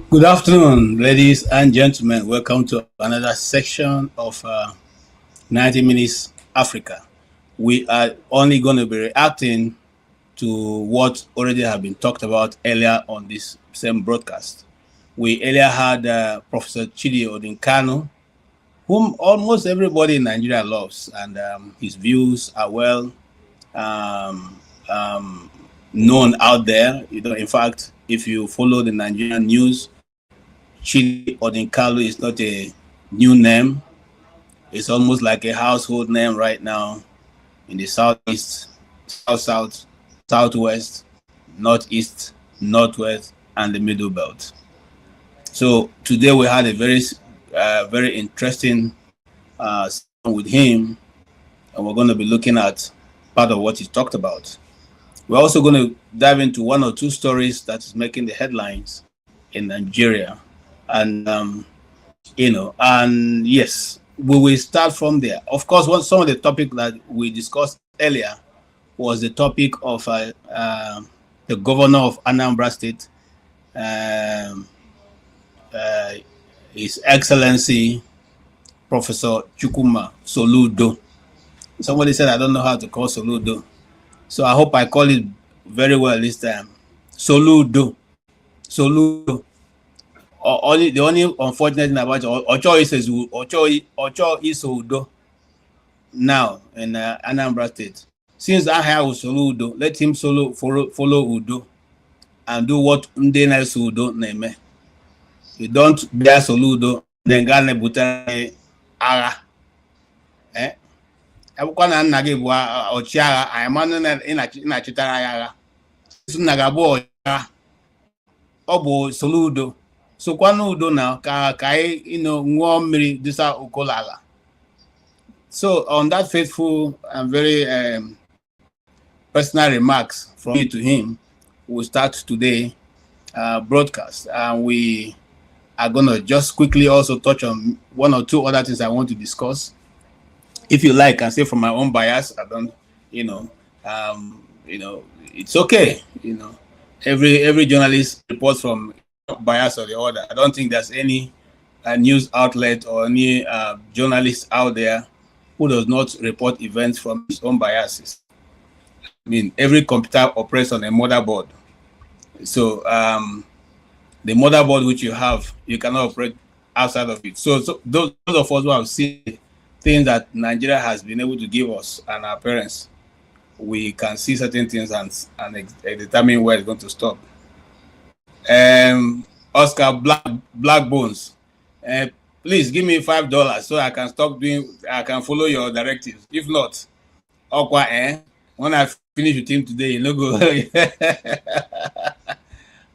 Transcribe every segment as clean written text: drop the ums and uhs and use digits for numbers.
Good afternoon, ladies and gentlemen. Welcome to another section of 90 Minutes Africa. We are only going to be reacting to what already have been talked about earlier on this same broadcast. We earlier had Professor Chidi Odinkalu, whom almost everybody in Nigeria loves, and his views are well known out there. In fact, if you follow the Nigerian news, Chidi Odinkalu is not a new name. It's almost like a household name right now in the southeast, south, southwest, northeast, northwest, and the middle belt. So today we had a very interesting session with him, and we're going to be looking at part of what he talked about. We're also going to dive into one or two stories that is making the headlines in Nigeria. And, and yes, we will start from there. Of course, some of the topic that we discussed earlier was the topic of the governor of Anambra State, His Excellency, Professor Soludo. Somebody said, I don't know how to call Soludo. So I hope I call it very well this time. Soludo. The only unfortunate thing about Ocho is Soludo now in Anambra State. Since I have Soludo, let him follow Udo and do what Ndena Soludo name. You don't bear Soludo, then Gane Butane Ara. Ebukwana nna gị bụ ọchịagha ayamana ịna-achịtara ya agha nna ga bụ ọchịagha ọ bụ Soludo sokwana udo na ka ṅụọ mmiri dịsa okolala. So on that faithful and very personal remarks from me to him, we'll start today broadcast, and we are going to just quickly also touch on one or two other things I want to discuss. If you like, I say from my own bias, I don't, it's okay. Every journalist reports from bias or the other. I don't think there's any news outlet or any journalist out there who does not report events from his own biases. I mean, every computer operates on a motherboard. So the motherboard which you have, you cannot operate outside of it. So those of us who have seen things that Nigeria has been able to give us and our parents, we can see certain things and determine where it's going to stop. Oscar Black Bones, please give me $5 so I can I can follow your directives. If not, when I finish with him today, go.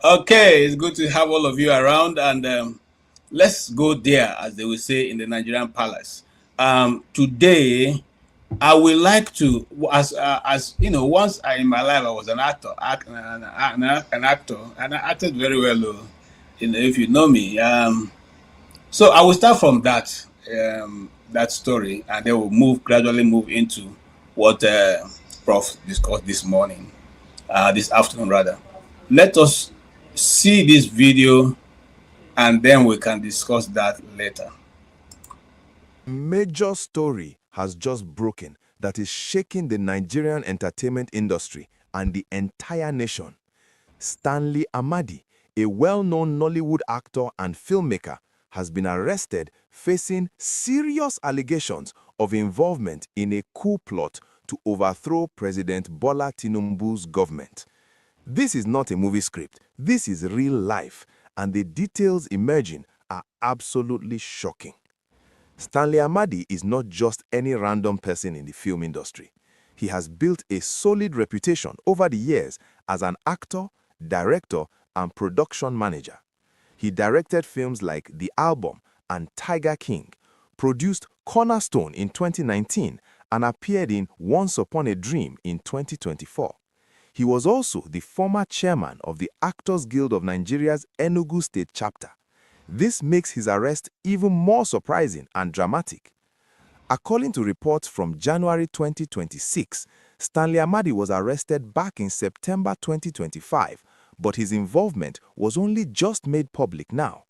Okay, it's good to have all of you around, and let's go there, as they will say in the Nigerian palace. Today, I would like to, as you know, once in my life I was an actor, and I acted very well, if you know me. So I will start from that story, and then we'll gradually move into what Prof discussed this afternoon rather. Let us see this video, and then we can discuss that later. Major story has just broken that is shaking the Nigerian entertainment industry and the entire nation. Stanley Amadi, a well-known Nollywood actor and filmmaker, has been arrested facing serious allegations of involvement in a coup plot to overthrow President Bola Tinubu's government. This is not a movie script. This is real life, and the details emerging are absolutely shocking. Stanley Amadi is not just any random person in the film industry. he has built a solid reputation over the years as an actor, director, and production manager. He directed films like The Album and Tiger King, produced Cornerstone in 2019, and appeared in Once Upon a Dream in 2024. He was also the former chairman of the Actors Guild of Nigeria's Enugu State chapter. This makes his arrest even more surprising and dramatic. According to reports from January 2026, Stanley Amadi was arrested back in September 2025, but his involvement was only just made public now.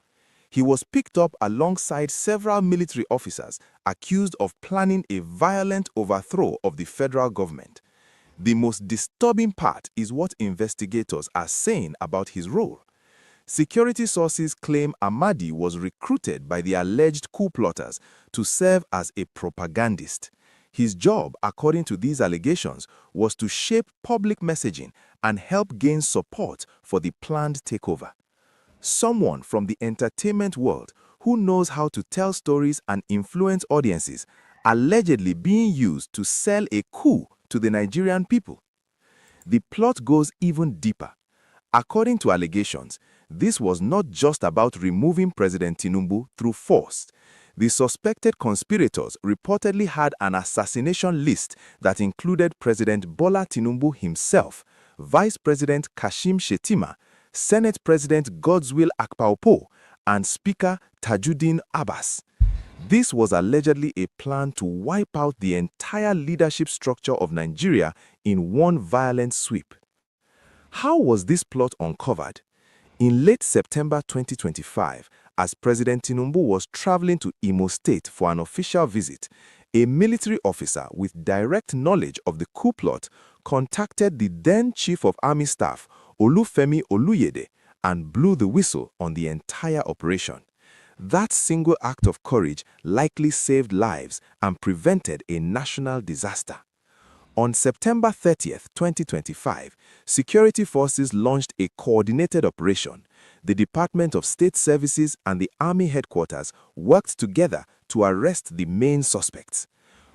He was picked up alongside several military officers accused of planning a violent overthrow of the federal government. The most disturbing part is what investigators are saying about his role. Security sources claim Amadi was recruited by the alleged coup plotters to serve as a propagandist. His job, according to these allegations, was to shape public messaging and help gain support for the planned takeover. Someone from the entertainment world who knows how to tell stories and influence audiences, allegedly being used to sell a coup to the Nigerian people. The plot goes even deeper. According to allegations, this was not just about removing President Tinubu through force. The suspected conspirators reportedly had an assassination list that included President Bola Tinubu himself, Vice President Kashim Shettima, Senate President Godswill Akpabio, and Speaker Tajuddin Abbas. This was allegedly a plan to wipe out the entire leadership structure of Nigeria in one violent sweep. How was this plot uncovered? In late September 2025, as President Tinubu was traveling to Imo State for an official visit, a military officer with direct knowledge of the coup plot contacted the then Chief of Army Staff, Olufemi Oluyede, and blew the whistle on the entire operation. That single act of courage likely saved lives and prevented a national disaster. On September 30th, 2025, security forces launched a coordinated operation. The Department of State Services and the Army headquarters worked together to arrest the main suspects.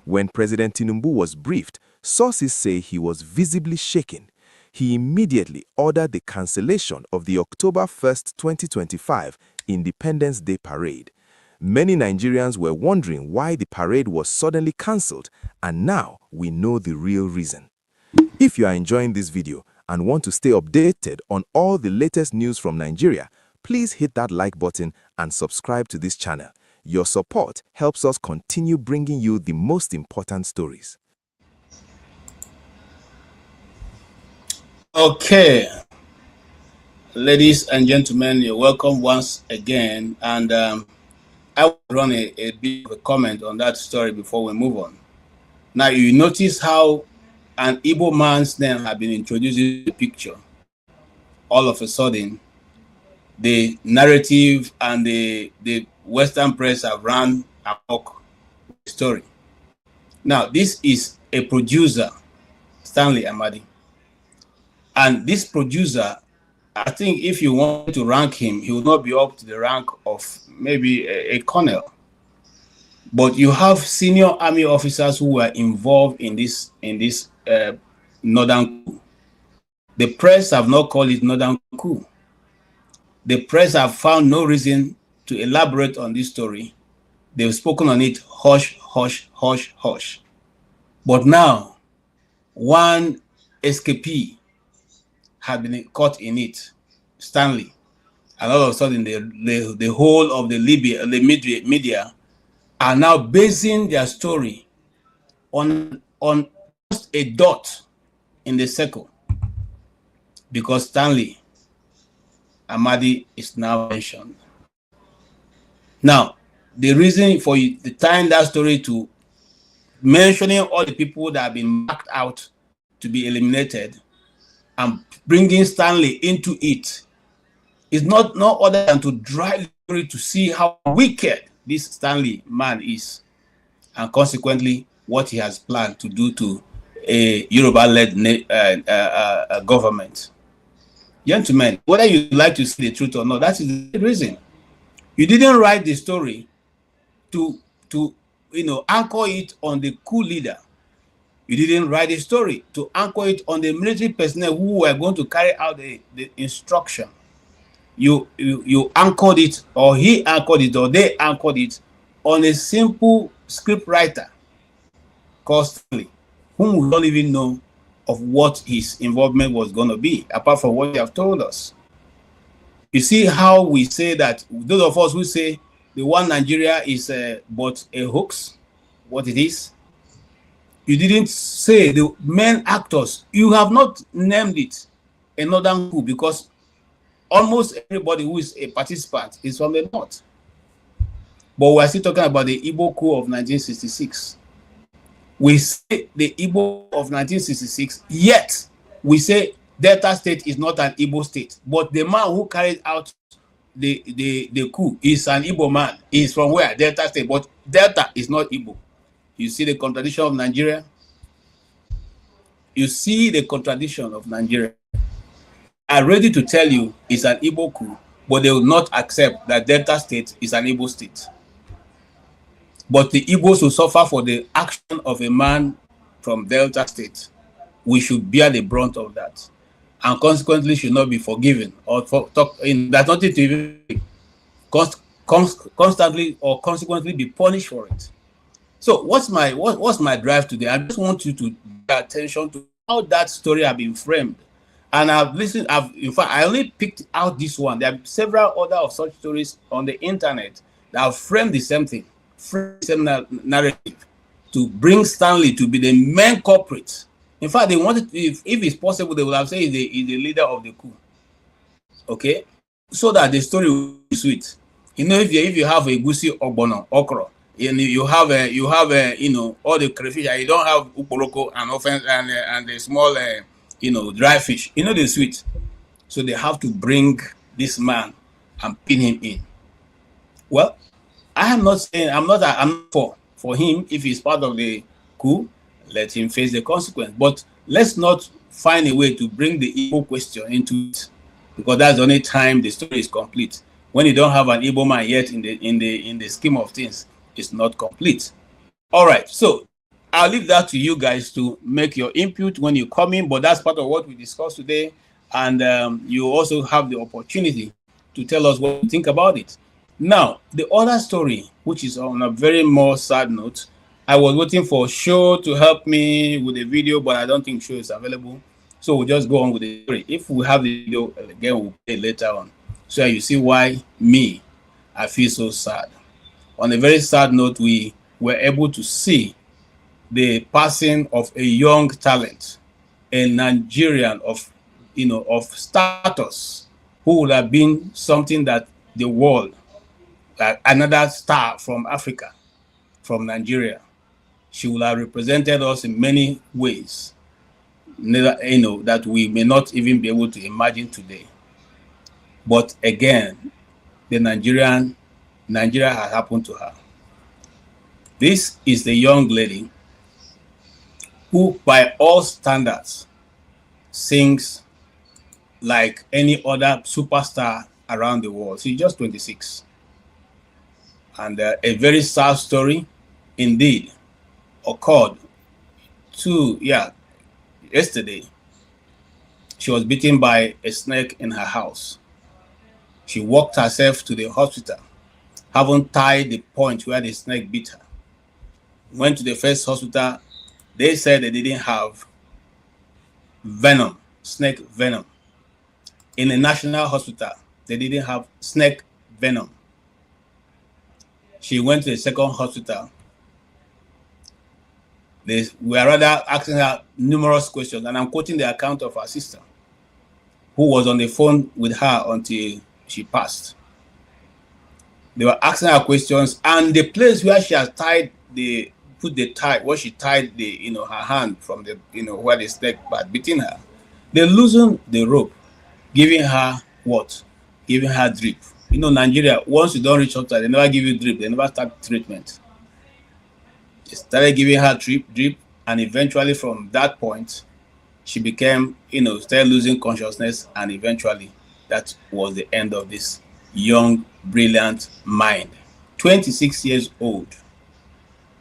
When President Tinubu was briefed, sources say he was visibly shaken. He immediately ordered the cancellation of the October 1st, 2025 Independence Day parade. Many Nigerians were wondering why the parade was suddenly cancelled, and now we know the real reason. If you are enjoying this video and want to stay updated on all the latest news from Nigeria, please hit that like button and subscribe to this channel. Your support helps us continue bringing you the most important stories. Okay, ladies and gentlemen, you're welcome once again, and I will run a bit of a comment on that story before we move on. Now, you notice how an Igbo man's name has been introduced in the picture. All of a sudden, the narrative and the Western press have run amok the story. Now, this is a producer, Stanley Amadi. And this producer, I think if you want to rank him, he will not be up to the rank of maybe a colonel. But you have senior army officers who were involved in this northern coup. The press have not called it northern coup. The press have found no reason to elaborate on this story. They've spoken on it hush, hush, hush, hush. But now, one escapee had been caught in it, Stanley. And all of a sudden, the whole of the media are now basing their story on just a dot in the circle, because Stanley Amadi is now mentioned. Now, the reason for the tying that story to mentioning all the people that have been marked out to be eliminated and bringing Stanley into it is no other than to drive the story to see how wicked this Stanley man is, and consequently what he has planned to do to a Yoruba-led government. Gentlemen, whether you like to see the truth or not, that is the reason. You didn't write the story to anchor it on the coup leader. You didn't write a story to anchor it on the military personnel who were going to carry out the instruction. You anchored it, or he anchored it, or they anchored it on a simple script writer called Stanley, whom we don't even know of what his involvement was going to be, apart from what you have told us. You see how we say that, those of us who say the one Nigeria is but a hoax, what it is. You didn't say the main actors. You have not named it a northern coup, because almost everybody who is a participant is from the north. But we're still talking about the Igbo coup of 1966. We say the Igbo of 1966, yet we say Delta State is not an Igbo state. But the man who carried out the coup is an Igbo man. He's from where? Delta State. But Delta is not Igbo. You see the contradiction of Nigeria? You see the contradiction of Nigeria. I'm ready to tell you it's an Igbo coup, but they will not accept that Delta State is an Igbo state. But the Igbos will suffer for the action of a man from Delta State. We should bear the brunt of that, and consequently should not be forgiven or that's nothing to even constantly or consequently be punished for it. So what's my drive today? I just want you to pay attention to how that story has been framed. And in fact, I only picked out this one. There are several other of such stories on the internet that have framed the same thing, framed the same narrative, to bring Stanley to be the main culprit. In fact, they wanted, if it's possible, they would have said he's the leader of the coup. Okay? So that the story will be sweet. You know, if you have a gusi ogbono, okra, and you have all the crayfish, and you don't have uporoko and offense and the small dry fish, they're sweet. So they have to bring this man and pin him in. Well, I am not saying I'm not for him. If he's part of the coup, let him face the consequence. But let's not find a way to bring the Igbo question into it, because that's the only time the story is complete. When you don't have an Igbo man yet in the scheme of things, it's not complete. All right, so I'll leave that to you guys to make your input when you come in, but that's part of what we discussed today. And you also have the opportunity to tell us what you think about it. Now, the other story, which is on a very more sad note, I was waiting for Show to help me with the video, but I don't think Show is available. So we'll just go on with the story. If we have the video, again, we'll play later on. So you see why I feel so sad. On a very sad note, we were able to see the passing of a young talent, a Nigerian of status, who would have been something that the world, another star from Africa, from Nigeria. She would have represented us in many ways, that we may not even be able to imagine today. But again, Nigeria has happened to her. This is the young lady who, by all standards, sings like any other superstar around the world. She's just 26. And a very sad story indeed occurred yesterday. She was bitten by a snake in her house. She walked herself to the hospital, having tied the point where the snake bit her. Went to the first hospital. They said they didn't have venom, snake venom. In the national hospital, they didn't have snake venom. She went to the second hospital. They were rather asking her numerous questions, and I'm quoting the account of her sister, who was on the phone with her until she passed. They were asking her questions, and the place where she has tied where she tied her hand from the where the snake had bitten her, they loosened the rope, giving her what? Giving her drip. Nigeria, once you don't reach hospital, they never give you drip, they never start treatment. They started giving her drip, and eventually from that point, she became, started losing consciousness, and eventually that was the end of this young, brilliant mind. 26 years old.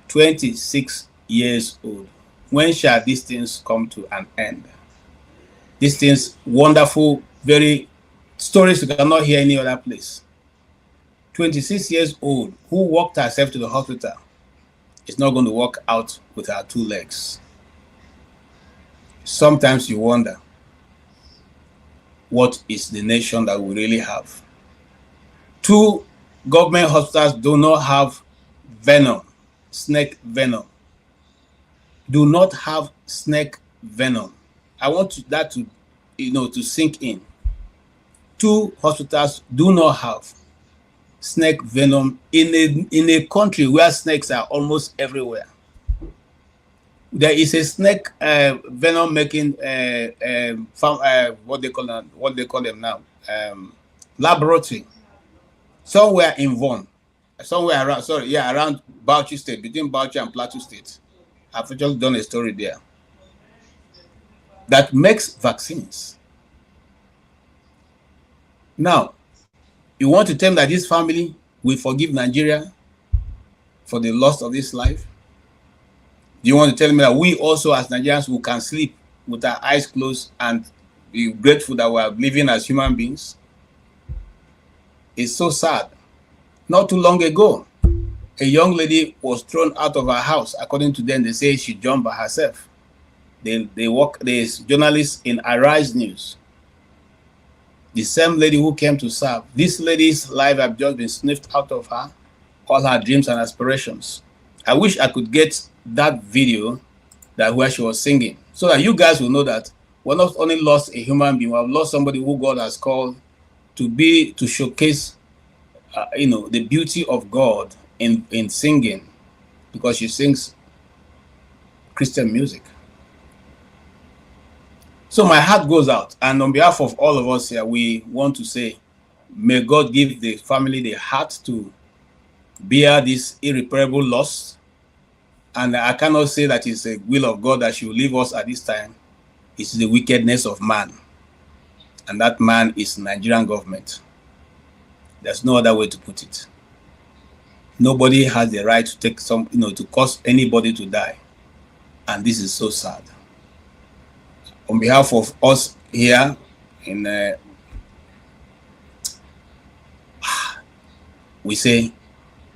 26 years old. When shall these things come to an end? These things, wonderful, very stories you cannot hear any other place. 26 years old, who walked herself to the hospital, is not going to walk out with her 2 legs. Sometimes you wonder, what is the nation that we really have? 2 government hospitals do not have venom, snake venom. Do not have snake venom. I want that to, to sink in. 2 hospitals do not have snake venom in a country where snakes are almost everywhere. There is a snake venom making what they call them now, laboratory somewhere in Vaughan, somewhere around around Bauchi State, between Bauchi and Plateau State. I've just done a story there that makes vaccines. Now, you want to tell me that this family will forgive Nigeria for the loss of this life? Do you want to tell me that we also as Nigerians who can sleep with our eyes closed and be grateful that we are living as human beings? It's so sad. Not too long ago, a young lady was thrown out of her house. According to them, they say she jumped by herself. There's journalists in Arise News. The same lady who came to serve. This lady's life have just been sniffed out of her, all her dreams and aspirations. I wish I could get that video where she was singing, so that you guys will know that we're not only lost a human being, we have lost somebody who God has called to showcase, the beauty of God in singing, because she sings Christian music. So my heart goes out, and on behalf of all of us here, we want to say, may God give the family the heart to bear this irreparable loss. And I cannot say that it's a will of God that she will leave us at this time. It's the wickedness of man. And that man is Nigerian government. There's no other way to put it. Nobody has the right to take to cause anybody to die. And this is so sad. On behalf of us here we say,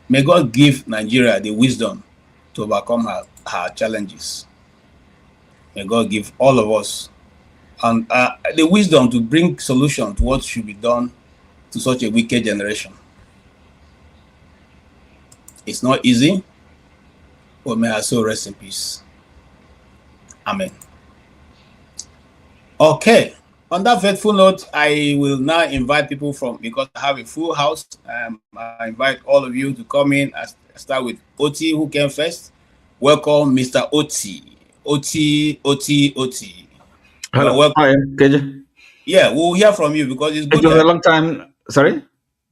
may God give Nigeria the wisdom to overcome her challenges. May God give all of us and the wisdom to bring solution to what should be done to such a wicked generation. It's not easy, but may her soul rest in peace. Amen. Okay. On that faithful note, I will now invite people because I have a full house. I invite all of you to come in. I start with Oti, who came first. Welcome, Mr. Oti. Oti. Hello. Welcome. Hi, KJ. Yeah, we'll hear from you because it's good. It was a long time. Sorry?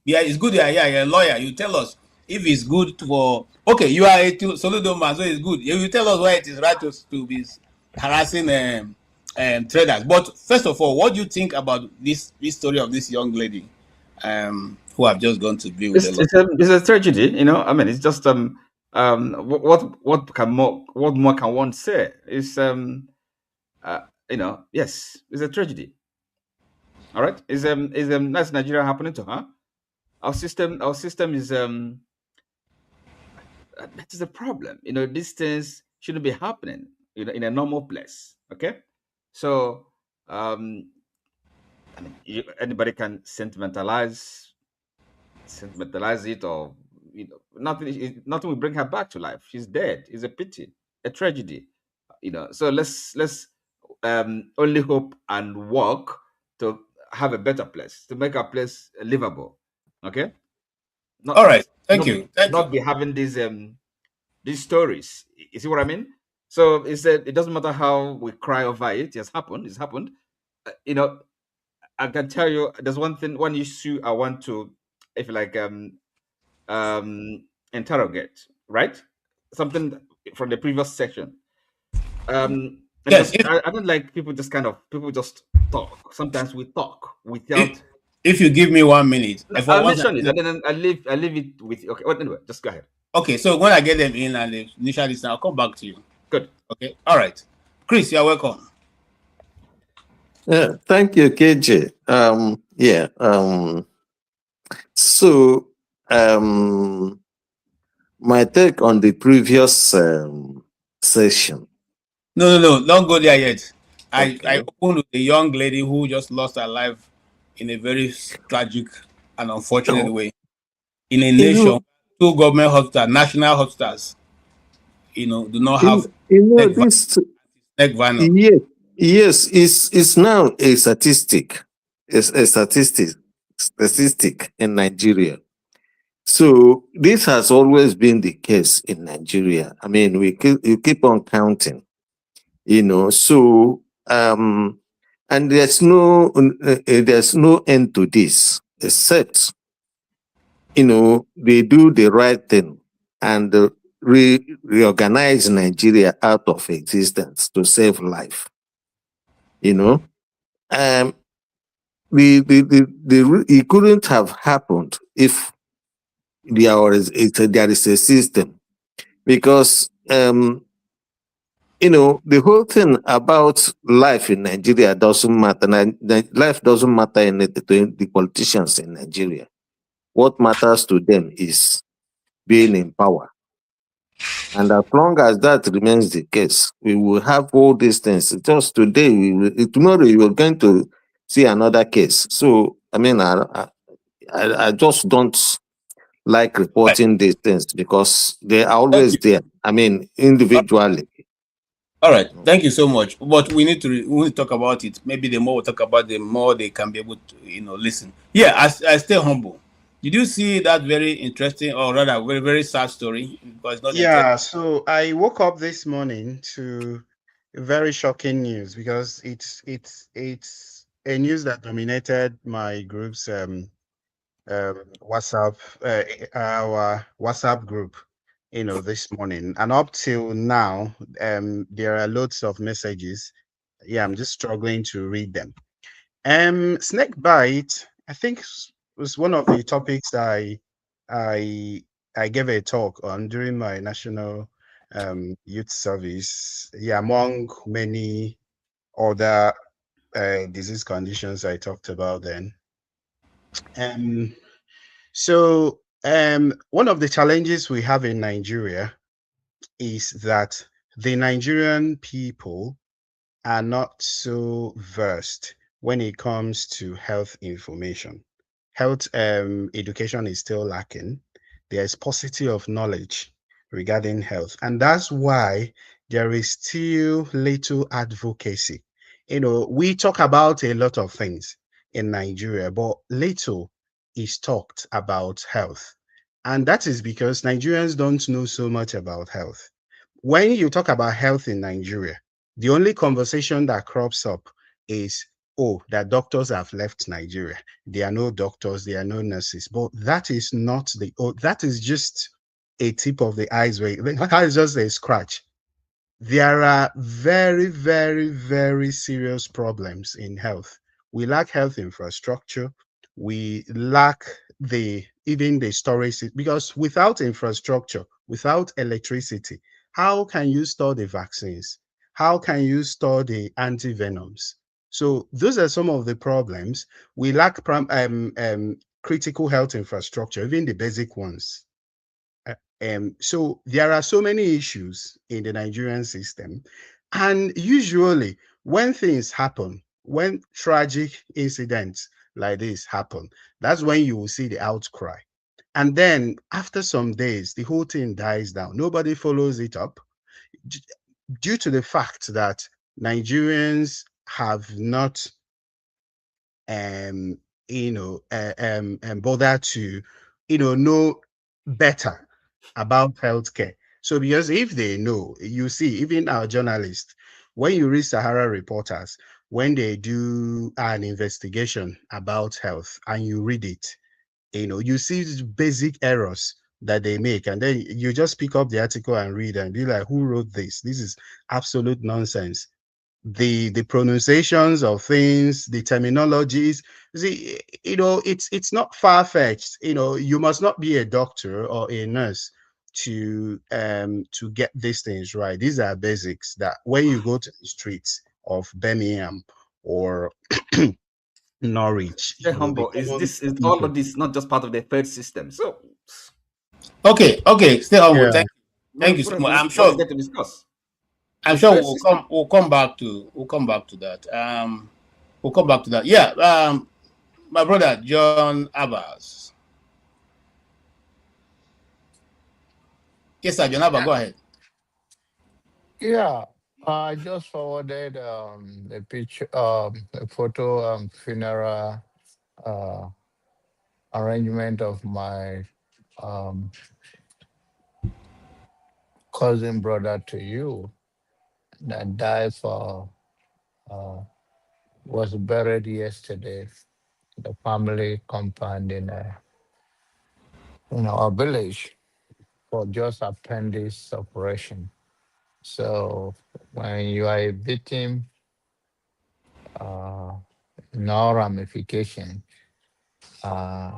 Yeah, it's good. Yeah, you're a lawyer. You tell us if it's good for. Okay, you are a Soludo man, so it's good. You tell us why it is right to be harassing traders. But first of all, what do you think about this story of this young lady who have just gone to be with the law? It's a tragedy, I mean, it's just what more can one say? It's yes, it's a tragedy. All right, is that's Nigeria happening to her? Our system is that is the problem. These things shouldn't be happening. In a normal place. Okay, so I mean, anybody can sentimentalize it, or nothing will bring her back to life. She's dead. It's a pity, a tragedy. So let's only hope and work to have a better place, to make our place livable. Okay. All right. Thank you. Not be having these stories. You see what I mean? So it doesn't matter how we cry over it. It's happened. I can tell you there's one issue I want to, if you like, interrogate, right? Something from the previous section. Yes. I don't like people just talk. Sometimes we talk without. If you give me 1 minute, I'll mention it, and then I leave it with you. Okay, well, anyway, just go ahead. Okay, so when I get them in and the initial list, I'll come back to you. Good. Okay. All right. Chris, you're welcome. Yeah, thank you, KJ. So, my take on the previous session. No. Don't go there yet. I Okay. opened with a young lady who just lost her life in a very tragic and unfortunate Oh, way in a you nation. know, Two government hospitals, national hospitals, do not have neck, this. neck venom. Yes, yes, it's now a statistic. It's a statistic in Nigeria. So this has always been the case in Nigeria. I mean, you keep on counting, and there's no end to this, except, they do the right thing and reorganize Nigeria out of existence to save life. You know, um, it couldn't have happened if there is a system, because the whole thing about life in Nigeria doesn't matter. Life doesn't matter to the politicians in Nigeria. What matters to them is being in power. And as long as that remains the case, we will have all these things. Just today, tomorrow, you are going to see another case. So, I mean, I just don't like Right. reporting these things because they are Thank always you. there. I mean, individually. All right. Thank you so much. But we need to talk about it. Maybe the more we talk about, the more they can be able to listen. Yeah, I stay humble. Did you see that very interesting, or rather very very sad story? Because it's not interesting. Yeah, so I woke up this morning to very shocking news because it's a news that dominated my group's WhatsApp our WhatsApp group, this morning, and up till now, there are loads of messages. Yeah, I'm just struggling to read them. Snake bite, I think, was one of the topics I I gave a talk on during my national youth service. Yeah, among many other disease conditions I talked about then. Um, one of the challenges we have in Nigeria is that the Nigerian people are not so versed when it comes to health information. Health education is still lacking. There is paucity of knowledge regarding health, and that's why there is still little advocacy. We talk about a lot of things in Nigeria, but little is talked about health. And that is because Nigerians don't know so much about health. When you talk about health in Nigeria, the only conversation that crops up is, oh, that doctors have left Nigeria. There are no doctors, there are no nurses. But that is not that is just a tip of the iceberg. That is just a scratch. There are very, very, very serious problems in health. We lack health infrastructure. We lack even the storage, because without infrastructure, without electricity, how can you store the vaccines? How can you store the antivenoms? So those are some of the problems. We lack critical health infrastructure, even the basic ones. So there are so many issues in the Nigerian system. And usually, when things happen, when tragic incidents like this happen, that's when you will see the outcry. And then after some days, the whole thing dies down. Nobody follows it up due to the fact that Nigerians have not um, bother to, know better about healthcare. So, because if they know, you see, even our journalists, when you read Sahara reporters, when they do an investigation about health and you read it, you see these basic errors that they make, and then you just pick up the article and read and be like, who wrote this? This is absolute nonsense. The pronunciations of things, the terminologies. See, it's not far-fetched. You must not be a doctor or a nurse to get these things right. These are basics that when you go to the streets of Birmingham or Norwich, Stay the humble. Is common this is all people. of this not just part of the third system? So Okay, stay on. Yeah, Thank you so much. what is there to discuss? I'm The sure third system. we'll come back to that. We'll come back to that. Yeah. My brother John Abbas. Yes, sir, John Abbas, go ahead. Yeah, I just forwarded a picture, a photo, funeral uh, arrangement of my um, cousin brother to you that died for uh, was buried yesterday. The family compound in our village for just appendix operation. So when you are a victim, uh, no ramification uh,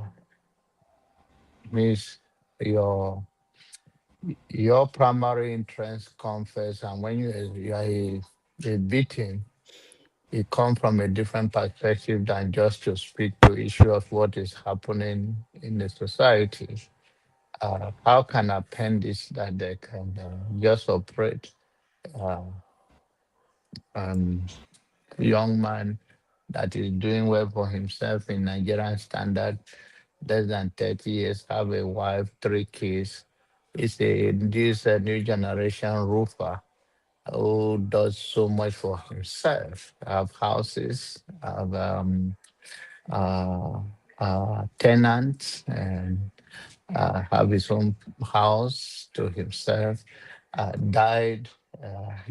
means your your primary interest comes first, and when you are a victim, it comes from a different perspective than just to speak to issue of what is happening in the society. How can appendix that they can just operate uh, um, young man that is doing well for himself in Nigerian standard, less than 30 years, have a wife, 3 kids. It's this new generation roofer who does so much for himself. Have houses, have uh, tenants, and have his own house to himself. Died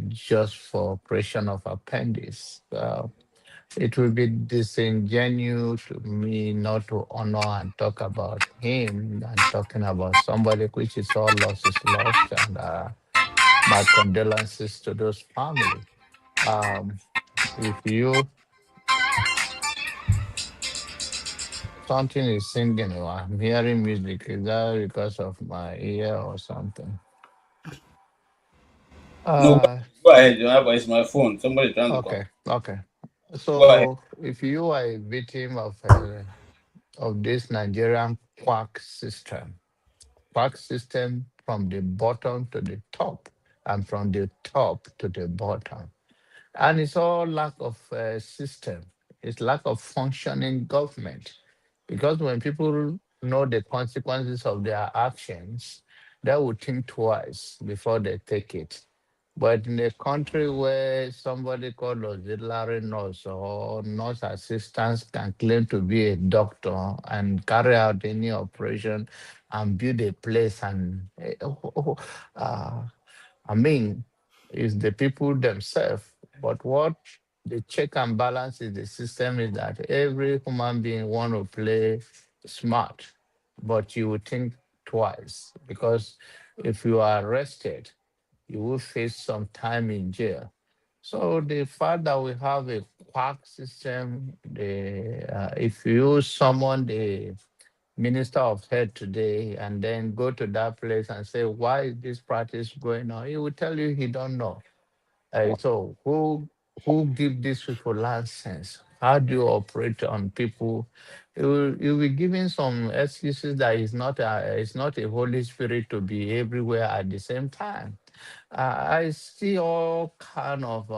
just for operation of appendix. It will be disingenuous to me not to honor and talk about him and talking about somebody which is all lost is lost. And my condolences to those family. Um, if you something is singing, or I'm hearing music, is that because of my ear or something? No, Uh, go ahead, John Abbas. It's my phone. Somebody trying to call. okay, okay. Go ahead. So if you are a victim of this Nigerian quack system from the bottom to the top, and from the top to the bottom. And it's all lack of system. It's lack of functioning government. Because when people know the consequences of their actions, they will think twice before they take it. But in a country where somebody called auxiliary nurse or nurse assistants can claim to be a doctor and carry out any operation and build a place and uh, I mean, it's the people themselves. But what the check and balance is the system is that every human being want to play smart, but you will think twice because if you are arrested, you will face some time in jail. So the fact that we have a quack system, if you summon the Minister of Health today and then go to that place and say, why is this practice going on? He will tell you he don't know. So who give these people license? How do you operate on people? You will be giving some excuses that it's not a Holy Spirit to be everywhere at the same time. I see all kind of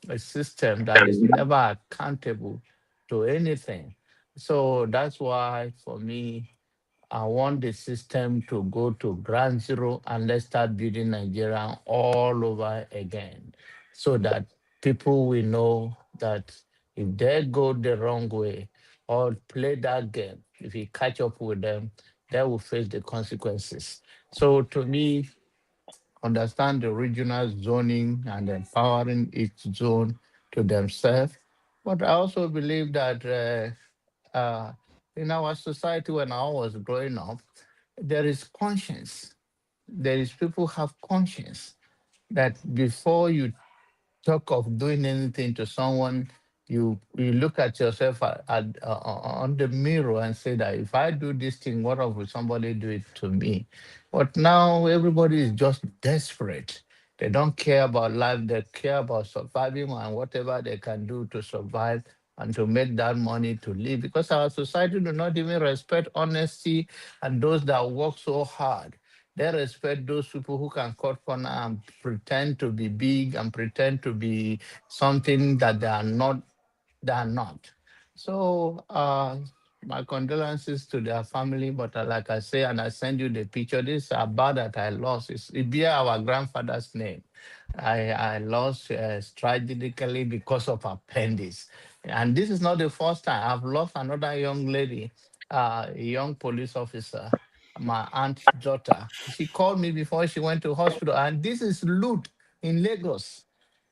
a system that is never accountable to anything. So that's why for me, I want the system to go to ground zero and let's start building Nigeria all over again so that people will know that if they go the wrong way or play that game, if you catch up with them, they will face the consequences. So to me, understand the regional zoning and empowering each zone to themselves. But I also believe that in our society, when I was growing up, there is conscience. There is people have conscience that before you talk of doing anything to someone, you look at yourself on the mirror and say that if I do this thing, what if somebody do it to me? But now everybody is just desperate. They don't care about life. They care about surviving and whatever they can do to survive and to make that money to live. Because our society do not even respect honesty and those that work so hard. They respect those people who can cut corner and pretend to be big and pretend to be something that they are not. So my condolences to their family, but like I say, and I send you the picture, this about that I lost. It bear our grandfather's name. I lost tragically because of appendix. And this is not the first time. I've lost another young lady, a young police officer, my aunt's daughter. She called me before she went to hospital, and this is loot in Lagos.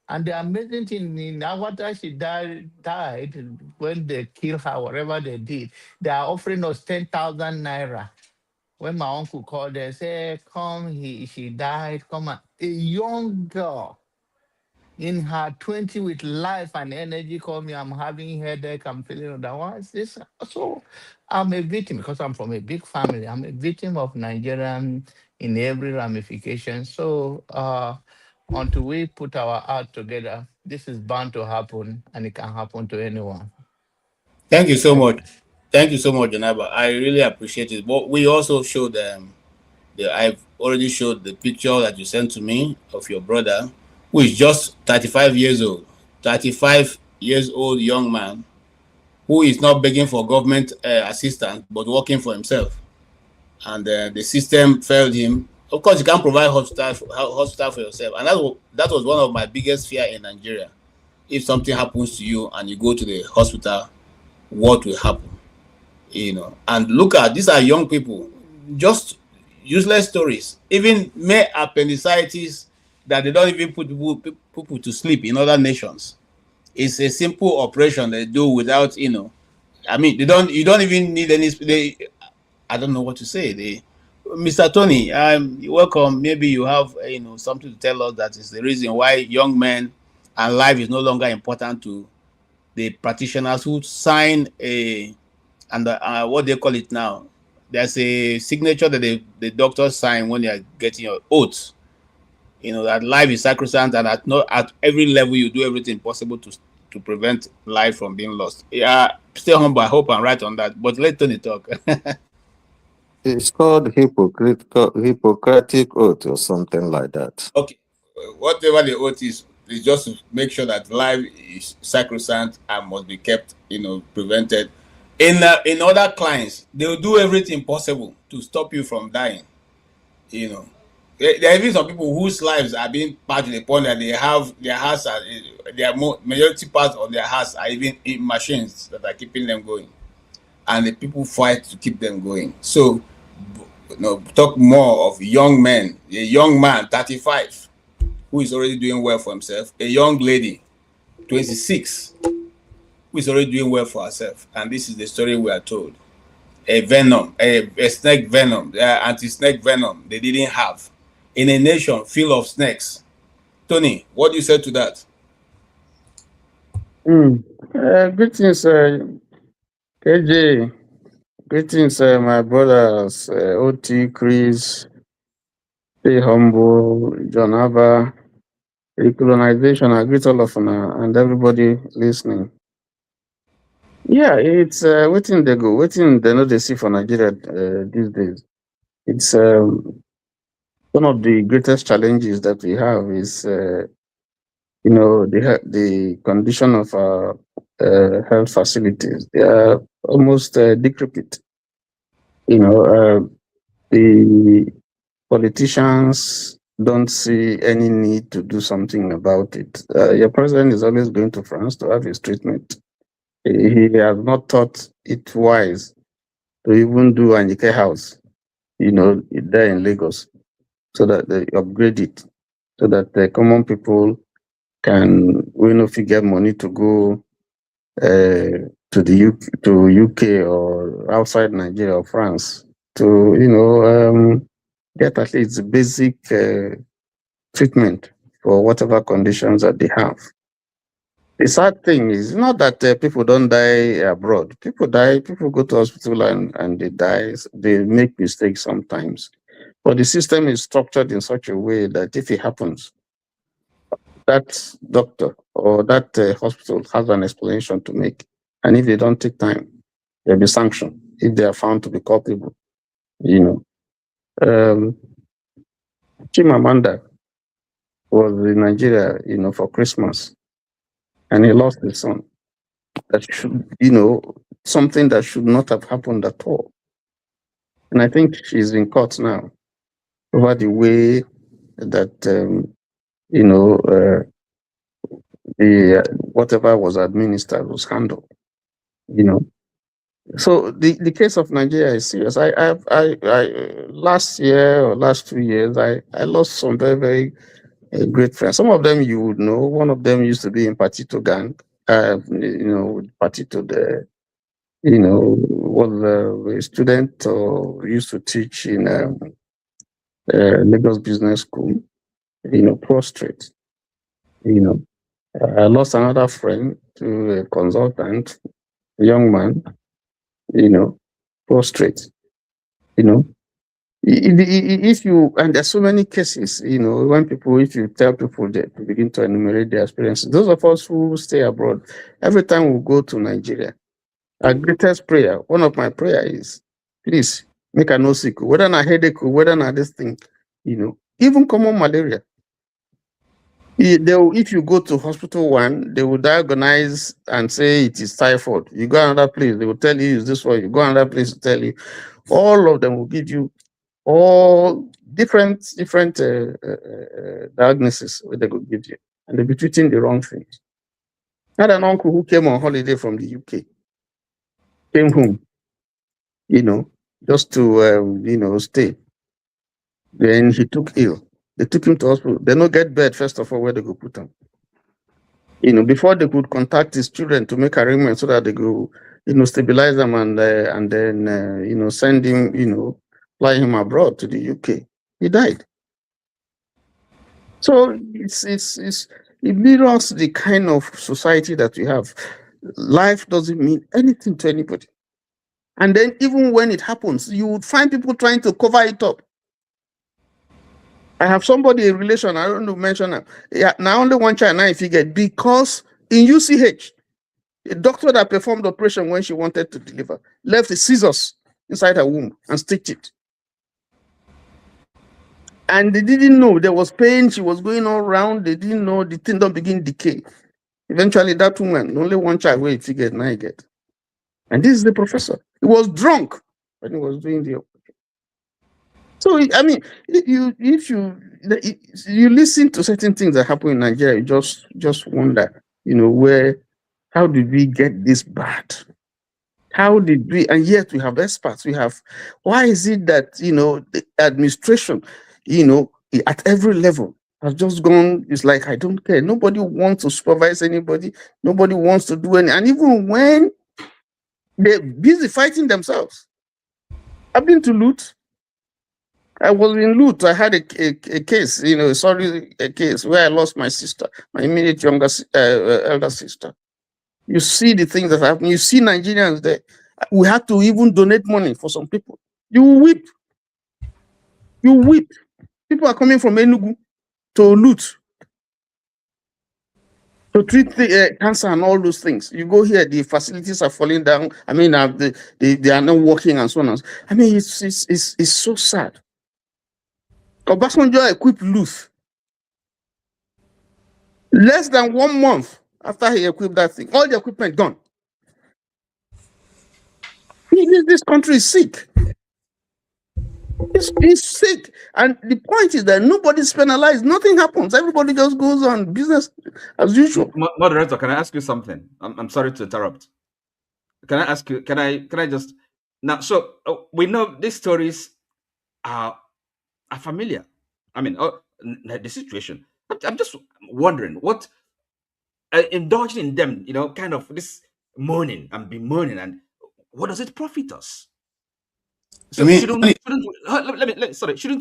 And the amazing thing in after she died, when they killed her, whatever they did, they are offering us 10,000 naira. When my uncle called, they say, "Come, she died. Come on." A young girl in her 20 with life and energy called me. I'm having headache. I'm feeling otherwise. This so I'm a victim because I'm from a big family. I'm a victim of Nigerian in every ramification. So until we put our art together, this is bound to happen, and it can happen to anyone. Thank you so Thank much. you. Thank you so much, Janaba. I really appreciate it. But we also showed I've already showed the picture that you sent to me of your brother, who is just 35 years old. 35 years old young man who is not begging for government assistance but working for himself. And the system failed him. Of course, you can't provide hospital for yourself, and that was one of my biggest fear in Nigeria. If something happens to you and you go to the hospital, what will happen? And look at these are young people, just useless stories. Even mere appendicitis that they don't even put people to sleep in other nations. It's a simple operation they do without, I mean, you don't even need any. I don't know what to say. Mr. Tony, welcome. Maybe you have something to tell us that is the reason why young men and life is no longer important to the practitioners who sign what they call it now. There's a signature that the doctors sign when they are getting your oath. That life is sacrosanct, and at every level you do everything possible to prevent life from being lost. Yeah, stay humble. I hope I'm right on that. But let Tony talk. It's called Hippocratic oath or something like that. Okay, whatever the oath is just to make sure that life is sacrosanct and must be kept, prevented. In other clients, they will do everything possible to stop you from dying. You know, there are even some people whose lives are being part to the point that they have their hearts are their majority parts of their hearts are even in machines that are keeping them going, and the people fight to keep them going. So, talk more of young men. A young man, 35, who is already doing well for himself. A young lady, 26, who is already doing well for herself. And this is the story we are told. A snake venom, anti-snake venom they didn't have in a nation full of snakes. Tony, what do you say to that? Greetings, KJ. Greetings, my brothers, OT, Chris, Stay Humble, John Abba, Recolonization. I greet all of you and everybody listening. Yeah, it's waiting they go, waiting they know they see for Nigeria these days. It's one of the greatest challenges that we have is the condition of our health facilities. They are almost decrepit. The politicians don't see any need to do something about it. Your president is always going to France to have his treatment. He has not thought it wise to even do an Ike house, there in Lagos, so that they upgrade it, so that the common people can, if you get money to go to the UK or outside Nigeria or France to get at least basic treatment for whatever conditions that they have. The sad thing is not that people don't die abroad. People die, people go to hospital and they die. They make mistakes sometimes. But the system is structured in such a way that if it happens, that doctor or that hospital has an explanation to make. And if they don't take time, they'll be sanctioned if they are found to be culpable. You know, Chimamanda was in Nigeria, for Christmas, and he lost his son. That should, something that should not have happened at all. And I think she's in court now over the way that, the whatever was administered was handled. So the case of Nigeria is serious. I last year or last 2 years, I lost some very, very great friends. Some of them you would know. One of them used to be in Patito gang. Patito was a student or used to teach in Lagos Business School. Prostrate. I lost another friend to a consultant, a young man. Prostrate. If you, and there's so many cases, when if you tell people that to begin to enumerate their experiences, those of us who stay abroad, every time we go to Nigeria, our greatest prayer, one of my prayer is, please make a no sick, whether not headache, whether not this thing, even common malaria. If you go to hospital one, they will diagnose and say it is typhoid. You go another place, they will tell you it's this one. You go another place to tell you. All of them will give you all different diagnoses where they could give you, and they'll be treating the wrong things. I had an uncle who came on holiday from the UK, came home, just to stay. Then he took ill. They took him to hospital. They don't get bed, first of all, where they go put him. Before they could contact his children to make arrangements so that they go, stabilize them and then, send him, fly him abroad to the UK. He died. So it mirrors the kind of society that we have. Life doesn't mean anything to anybody. And then even when it happens, you would find people trying to cover it up. I have somebody in relation, I don't know mention them. Yeah, now only one child now if you get, because in UCH, a doctor that performed the operation when she wanted to deliver left the scissors inside her womb and stitched it. And they didn't know there was pain, she was going all around, they didn't know the thing don't begin decay. Eventually that woman, only one child where he figured now he get. And this is the professor. He was drunk when he was doing the operation. So I mean, if you listen to certain things that happen in Nigeria, you just wonder, how did we get this bad? How did we? And yet we have experts. Why is it that the administration, at every level has just gone? It's like I don't care. Nobody wants to supervise anybody. Nobody wants to do any. And even when they're busy fighting themselves, I've been to Lut. I was in Lut. I had a case, a case where I lost my sister, my immediate younger elder sister. You see the things that happen. You see Nigerians there. We had to even donate money for some people. You weep. You weep. People are coming from Enugu to Lut to treat the cancer and all those things. You go here, the facilities are falling down. I mean, they are not working and so on. I mean, it's so sad. Obasanjo equipped Lut. Less than 1 month after he equipped that thing, all the equipment gone. This country is sick. It's sick. And the point is that nobody's penalized. Nothing happens. Everybody just goes on business as usual. Moderator, can I ask you something? I'm sorry to interrupt. Can I ask you? Can I just now? So we know these stories are familiar. I mean, the situation. I'm just wondering what indulging in them, kind of this moaning and bemoaning, and what does it profit us? So shouldn't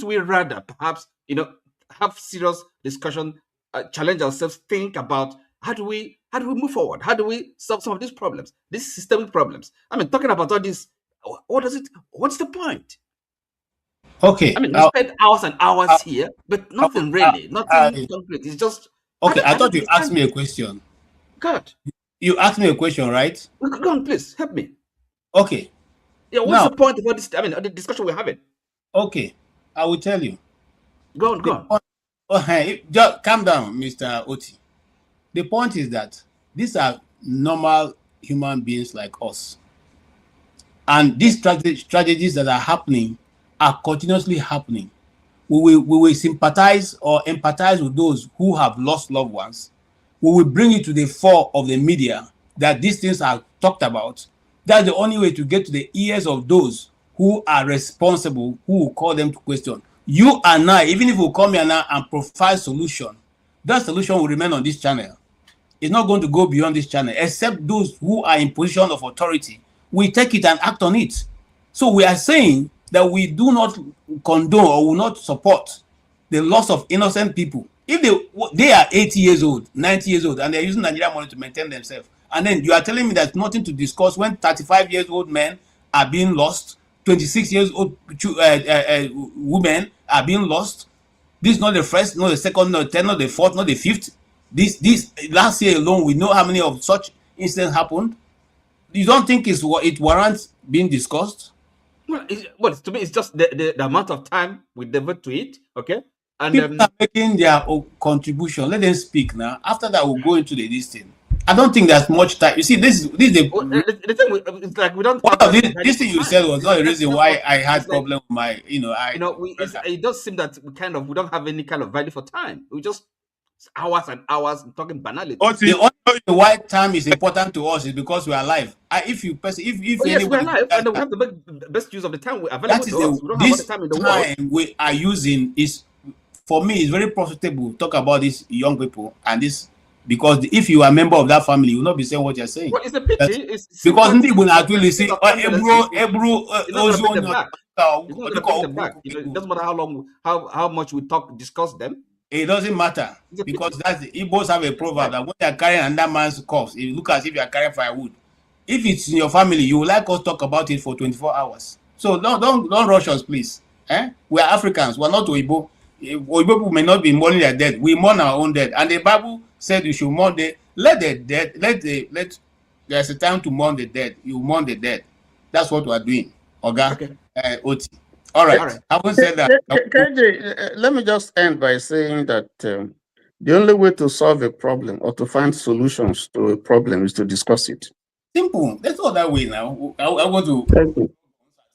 we rather perhaps have serious discussion, challenge ourselves, think about how do we How do we move forward? How do we solve some of these problems, these systemic problems? I mean, talking about all this, what's the point? Okay. I mean, we spend hours and hours here, but nothing really, nothing concrete. It's just okay. I don't thought you asked understand. me a question. God, You asked me a question, right? go on, please help me. Okay. Yeah, what's the point of all this? I mean, the discussion we're having. Okay, I will tell you. Go on. Just calm down, Mr. Oti. The point is that these are normal human beings like us. And these tragedies that are happening are continuously happening. We will sympathize or empathize with those who have lost loved ones. We will bring it to the fore of the media that these things are talked about. That's the only way to get to the ears of those who are responsible, who will call them to question. You and I, even if we come here now and provide solution, that solution will remain on this channel. It's not going to go beyond this channel, except those who are in position of authority. We take it and act on it. So we are saying that we do not condone or will not support the loss of innocent people. If they are 80 years old, 90 years old, and they're using Nigerian money to maintain themselves, and then you are telling me there's nothing to discuss when 35 years old men are being lost, 26 years old women are being lost. This is not the first, not the second, not the 10th, not the fourth, not the fifth. This last year alone, we know how many of such incidents happened. You don't think it warrants being discussed? Well, to me, it's just the amount of time we devote to it. Okay, and people are making their contribution. Let them speak now. After that, we'll go into the listing. I don't think there's much time. You see, this is the thing. It's like we don't. This thing you said was not the reason why I had problem with my. It does seem that we don't have any kind of value for time. We just hours and hours talking banality. The only reason why time is important to us is because we are alive. If yes, we are alive, and we have to make the best use of the time available to us. We don't have all the time in the world. We are using is, for me, it's very profitable to talk about these young people and this, because if you are a member of that family, you will not be saying what you're saying. Well, it's a pity. Because people actually say, it doesn't matter how much we discuss them. It doesn't matter, because the Igbos have a proverb that when they are carrying another man's corpse, it look as if you are carrying firewood. If it's in your family, you would like us to talk about it for 24 hours. So don't rush us, please. We are Africans. We are not Oyibo. Oyibo people may not be mourning their dead. We mourn our own dead, and the Bible said you should mourn let the dead. There's a time to mourn the dead. You mourn the dead. That's what we are doing, okay. Oti. All right. Having said that, KJ, let me just end by saying that the only way to solve a problem or to find solutions to a problem is to discuss it. Simple. That's all that way now. I want to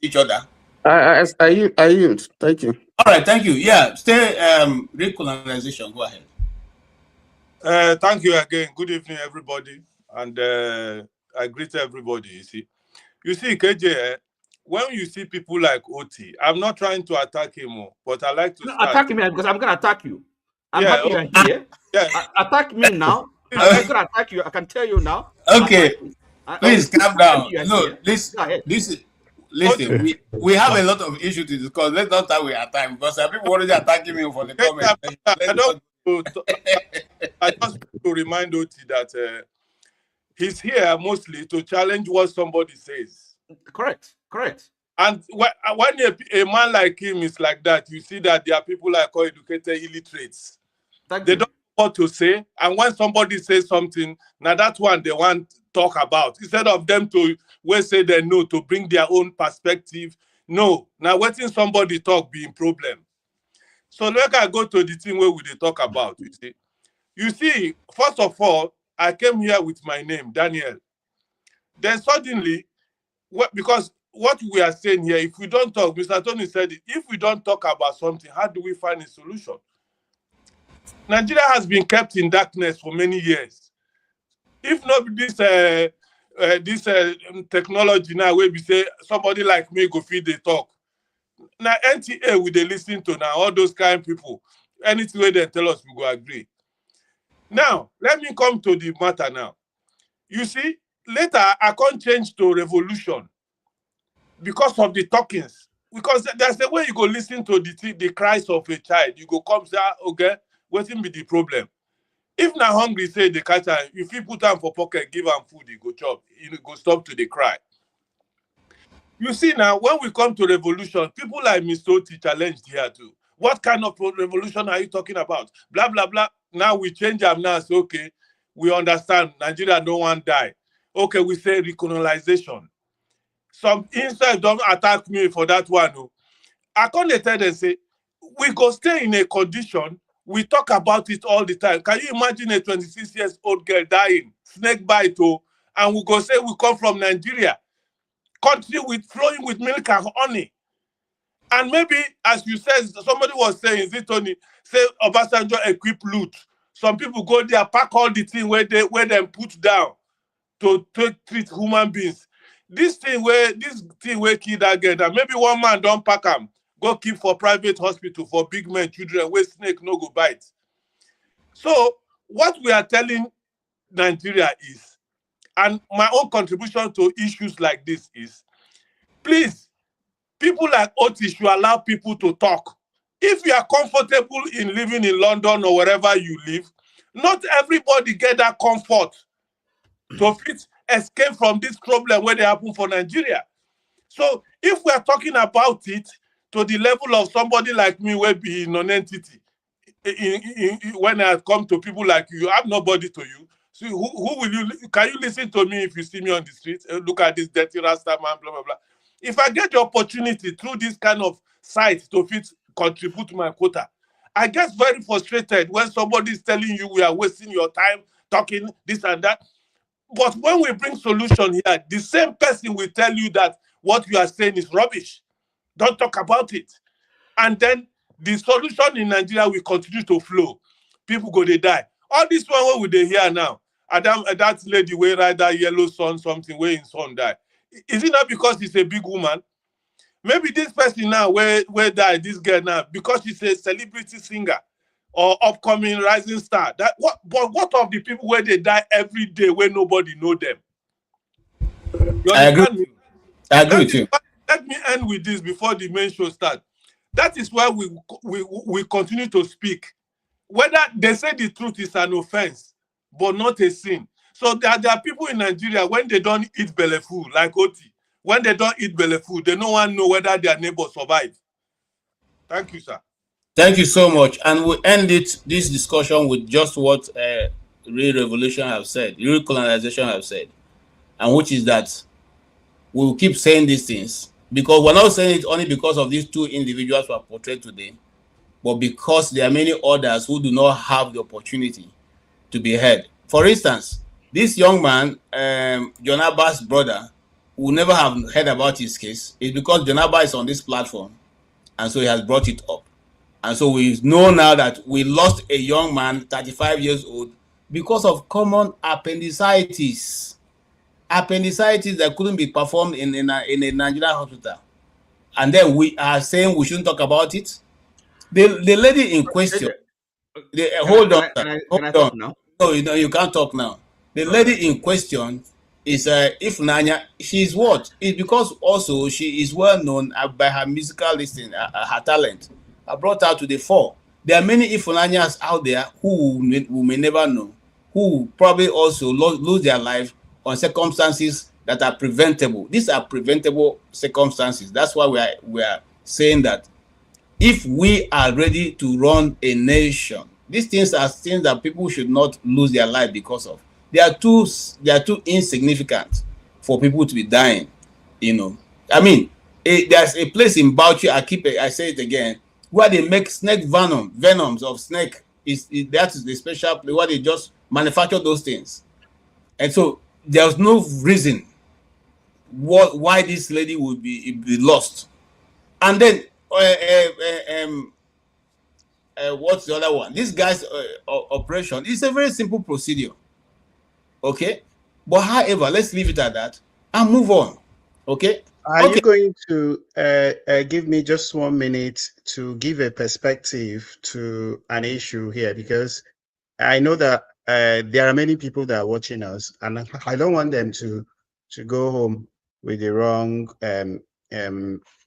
each other. I yield. Thank you. All right. Thank you. Yeah. Stay. Recolonization. Go ahead. Thank you again. Good evening, everybody, and I greet everybody. You see, KJ. When you see people like Oti, I'm not trying to attack him, but I like to attack me because I'm going to attack you. I'm happy you're here. Yeah. Attack me now. I'm going to attack you. I can tell you now. Okay. Please calm down. No, listen. We have a lot of issues to discuss. Let's not start with our time, because people already attacking me for the comment. I just want to remind Oti that he's here mostly to challenge what somebody says. Correct. And when a man like him is like that, you see that there are people like educated illiterates. They don't know what to say. And when somebody says something, now that's one they want to talk about. Instead of them to say they know, to bring their own perspective. No. Now letting somebody talk being problem. So let I go to the thing where we talk about. You see, first of all, I came here with my name, Daniel. Then suddenly, because what we are saying here, if we don't talk, Mr. Tony said it, if we don't talk about something, how do we find a solution? Nigeria has been kept in darkness for many years. If not this technology now, where we say somebody like me go feed the talk. Now NTA we they listen to now, all those kind of people. Anything where they tell us, we go agree. Now, let me come to the matter now. You see, later I can't change to revolution because of the talkings. Because there's a way you go listen to the cries of a child. You go come say, okay, what's be the problem? If na hungry, say the catch am, if you put am for pocket, give am food, he go chop. He go stop to the cry. You see now, when we come to revolution, people like Mr. Oti challenged here too. What kind of revolution are you talking about? Blah, blah, blah. Now we change them now. So, okay, we understand Nigeria no one die. Okay, we say recolonization. Some inside don't attack me for that one. No. I can't tell them, say, we go stay in a condition, we talk about it all the time. Can you imagine a 26 years old girl dying, snake bite, and we go say we come from Nigeria, country with flowing with milk and honey. And maybe, as you said, somebody was saying, is it Tony, say Obasanjo equip loot. Some people go there, pack all the thing where them put down to treat human beings. This thing where kill that girl, that maybe one man don't pack them, go keep for private hospital for big men, children, where snake no go bite. So what we are telling Nigeria is, and my own contribution to issues like this is, please, people like Oti should allow people to talk. If you are comfortable in living in London or wherever you live, not everybody get that comfort to fit escape from this problem where they happen for Nigeria. So if we are talking about it to the level of somebody like me, will be non-entity, when I come to people like you, I'm nobody to you. So who will you? Can you listen to me if you see me on the street? Look at this dirty Rasta man, blah blah blah. If I get the opportunity through this kind of site to contribute to my quota, I get very frustrated when somebody is telling you we are wasting your time talking this and that. But when we bring solution here, the same person will tell you that what you are saying is rubbish. Don't talk about it. And then the solution in Nigeria will continue to flow. People go, they die. All this one, what would they hear now? Adam, that lady where ride that yellow sun, something where his son die. Is it not because he's a big woman? Maybe this person now, where died, this girl now, because she's a celebrity singer or upcoming rising star. But what of the people where they die every day where nobody know them? I agree. I agree with you. Let me end with this before the main show starts. That is why we continue to speak. Whether they say the truth is an offense, but not a sin. So there are people in Nigeria, when they don't eat belly food, like Oti, when they don't eat belly food, they no one know whether their neighbor survive. Thank you, sir. Thank you so much. And we end this discussion with just what Real Revolution have said, Real Colonization have said, and which is that we will keep saying these things because we're not saying it only because of these two individuals who are portrayed today, but because there are many others who do not have the opportunity to be heard. For instance, this young man, John Abba's brother, who never have heard about his case, is because John Abba is on this platform, and so he has brought it up. And so we know now that we lost a young man, 35 years old, because of common appendicitis. Appendicitis that couldn't be performed in a Nigerian hospital. And then we are saying we shouldn't talk about it. The lady in question, hold on. No, you can't talk now. The lady in question is if Nanya, she's what? It's because also she is well known by her musical listening, her talent. I brought her to the fore. There are many Ifunanyas out there who may never know, who probably also lose their life on circumstances that are preventable. These are preventable circumstances. That's why we are saying that if we are ready to run a nation, these things are things that people should not lose their life because of. They are too insignificant for people to be dying. I mean, there's a place in Bauchi, I say it again, where they make snake venoms of snake. That is the special place where they just manufacture those things. And so there's no reason why this lady would be lost. And then what's the other one? This guy's operation is a very simple procedure. Okay? But however, let's leave it at that and move on. Okay? Are you going to give me just 1 minute to give a perspective to an issue here? Because I know that there are many people that are watching us, and I don't want them to go home with the wrong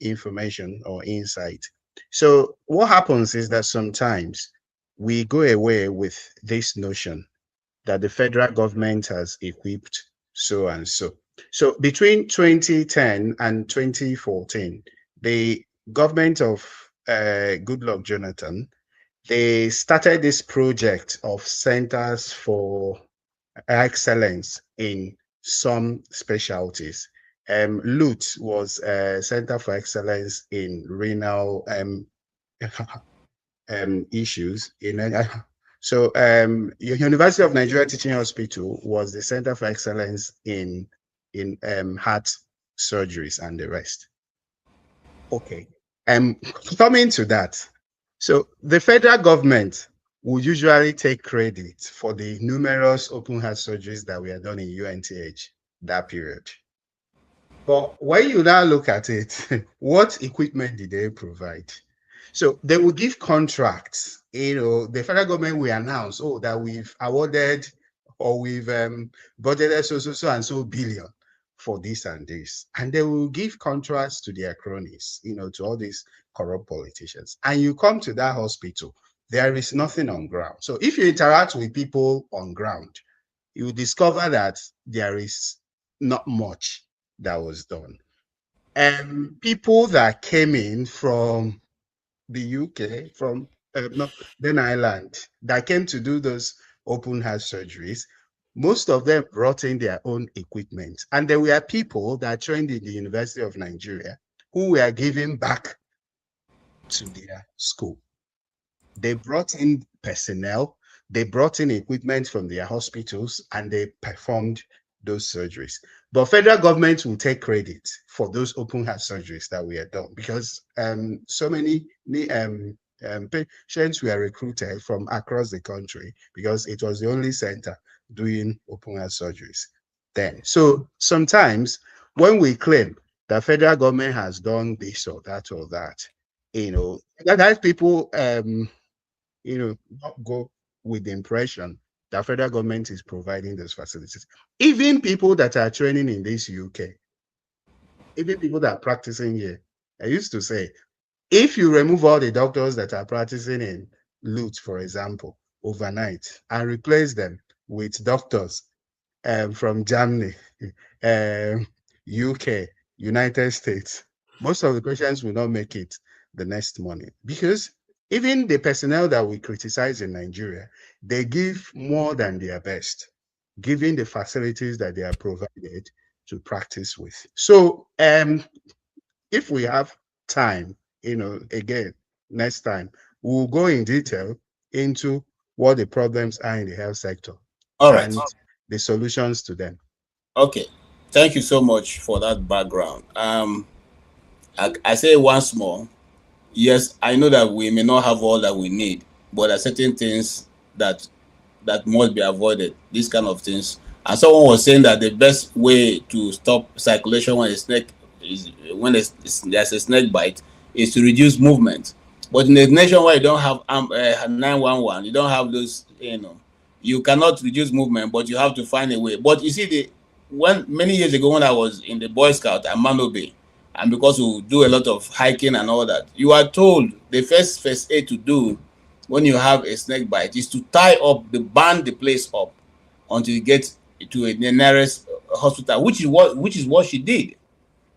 information or insight. So what happens is that sometimes we go away with this notion that the federal government has equipped so and so. So between 2010 and 2014, the government of Goodluck Jonathan, they started this project of centers for excellence in some specialties. LUT was a center for excellence in renal issues. So University of Nigeria Teaching Hospital was the center for excellence in heart surgeries and the rest. Okay. Coming to that, so the federal government will usually take credit for the numerous open heart surgeries that were done in UNTH that period. But when you now look at it, what equipment did they provide? So they will give contracts. The federal government will announce, that we've awarded or we've budgeted so and so billion for this and this. And they will give contracts to their cronies, to all these corrupt politicians. And you come to that hospital, there is nothing on ground. So if you interact with people on ground, you discover that there is not much that was done. And people that came in from the UK, from then Ireland, that came to do those open heart surgeries, most of them brought in their own equipment. And there were people that trained in the University of Nigeria who were giving back to their school. They brought in personnel, they brought in equipment from their hospitals, and they performed those surgeries. But federal government will take credit for those open heart surgeries that we had done, because so many patients were recruited from across the country, because it was the only center doing open heart surgeries then. So sometimes when we claim that federal government has done this or that, that people not go with the impression that federal government is providing those facilities. Even people that are training in this UK, even people that are practicing here, I used to say, if you remove all the doctors that are practicing in LUT, for example, overnight, and replace them with doctors from Germany, UK, United States, most of the patients will not make it the next morning, because even the personnel that we criticize in Nigeria, they give more than their best, given the facilities that they are provided to practice with. So if we have time, again, next time, we'll go in detail into what the problems are in the health sector. All right. And the solutions to them. Okay. Thank you so much for that background. I say once more, yes, I know that we may not have all that we need, but there are certain things that must be avoided, these kind of things. And someone was saying that the best way to stop circulation when there's a snake bite is to reduce movement. But in a nation where you don't have 911, you don't have those, you cannot reduce movement, but you have to find a way. But you see, many years ago when I was in the Boy Scout at Manobe, and because we do a lot of hiking and all that, you are told the first aid to do when you have a snake bite is to band the place up until you get to the nearest hospital, which is what she did.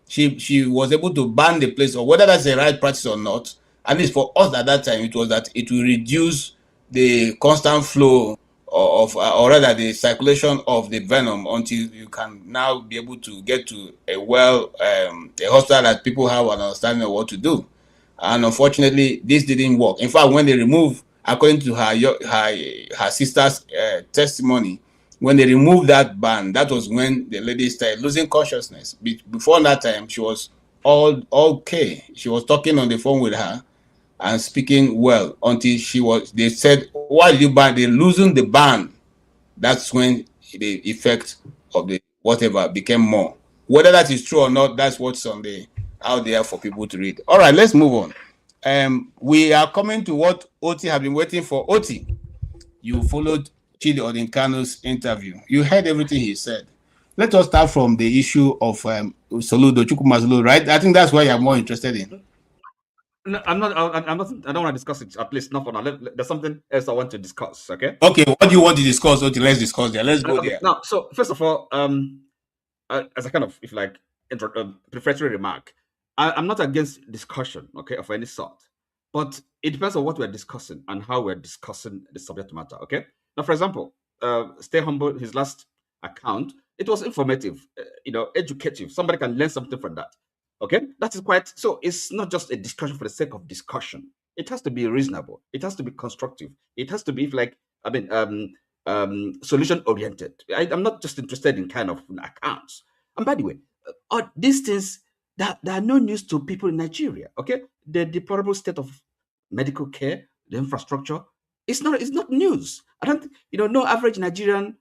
She was able to band the place, or whether that's the right practice or not. At least for us at that time, it was that it will reduce the constant flow of or rather the circulation of the venom until you can now be able to get to a hospital that people have an understanding of what to do. And unfortunately, this didn't work. In fact, when they removed, according to her sister's testimony, when they removed that ban, that was when the lady started losing consciousness. Before that time, she was all okay. She was talking on the phone with her and speaking well until they said, why did you ban? They're losing the ban. That's when the effect of the whatever became more. Whether that is true or not, that's what's out there for people to read. All right, let's move on. We are coming to what Oti have been waiting for. Oti, you followed Chidi Odinkalu's interview. You heard everything he said. Let us start from the issue of Soludo, Chukwuma Soludo, right? I think that's what you're more interested in. No, I'm not. I'm not. I don't want to discuss it. At least not for now. There's something else I want to discuss. Okay. Okay, what do you want to discuss? Okay, let's discuss there. Let's go Okay. there. Now, so first of all, as a kind of, if like, prefatory remark, I'm not against discussion, okay, of any sort, but it depends on what we're discussing and how we're discussing the subject matter. Okay. Now, for example, Stay Humble, his last account, it was informative, educative. Somebody can learn something from that. Okay, that is quite. So it's not just a discussion for the sake of discussion. It has to be reasonable. It has to be constructive. It has to be like, I mean, solution oriented. I'm not just interested in kind of accounts. And by the way, these things that are no news to people in Nigeria. Okay, the deplorable state of medical care, the infrastructure, it's not news. I don't, no average Nigerian,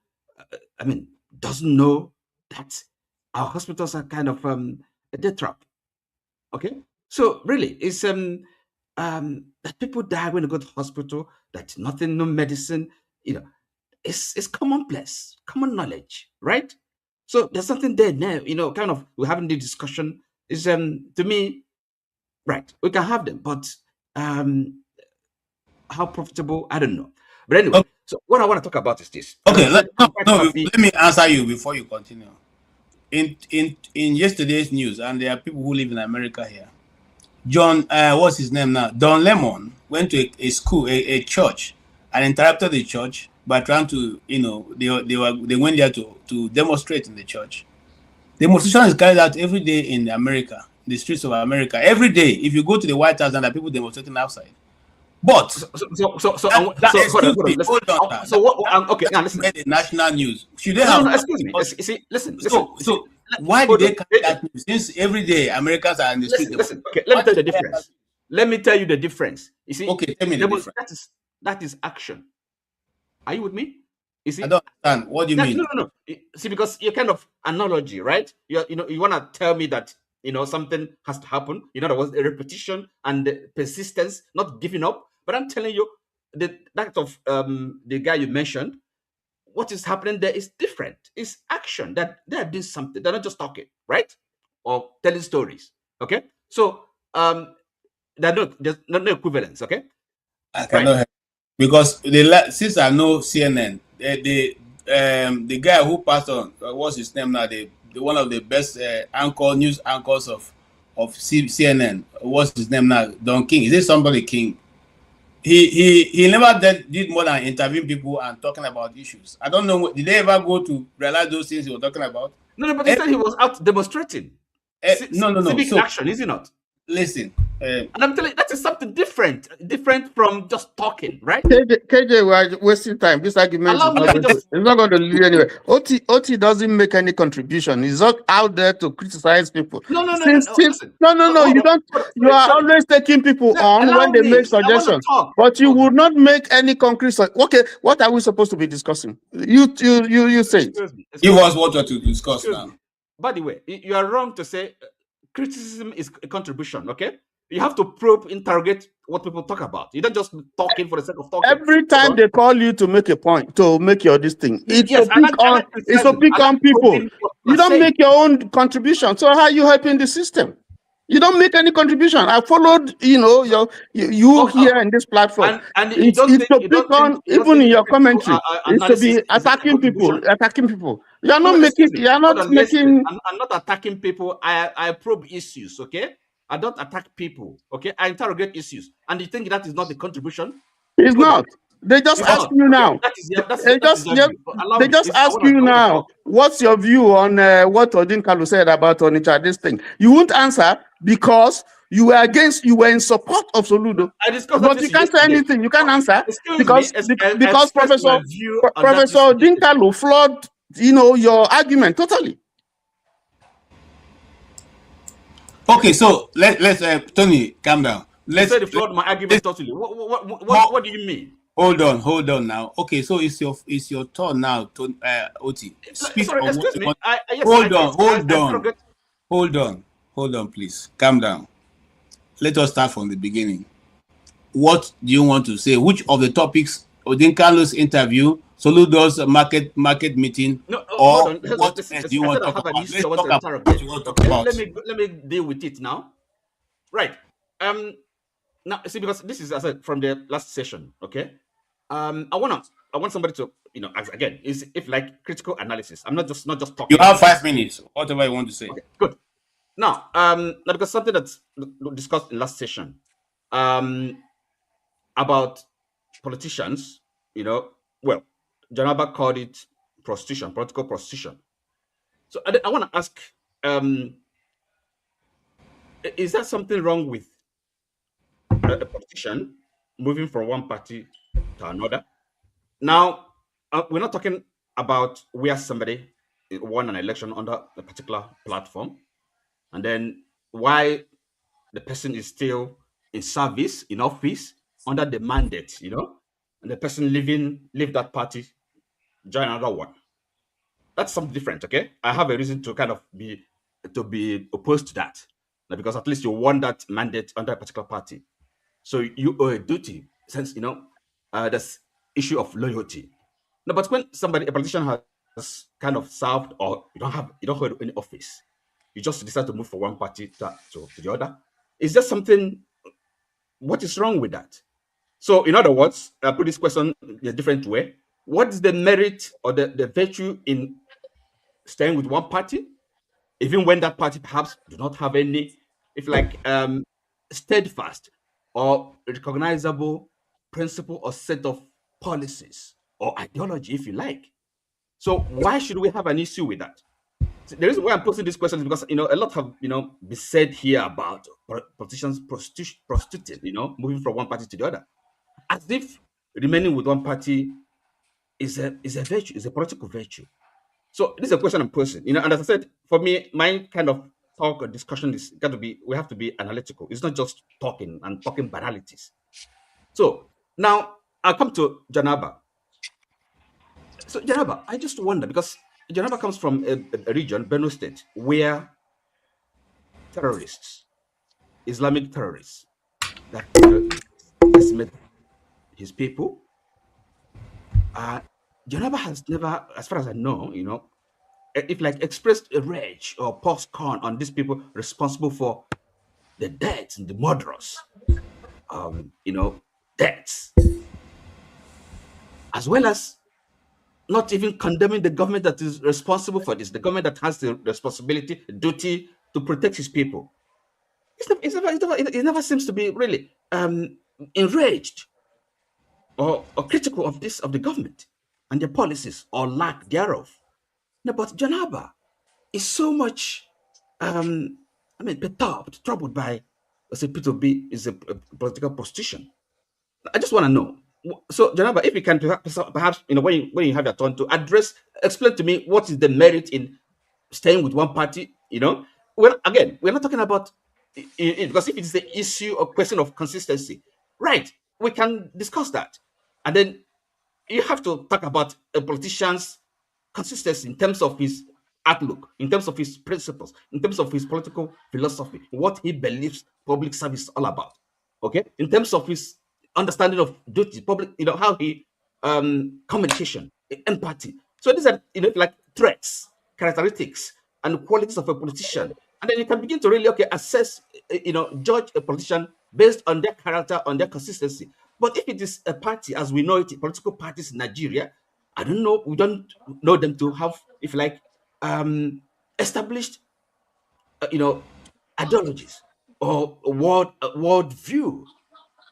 doesn't know that our hospitals are kind of a death trap. Okay, so really, it's that people die when they go to hospital. That nothing, no medicine. It's commonplace, common knowledge, right? So there's something there now. Kind of we're having the discussion. Is to me, right? We can have them, but how profitable? I don't know. But anyway, Okay. So what I want to talk about is this. Okay, let me answer you before you continue. In yesterday's news, and there are people who live in America here. John, what's his name now? Don Lemon went to a school, a church, and interrupted the church by trying to, they went there to demonstrate in the church. Demonstration is carried out every day in America, the streets of America. Every day, if you go to the White House, and there are people demonstrating outside. But okay, now listen. The national news. Should they have? No, excuse me. See, listen. So why did they carry that news? Since every day Americans are in the street. Listen. Okay, let me tell you the difference. Let me tell you the difference. You see? Okay, tell me the difference. That is action. Are you with me? You see? I don't understand. What do you mean? No. See, because you're kind of analogy, right? You want to tell me that something has to happen. There was a repetition and the persistence, not giving up. But I'm telling you, that of the guy you mentioned, what is happening there is different. It's action. That they are doing something. They're not just talking, right? Or telling stories. Okay. So there's no equivalence. Okay. I cannot help because since I know CNN, the guy who passed on, what's his name now? The one of the best news anchors of CNN. What's his name now? Don King. Is it somebody King? He never did more than interviewing people and talking about issues. I don't know. Did they ever go to realize those things he was talking about? No, but he said he was out demonstrating. No. Civic action, is he not? Listen. And I'm telling you, that is something different from just talking, right? KJ, we're wasting time. This argument is not going to lead anywhere. OT doesn't make any contribution. He's not out there to criticize people. No. You don't. You are always taking people on when they make suggestions, but you would not make any concrete. Okay, what are we supposed to be discussing? You say. Give us what to discuss now. By the way, you are wrong to say criticism is a contribution. Okay. You have to probe, interrogate what people talk about. You don't just talking for the sake of talking. Every time they call you to make a point, to make your this thing, it's to pick on people. You don't make your own contribution. So how are you helping the system? You don't make any contribution. I followed, you here in this platform. And it's to pick on, even in your commentary, it's to be attacking people. You are not making. You are not making. I'm not attacking people. I probe issues. Okay. I don't attack people, okay? I interrogate issues. And you think that is not a contribution? It's not. They just ask you now. They just ask you now, what's your view on what Odinkalu said about Onitsha, this thing? You won't answer because you were in support of Soludo. But you can't say anything. You can't answer because Professor Odinkalu flawed, your argument totally. Okay, so let's Tony, calm down. Let's say my argument totally. What do you mean? Hold on now. Okay, so it's your turn now, to Oti. Speak. Sorry, excuse me. Hold on, please. Calm down. Let us start from the beginning. What do you want to say? Which of the topics, Odinkalu's interview, Soludo's market meeting, or what do you want to talk about? Let's talk about what you want to talk about. Let me deal with it now. Right. Now, see, because this is, as I said, from the last session, okay? I want somebody to, ask again, is if like critical analysis. I'm not just talking. You have 5 minutes, whatever you want to say. Okay, good. Now, now because something that's discussed in last session, about politicians, well, Janaba called it prostitution, political prostitution. So I want to ask, is there something wrong with a politician moving from one party to another? Now, we're not talking about where somebody won an election under a particular platform, and then why the person is still in service, in office, under the mandate, and the person leave that party, join another one. That's something different, okay? I have a reason to kind of be opposed to that. Now, because at least you won that mandate under a particular party. So you owe a duty, since there's issue of loyalty. No, but when a politician has kind of served, or you don't hold any office, you just decide to move from one party to the other. Is there something? What is wrong with that? So, in other words, I put this question in a different way. What is the merit or the virtue in staying with one party, even when that party perhaps do not have any, if like steadfast or recognizable principle or set of policies or ideology, if you like? So why should we have an issue with that? So the reason why I'm posing this question is because a lot have been said here about politicians prostituting, moving from one party to the other, as if remaining with one party is a virtue, is a political virtue. So this is a question I'm posing, and as I said, for me, my kind of talk or discussion is got to be, we have to be analytical. It's not just talking banalities. So now I'll come to Janaba. So Janaba, I just wonder, because Janaba comes from a region, Benue State, where terrorists, Islamic terrorists, that decimate his people. Janaba has never, as far as I know, if like expressed a rage or pour scorn on these people responsible for the deaths and the murderers, deaths, as well as not even condemning the government that is responsible for this, the government that has the responsibility, duty to protect his people. It never seems to be really enraged or critical of the government and their policies or lack thereof. No, but Janaba is so much, perturbed, troubled by, let's say, P2B is a political prostitution. I just want to know. So, Janaba, if you can perhaps, when you have your turn to address, explain to me what is the merit in staying with one party. Well, again, we're not talking about because if it's the issue or question of consistency, right? We can discuss that, and then you have to talk about a politician's consistency in terms of his outlook, in terms of his principles, in terms of his political philosophy, what he believes public service is all about. Okay, in terms of his understanding of duty, public, how he communication, empathy. So these are like traits, characteristics, and qualities of a politician, and then you can begin to really assess, judge a politician based on their character, on their consistency. But if it is a party, as we know it, political parties in Nigeria, I don't know, we don't know them to have, if like, established, ideologies or world view.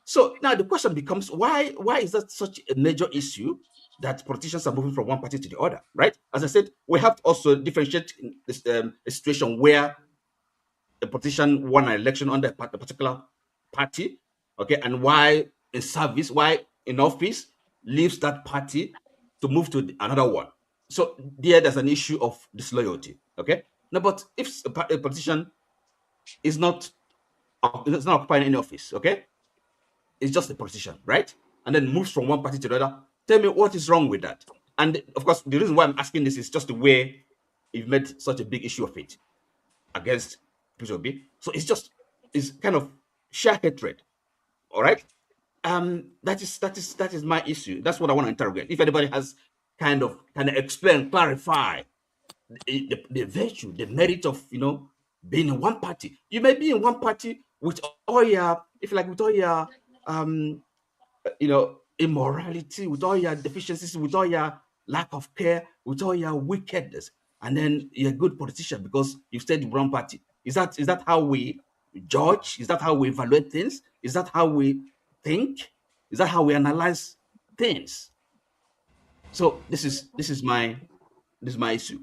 So now the question becomes, why is that such a major issue that politicians are moving from one party to the other, right? As I said, we have to also differentiate this, a situation where a politician won an election under a particular party, okay, and why in service, why in office, leaves that party to move to another one. So there's an issue of disloyalty, okay? No, but if a politician is not occupying any office, okay, it's just a politician, right? And then moves from one party to the other. Tell me what is wrong with that. And of course, the reason why I'm asking this is just the way you've made such a big issue of it against PSOB. So it's kind of sheer hatred. All right. That is my issue. That's what I want to interrogate. If anybody has kind of explain, clarify the virtue, the merit of being in one party. You may be in one party with all your, if you like, with all your immorality, with all your deficiencies, with all your lack of care, with all your wickedness, and then you're a good politician because you've stayed in one party. Is that how we judge? Is that how we evaluate things? Is that how we think? Is that how we analyze things? So this is my issue.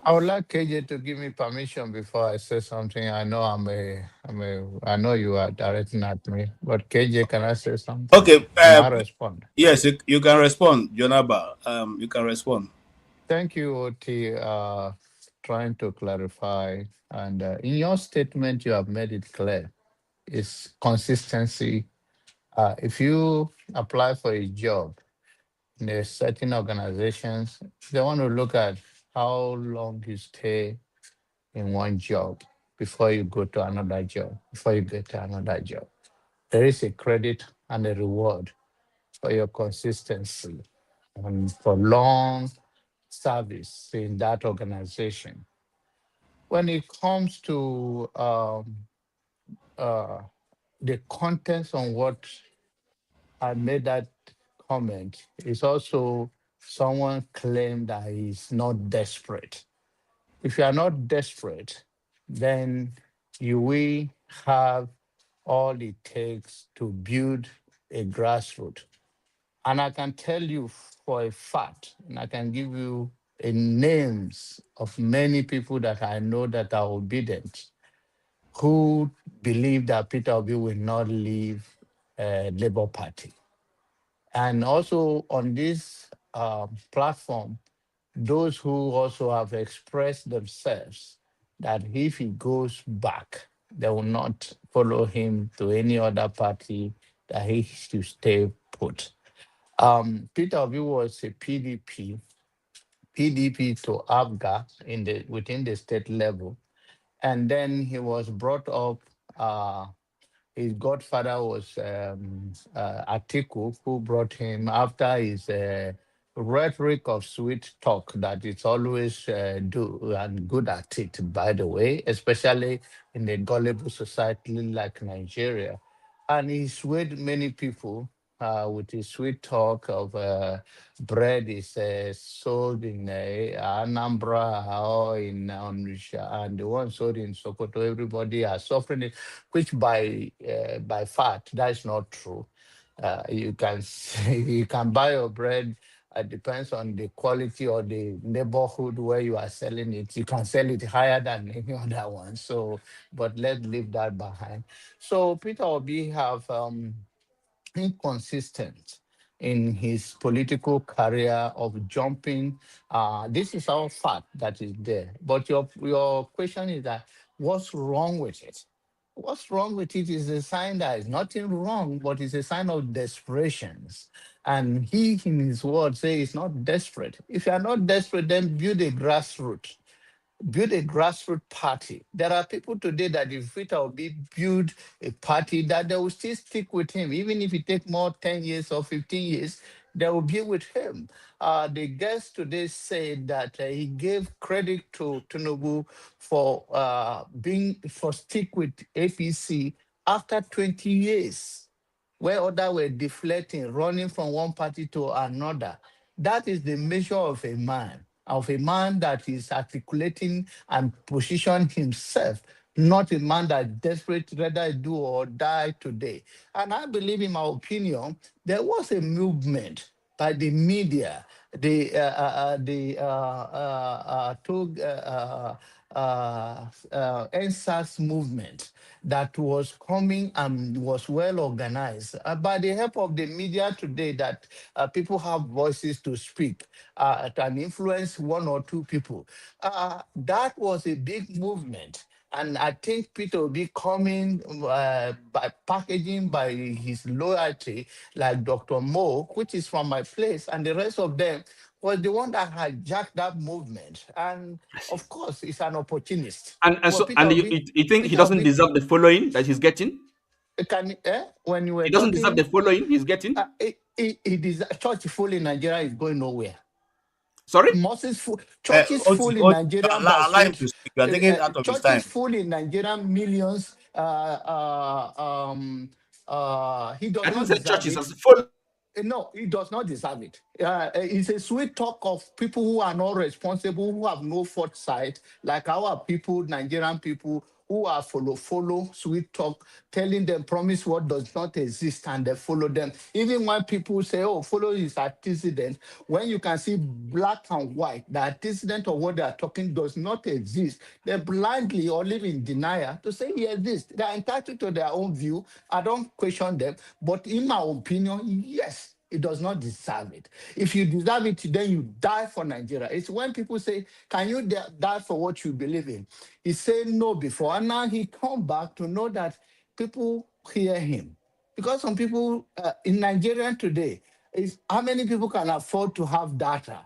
I would like KJ to give me permission before I say something. I know I know you are directing at me, but KJ, can I say something? Okay. Can I respond? Yes, you can respond, Jonaba. You can respond. Thank you, OT. Trying to clarify, and in your statement, you have made it clear. It's consistency. If you apply for a job in a certain organizations, they want to look at how long you stay in one job before you go to another job, before you get to another job. There is a credit and a reward for your consistency and for long service in that organization. When it comes to uh, the contents on what I made that comment, is also someone claimed that he's not desperate. If you are not desperate, then you will have all it takes to build a grassroots. And I can tell you for a fact, and I can give you names of many people that I know that are obedient, who believe that Peter Obi will not leave Labour Party. And also on this platform, those who also have expressed themselves that if he goes back, they will not follow him to any other party, that he should stay put. Peter Obi was a PDP to ABGA within the state level. And then he was brought up, his godfather was Atiku, who brought him after his rhetoric of sweet talk that it's always do and good at it, by the way, especially in a gullible society like Nigeria. And he swayed many people with his sweet talk of bread is sold in Anambra or in Onitsha, and the one sold in Sokoto, everybody are suffering it, which by fact, that's not true. You can you can buy your bread. It depends on the quality or the neighborhood where you are selling it. You can sell it higher than any other one. So, but let's leave that behind. So Peter Obi have inconsistent in his political career of jumping. This is our fact that is there. But your question is that what's wrong with it? What's wrong with it is a sign that is nothing wrong, but it's a sign of desperation. And he, in his words, say he's not desperate. If you are not desperate, then build a grassroots. Build a grassroots party. There are people today that if Peter Obi build a party, that they will still stick with him, even if it take more 10 years or 15 years, they will be with him. The guest today said that he gave credit to Tinubu for for stick with APC after 20 years, where others were deflecting, running from one party to another. That is the measure of a man that is articulating and position himself, not a man that desperate rather do or die today. And I believe, in my opinion, there was a movement by the media, NSAS movement that was coming and was well organized. By the help of the media today, that people have voices to speak and influence one or two people. That was a big movement. And I think Peter will be coming by packaging by his loyalty, like Dr. Mo, which is from my place, and the rest of them was the one that hijacked that movement. And of course, he's an opportunist. And Well, so, and you think he doesn't deserve the following that he's getting? When you were He doesn't deserve talking, the following he's getting. church full in Nigeria is going nowhere. Sorry? Churches full in Nigeria by allow him to sweet. speak. You are taking it out of his time. Churches full in Nigeria, millions. He does I not didn't say deserve churches it. as full. No, he does not deserve it. It's a sweet talk of people who are not responsible, who have no foresight, like our people, Nigerian people, who are follow, sweet talk, telling them promise what does not exist and they follow them. Even when people say, oh, follow is antecedent, when you can see black and white, the antecedent of what they are talking does not exist, they blindly or live in denial to say he exists. They are entitled to their own view. I don't question them, but in my opinion, yes, it does not deserve it. If you deserve it, then you die for Nigeria. It's when people say, can you die for what you believe in? He said no before, and now he come back to know that people hear him. Because some people in Nigeria today, is how many people can afford to have data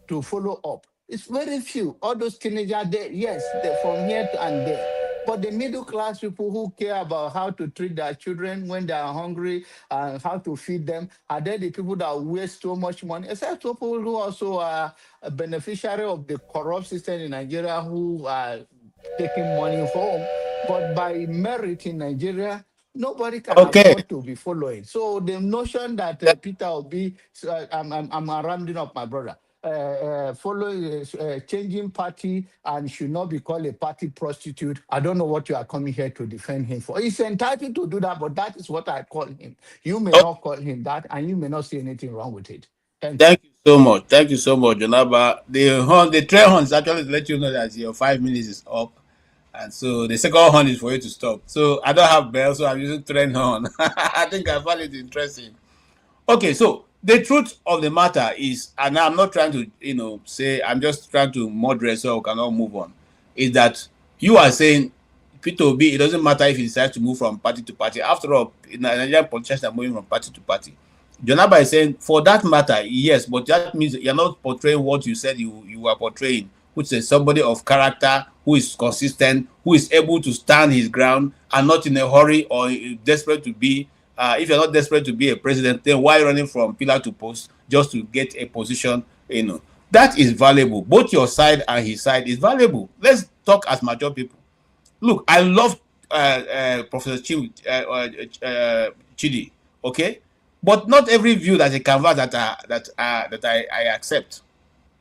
to follow up? It's very few. All those teenagers, yes, they're from here to and there. But the middle class people who care about how to treat their children when they are hungry and how to feed them, are they the people that waste so much money? Except people who also are a beneficiary of the corrupt system in Nigeria who are taking money home. But by merit in Nigeria, nobody can Okay. afford to be following. So the notion that Peter Obi, I'm rounding up my brother, following changing party and should not be called a party prostitute. I don't know what you are coming here to defend him for. He's entitled to do that, but that is what I call him. You may not call him that, and you may not see anything wrong with it. Thank you so much. Thank you so much, Jonaba. The trail horn is actually to let you know that your 5 minutes is up. And so the second horn is for you to stop. So I don't have bell, so I'm using train horn. I think I find it interesting. Okay, so the truth of the matter is, and I'm not trying to, say, I'm just trying to moderate so we cannot move on, is that you are saying Peter Obi, it doesn't matter if he decides to move from party to party. After all, Nigerian politicians are moving from party to party. Jonaba is saying, for that matter, yes, but that means you're not portraying what you said you are portraying, which is somebody of character, who is consistent, who is able to stand his ground and not in a hurry or desperate to be. If you're not desperate to be a president, then why running from pillar to post just to get a position? That is valuable. Both your side and his side is valuable. Let's talk as mature people. Look, I love Professor Chidi, okay, but not every view that he canvas that I accept,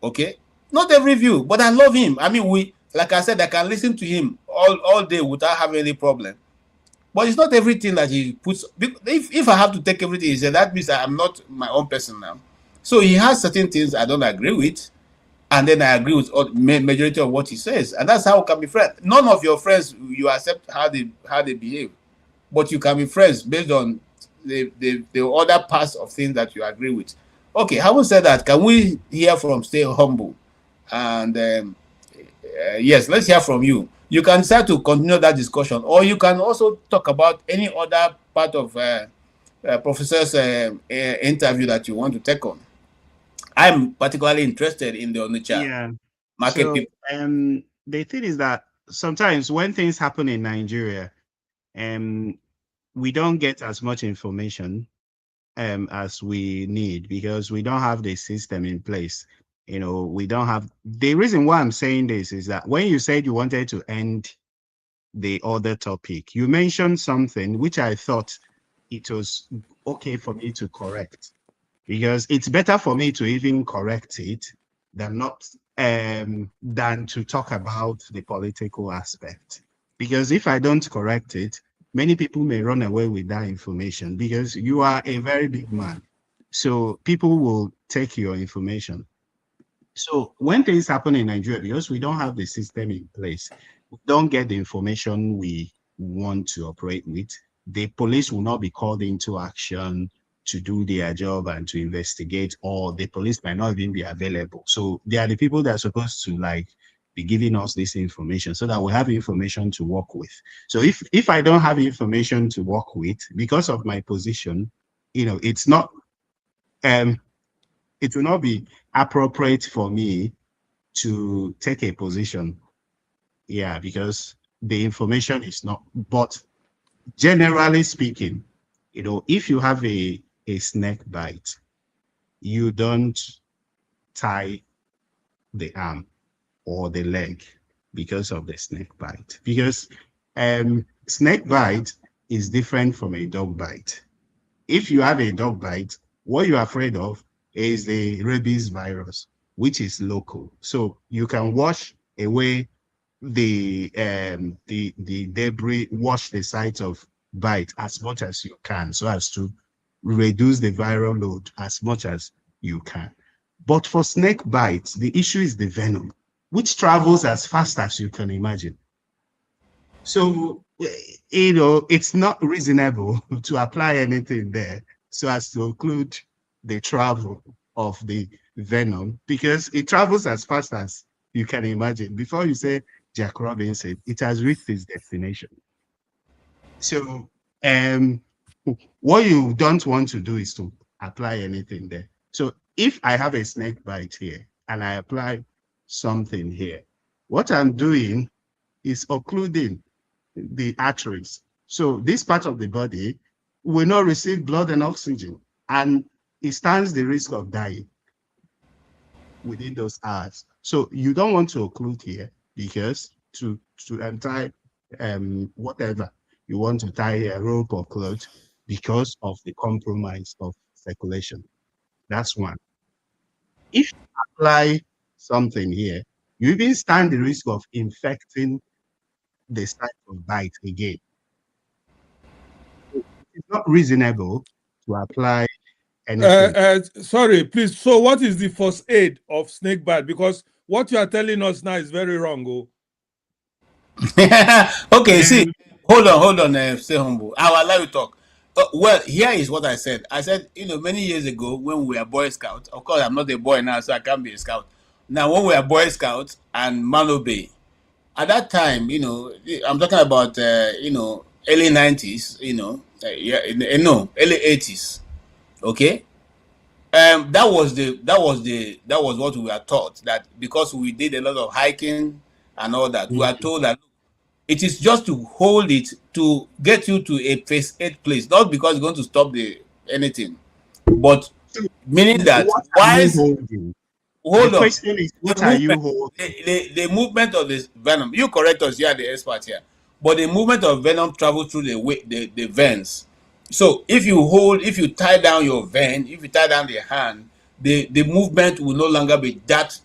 okay. Not every view, but I love him. I mean, like I said, I can listen to him all day without having any problem. But it's not everything that he puts. If I have to take everything he said, that means I'm not my own person now. So he has certain things I don't agree with, and then I agree with majority of what he says, and that's how we can be friends. None of your friends you accept how they behave, but you can be friends based on the other parts of things that you agree with. Okay, having said that, can we hear from Stay Humble? And yes, let's hear from you. You can start to continue that discussion, or you can also talk about any other part of Professor's interview that you want to take on. I'm particularly interested in the Onitsha market people. The thing is that sometimes when things happen in Nigeria, we don't get as much information as we need because we don't have the system in place. We don't have. The reason why I'm saying this is that when you said you wanted to end the other topic, you mentioned something which I thought it was okay for me to correct, because it's better for me to even correct it than to talk about the political aspect. Because if I don't correct it, many people may run away with that information because you are a very big man. So people will take your information. So when things happen in Nigeria, because we don't have the system in place, we don't get the information we want to operate with, the police will not be called into action to do their job and to investigate, or the police might not even be available. So they are the people that are supposed to be giving us this information so that we have information to work with. So if I don't have information to work with because of my position, it's not it will not be appropriate for me to take a position. Yeah, because the information is not. But generally speaking, if you have a snake bite, you don't tie the arm or the leg because of the snake bite. Because snake bite is different from a dog bite. If you have a dog bite, what you're afraid of is the rabies virus, which is local. So you can wash away the debris, wash the site of bite as much as you can, so as to reduce the viral load as much as you can. But for snake bites, the issue is the venom, which travels as fast as you can imagine. So, it's not reasonable to apply anything there so as to include the travel of the venom, because it travels as fast as you can imagine. Before you say Jack Robinson, it has reached its destination. So, what you don't want to do is to apply anything there. So if I have a snake bite here and I apply something here, what I'm doing is occluding the arteries. So this part of the body will not receive blood and oxygen, and it stands the risk of dying within those hours. So you don't want to occlude here, because to untie whatever you want to tie a rope or cloth, because of the compromise of circulation. That's one. If you apply something here, you even stand the risk of infecting the site of bite again. It's not reasonable to apply anything. Sorry, please. So what is the first aid of snake bite? Because what you are telling us now is very wrong. Oh. Okay, see, hold on, stay humble. I will allow you talk. Well, here is what I said. I said, many years ago when we were Boy Scouts, of course, I'm not a boy now, so I can't be a scout. Now, when we were Boy Scouts and Mano Bay, at that time, I'm talking about, early 90s, no, early 80s, okay? That was what we were taught, that because we did a lot of hiking and all that, we were told that it is just to hold it to get you to a phase 8 place, not because it's going to stop the anything, but meaning that What are you whilst holding? hold The on, question is, what are you holding? the movement of this venom, you correct us, you are the expert here, but the movement of venom travels through the veins. So if you tie down your vein, if you tie down the hand, the movement will no longer be that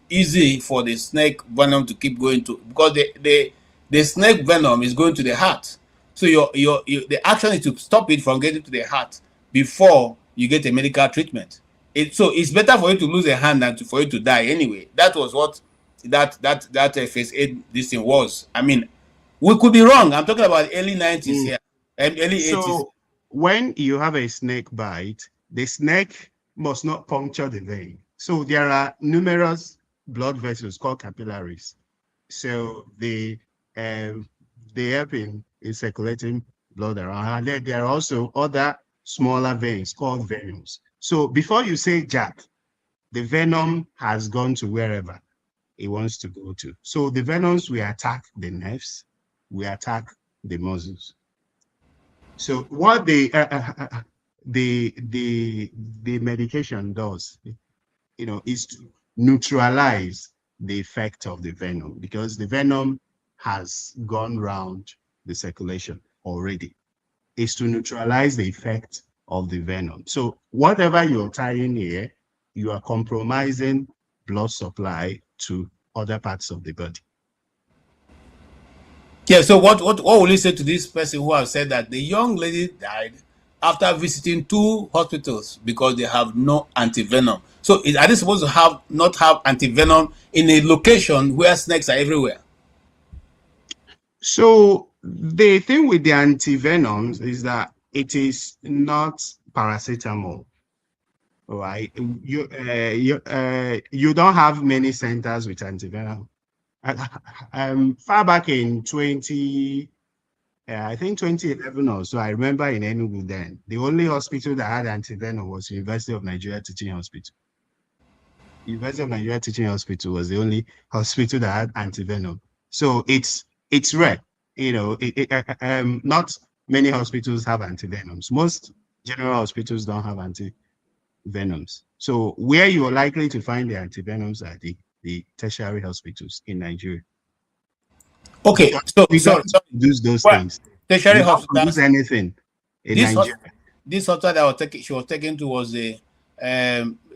easy for the snake venom to keep going to, because the snake venom is going to the heart. So the action is to stop it from getting to the heart before you get a medical treatment. So it's better for you to lose a hand than for you to die anyway. That was what that phase 8 this thing was. I mean, we could be wrong. I'm talking about early 90s here and early 80s. So when you have a snake bite, the snake must not puncture the vein. So there are numerous blood vessels called capillaries. So they help in circulating blood around. And then there are also other smaller veins called venules. So before you say Jack, the venom has gone to wherever it wants to go to. So the venoms will attack the nerves, will attack the muscles. So what the medication does, is to neutralize the effect of the venom, because the venom has gone round the circulation already. Is to neutralize the effect of the venom. So whatever you're tying here, you are compromising blood supply to other parts of the body. Yeah, so what will you say to this person who has said that the young lady died after visiting 2 hospitals because they have no antivenom? So are they supposed to not have antivenom in a location where snakes are everywhere? So the thing with the antivenoms is that it is not paracetamol. Right? You don't have many centers with antivenom. Far back in 2011 or so, I remember in Enugu then, the only hospital that had antivenom was University of Nigeria Teaching Hospital. University of Nigeria Teaching Hospital was the only hospital that had antivenom. So it's rare, not many hospitals have antivenoms. Most general hospitals don't have antivenoms. So where you are likely to find the antivenoms are the tertiary hospitals in Nigeria. Okay, so We sorry, don't produce those well, things. tertiary We don't produce hospitals. anything in Nigeria. This hospital that she was taken to was the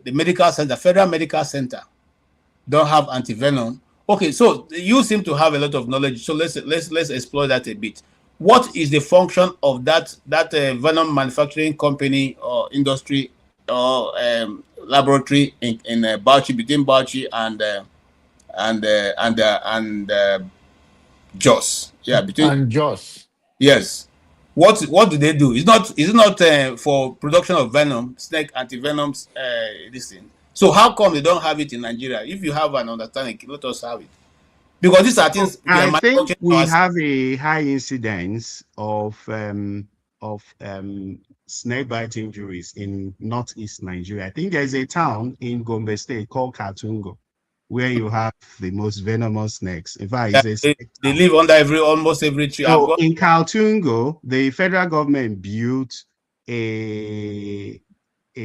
medical center, Federal Medical Center. Don't have antivenom. Okay, so you seem to have a lot of knowledge. So let's explore that a bit. What is the function of that venom manufacturing company or industry or laboratory in Bauchi, between Bauchi and Jos? Yeah, between And Joss. yes. What do they do? Is it not for production of venom, snake antivenoms, this thing? So how come they don't have it in Nigeria? If you have an understanding, let us have it. Because these are things we are I think manufacturing we ourselves. have a high incidence of snake bite injuries in northeast Nigeria. I think there's a town in Gombe State called Katungo, where you have the most venomous snakes. In fact, Yeah, it's a snake they town. live under almost every tree. So in Kaltungo, the federal government built a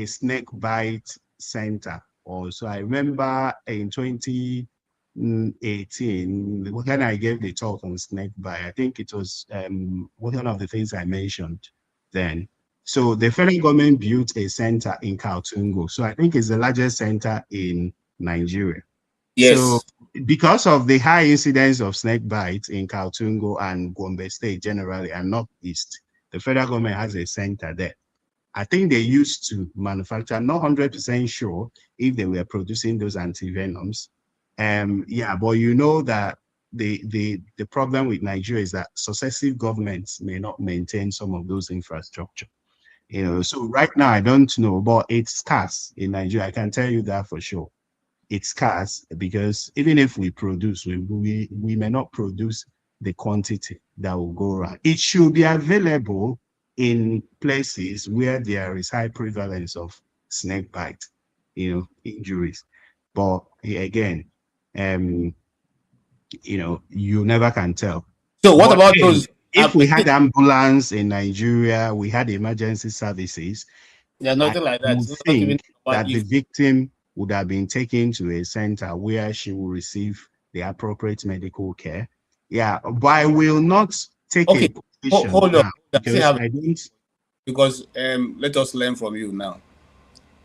snake bite center. Also, I remember in 2018 when I gave the talk on snake bite, I think it was one of the things I mentioned then. So the federal government built a center in Kaltungo. So I think it's the largest center in Nigeria. Yes. So because of the high incidence of snake bites in Kaltungo and Gombe State generally and Northeast, the federal government has a center there. I think they used to manufacture, I'm not 100% sure if they were producing those antivenoms. Yeah, but you know that the problem with Nigeria is that successive governments may not maintain some of those infrastructure. You know, so right now I don't know, but it's scarce in Nigeria. I can tell you that for sure. It's scarce because even if we produce, we may not produce the quantity that will go around. It should be available in places where there is high prevalence of snake bite, injuries. But again, you never can tell. So what But about those? if we had ambulance in Nigeria, we had emergency services. Yeah, nothing like that. I would think that the victim would have been taken to a center where she will receive the appropriate medical care. Yeah, but I will not take a position hold on. Because let us learn from you now.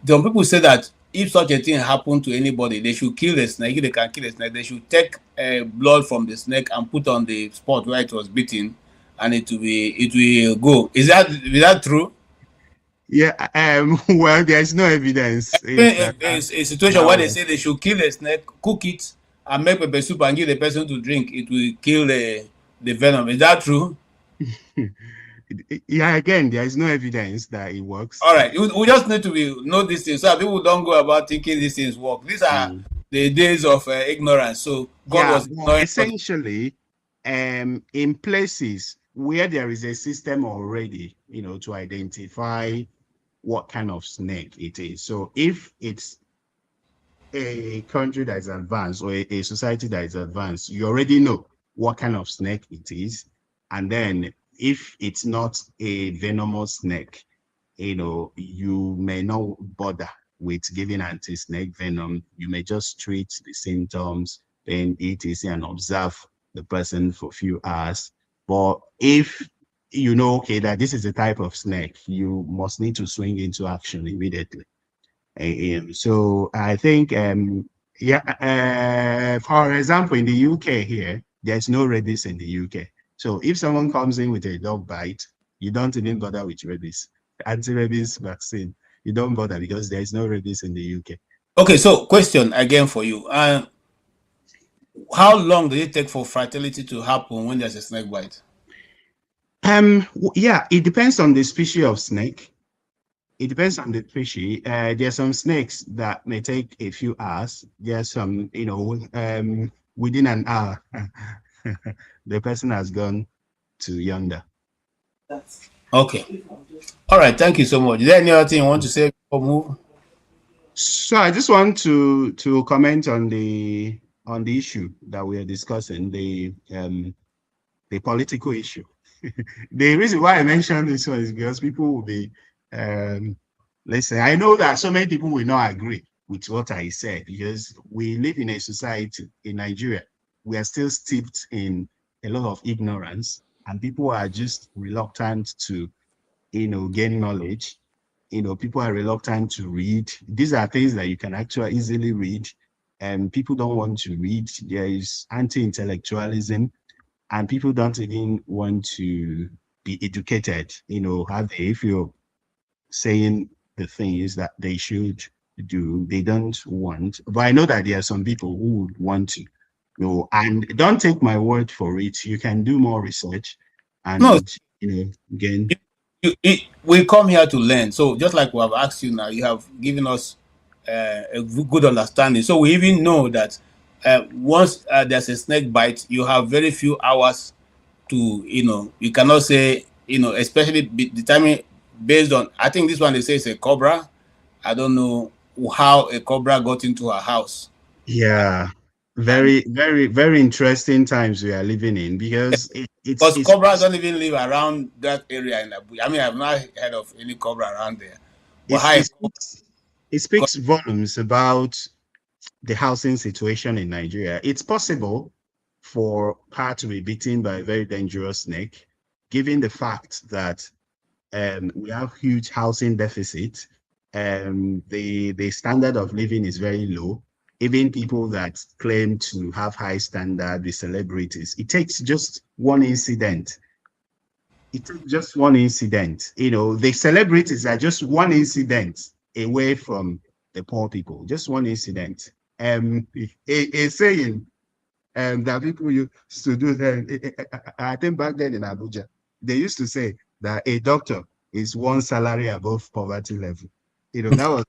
Some people say that if such a thing happened to anybody, they should kill the snake. If they can kill the snake, they should take blood from the snake and put on the spot where it was bitten, and it will go. Is that true? Yeah, well, there's no evidence. A situation where they say they should kill a snake, cook it, and make pepper soup and give the person to drink, it will kill the venom. Is that true? Yeah, again, there is no evidence that it works. All right, we just need to know these things so people don't go about thinking these things work. These are the days of ignorance. So God was essentially in places where there is a system already, to identify what kind of snake it is. So if it's a country that is advanced or a society that is advanced, you already know what kind of snake it is. And then if it's not a venomous snake, you may not bother with giving anti-snake venom. You may just treat the symptoms, then etc. and observe the person for a few hours. But if you know, okay, that this is a type of snake, you must need to swing into action immediately. So I think, for example, in the UK here, there's no rabies in the UK. So if someone comes in with a dog bite, you don't even bother with rabies. Anti-rabies vaccine, you don't bother because there's no rabies in the UK. Okay, so question again for you. How long does it take for fertility to happen when there's a snake bite? Yeah, it depends on the species of snake. It depends on the species. There are some snakes that may take a few hours. There are some, within an hour, the person has gone to yonder. Okay. All right. Thank you so much. Is there any other thing you want to say before move? So I just want to comment on the issue that we are discussing, the political issue. The reason why I mentioned this one is because people will be Listen, I know that so many people will not agree with what I said because we live in a society in Nigeria. We are still steeped in a lot of ignorance, and people are just reluctant to, gain knowledge. People are reluctant to read. These are things that you can actually easily read, and people don't want to read. There is anti-intellectualism, and people don't even want to be educated. If you're saying the things that they should do, they don't want. But I know that there are some people who would want to. And don't take my word for it. You can do more research No, and again. we come here to learn. So just like we have asked you now, you have given us a good understanding. So we even know that once there's a snake bite, you have very few hours to, you cannot say, especially determine based on, I think this one they say it's a cobra. I don't know how a cobra got into her house. Yeah, And very, very, very interesting times we are living in because because cobras don't even live around that area in Abuja. I mean, I've not heard of any cobra around there. But it's, how a it cobra speaks it speaks volumes about the housing situation in Nigeria. It's possible for her to be bitten by a very dangerous snake, given the fact that we have huge housing deficit. The standard of living is very low. Even people that claim to have high standard, the celebrities, it takes just one incident. It takes just one incident. The celebrities are just one incident away from the poor people. Just one incident. A saying that people used to do then. I think back then in Abuja, they used to say that a doctor is one salary above poverty level. That was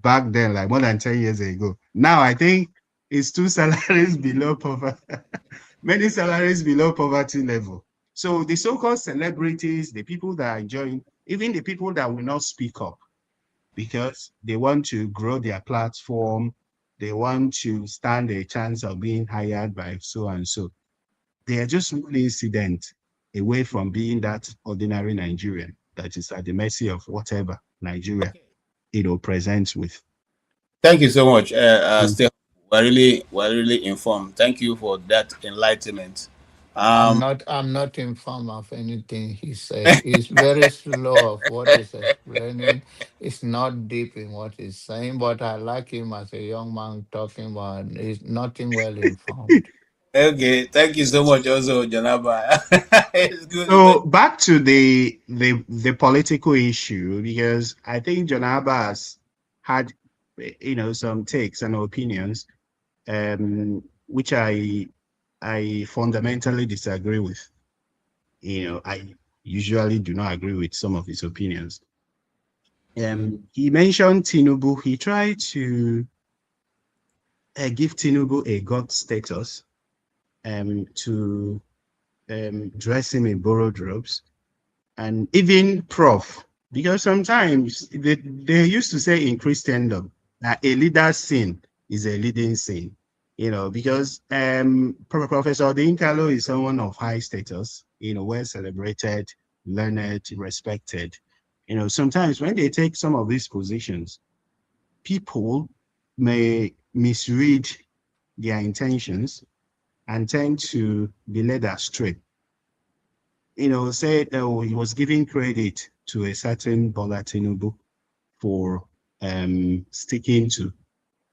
back then, like more than 10 years ago. Now I think it's two salaries below poverty, many salaries below poverty level. So the so-called celebrities, the people that are enjoying, even the people that will not speak up because they want to grow their platform, they want to stand a chance of being hired by so and so. They are just one incident away from being that ordinary Nigerian that is at the mercy of whatever Nigeria, presents with. Thank you so much. Mm. Still, we're really informed. Thank you for that enlightenment. I'm Um, not informed of anything he said. He's very slow of what he's explaining. It's not deep in what he's saying, but I like him as a young man talking about he's nothing well informed. okay, thank you so much, also, Janaba. It's good. So back to the political issue, because I think John Abbas had some takes and opinions, which I fundamentally disagree with. I usually do not agree with some of his opinions. He mentioned Tinubu. He tried to give Tinubu a God status, to dress him in borrowed robes, and even Prof. Because sometimes they used to say in Christendom that a leader's sin is a leading sin. Because Professor Odinkalu is someone of high status, well celebrated, learned, respected. Sometimes when they take some of these positions, people may misread their intentions and tend to be led astray. Said he was giving credit to a certain Bola Tinubu for sticking to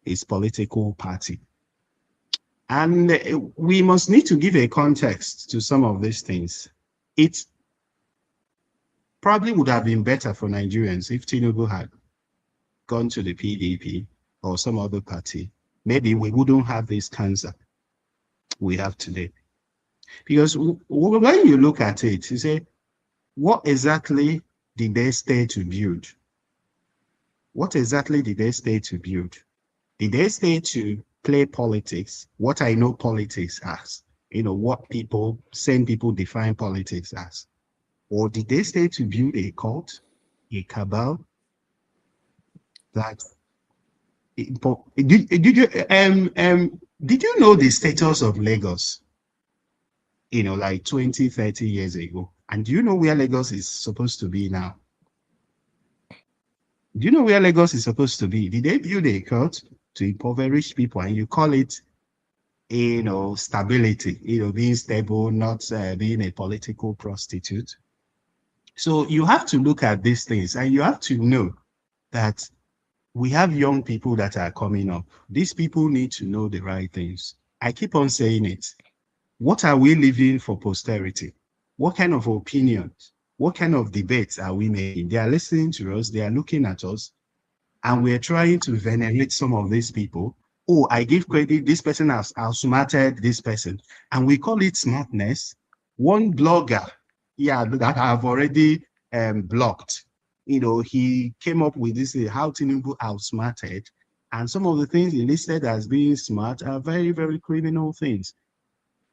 his political party. And we must need to give a context to some of these things. It probably would have been better for Nigerians if Tinubu had gone to the PDP or some other party. Maybe we wouldn't have this cancer we have today. Because when you look at it, you say, what exactly did they stay to build? What exactly did they stay to build? Did they stay to play politics? What I know politics as, what same people define politics as. Or did they stay to build a cult, a cabal that did you know the status of Lagos, like 20, 30 years ago? And do you know where Lagos is supposed to be now? Do you know where Lagos is supposed to be? Did they build a court to impoverish people and you call it, stability, being stable, not being a political prostitute? So you have to look at these things and you have to know that we have young people that are coming up. These people need to know the right things. I keep on saying it. What are we leaving for posterity? What kind of opinions? What kind of debates are we making? They are listening to us, they are looking at us, and we're trying to venerate some of these people. Oh, I give credit, this person has outsmarted this person, and we call it smartness. One blogger, yeah, that I've already blocked, he came up with this, how Tinubu outsmarted, and some of the things he listed as being smart are very, very criminal things.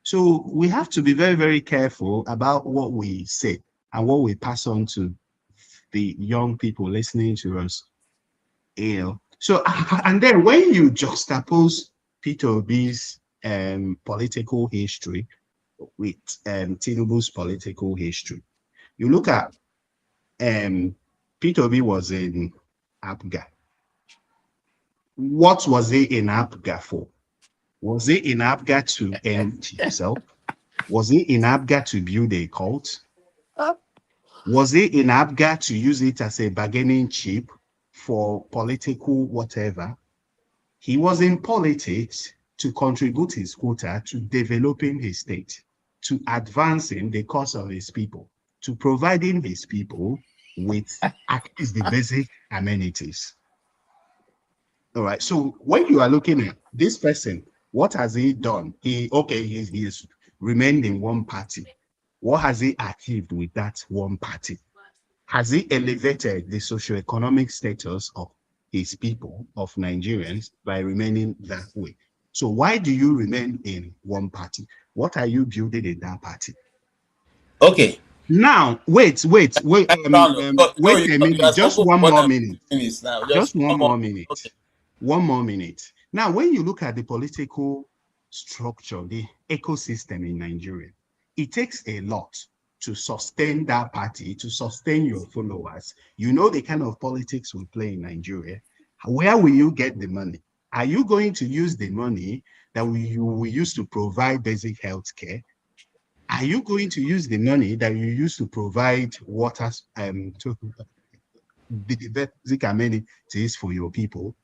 So we have to be very, very careful about what we say and what we pass on to the young people listening to us. So and then when you juxtapose Peter Obi's political history with Tinubu's political history, you look at Peter Obi was in APGA. What was he in APGA for? Was he in APGA to end himself? Was he in APGA to build a cult? Was he in APGA to use it as a bargaining chip for political whatever? He was in politics to contribute his quota to developing his state, to advancing the cause of his people, to providing his people with at least the basic amenities. All right. So when you are looking at this person, what has he done? He's remained in one party. What has he achieved with that one party? Has he elevated the socioeconomic status of his people, of Nigerians, by remaining that way? So why do you remain in one party? What are you building in that party? Okay. Now, wait a minute, just one more minute. Just one more minute. Okay. One more minute. Now, when you look at the political structure, the ecosystem in Nigeria, it takes a lot to sustain that party, to sustain your followers. You know the kind of politics we play in Nigeria. Where will you get the money? Are you going to use the money that we use to provide basic health care? Are you going to use the money that you use to provide water to the basic amenities for your people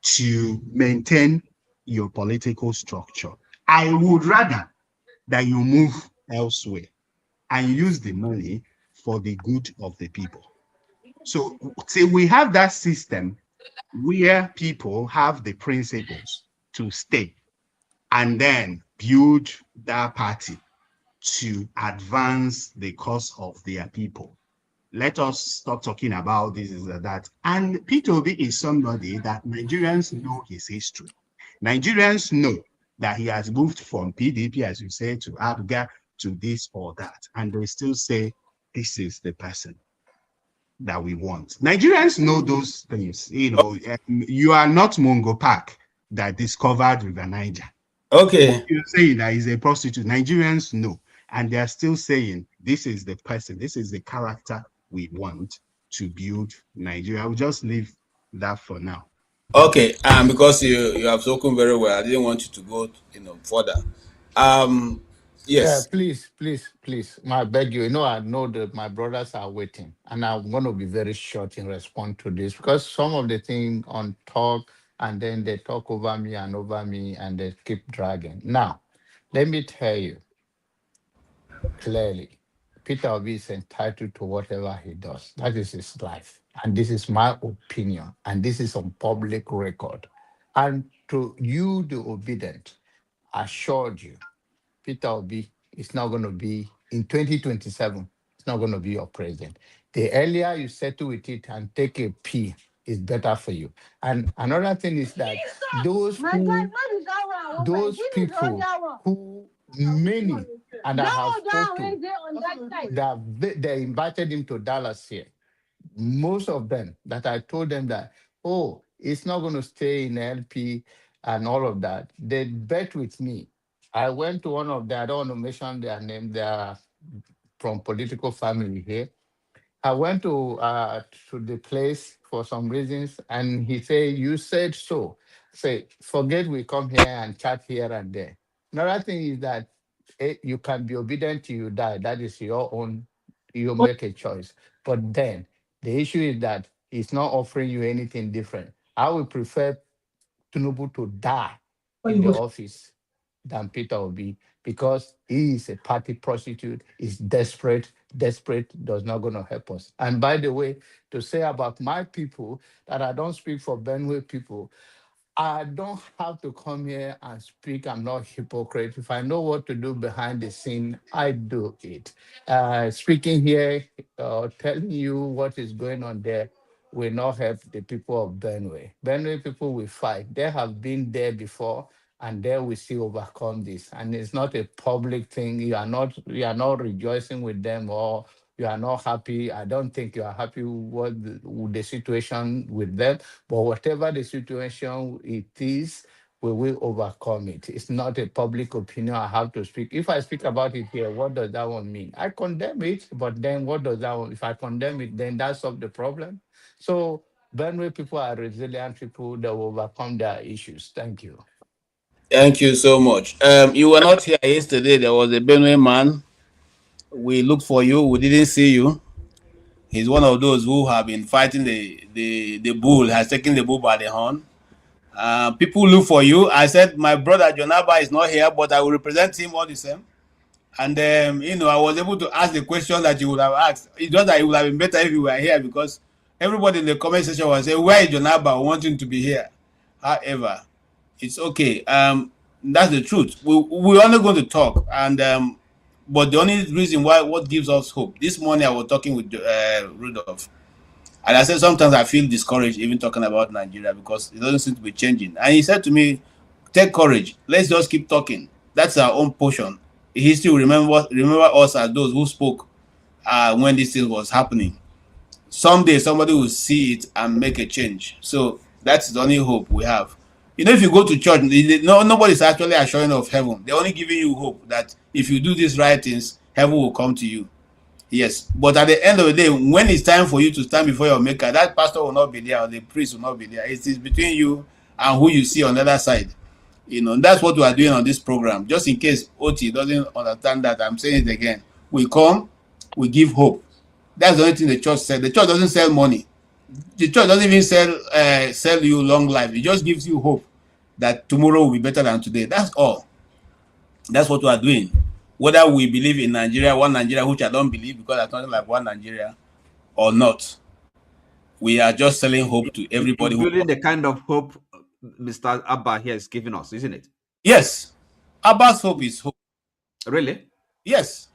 to maintain your political structure? I would rather that you move elsewhere and use the money for the good of the people. So we have that system where people have the principles to stay and then build that party to advance the cause of their people. Let us stop talking about this and that. And Peter Obi is somebody that Nigerians know his history. Nigerians know that he has moved from PDP, as you say, to ABGA, to this or that. And they still say, this is the person that we want. Nigerians know those things. You are not Mungo Park that discovered River Niger. Okay. You're saying that he's a prostitute. Nigerians know. And they're still saying, this is the person, this is the character we want to build Nigeria. I will just leave that for now. Okay, because you have spoken very well, I didn't want you to go, further. Yes. Please, please, please. I beg you. I know that my brothers are waiting, and I'm going to be very short in response to this because some of the things on talk, and then they talk over me, and they keep dragging. Now, let me tell you clearly, Peter Obi is entitled to whatever he does. That is his life, and this is my opinion, and this is on public record. And to you, the obedient, assured you. Peter Obi is not going to be in 2027. It's not going to be your president. The earlier you settle with it and take a P is better for you. And another thing is that those people who many and I have spoken that they invited him to Dallas here. Most of them that I told them that, oh, it's not going to stay in LP and all of that. They bet with me. I went to one of them, I don't want to mention their name, they are from political family here. I went to the place for some reasons, and he said, "You said so." Say, forget we come here and chat here and there. Another thing is that you can be obedient till you die. That is your own. You make a choice. But then the issue is that he's not offering you anything different. I would prefer Tinubu to die in the office than Peter Obi, because he is a party prostitute, is desperate. Desperate does not going to help us. And by the way, to say about my people that I don't speak for Benue people, I don't have to come here and speak. I'm not hypocrite. If I know what to do behind the scene, I do it. Speaking here, telling you what is going on there will not help the people of Benue. Benue people will fight. They have been there before, and they will still overcome this. And it's not a public thing. You are not rejoicing with them, or you are not happy. I don't think you are happy with the situation with them. But whatever the situation it is, we will overcome it. It's not a public opinion I have to speak. If I speak about it here, what does that one mean? I condemn it, but then what does that one? If I condemn it, then that solves the problem. So Benue people are resilient people that will overcome their issues. Thank you. Thank you so much. You were not here yesterday. There was a Benue man. We looked for you. We didn't see you. He's one of those who have been fighting the bull, has taken the bull by the horn. People look for you. I said, my brother Jonaba is not here, but I will represent him all the same. And I was able to ask the question that you would have asked. It's just that it would have been better if you were here, because everybody in the comment section was saying, where is Jonaba? I want him to be here. However, it's okay. That's the truth. We're only going to talk, and but the only reason why, what gives us hope. This morning I was talking with Rudolph, and I said sometimes I feel discouraged even talking about Nigeria, because it doesn't seem to be changing. And he said to me, take courage. Let's just keep talking. That's our own portion. History will remember us as those who spoke when this thing was happening. Someday somebody will see it and make a change. So that's the only hope we have. If you go to church, nobody's actually assuring of heaven. They're only giving you hope that if you do these right things, heaven will come to you. Yes, but at the end of the day, when it's time for you to stand before your maker, that pastor will not be there, or the priest will not be there. It is between you and who you see on the other side. That's what we are doing on this program. Just in case OT doesn't understand that, I'm saying it again. We come, we give hope. That's the only thing the church said. The church doesn't sell money. The church doesn't even sell you long life. It just gives you hope that tomorrow will be better than today. That's all. That's what we are doing. Whether we believe in Nigeria, one Nigeria, which I don't believe, because there's nothing like one Nigeria, or not, we are just selling hope to everybody. Including the kind of hope Mr. Abba here is giving us, isn't it? Yes. Abba's hope is hope. Really? Yes.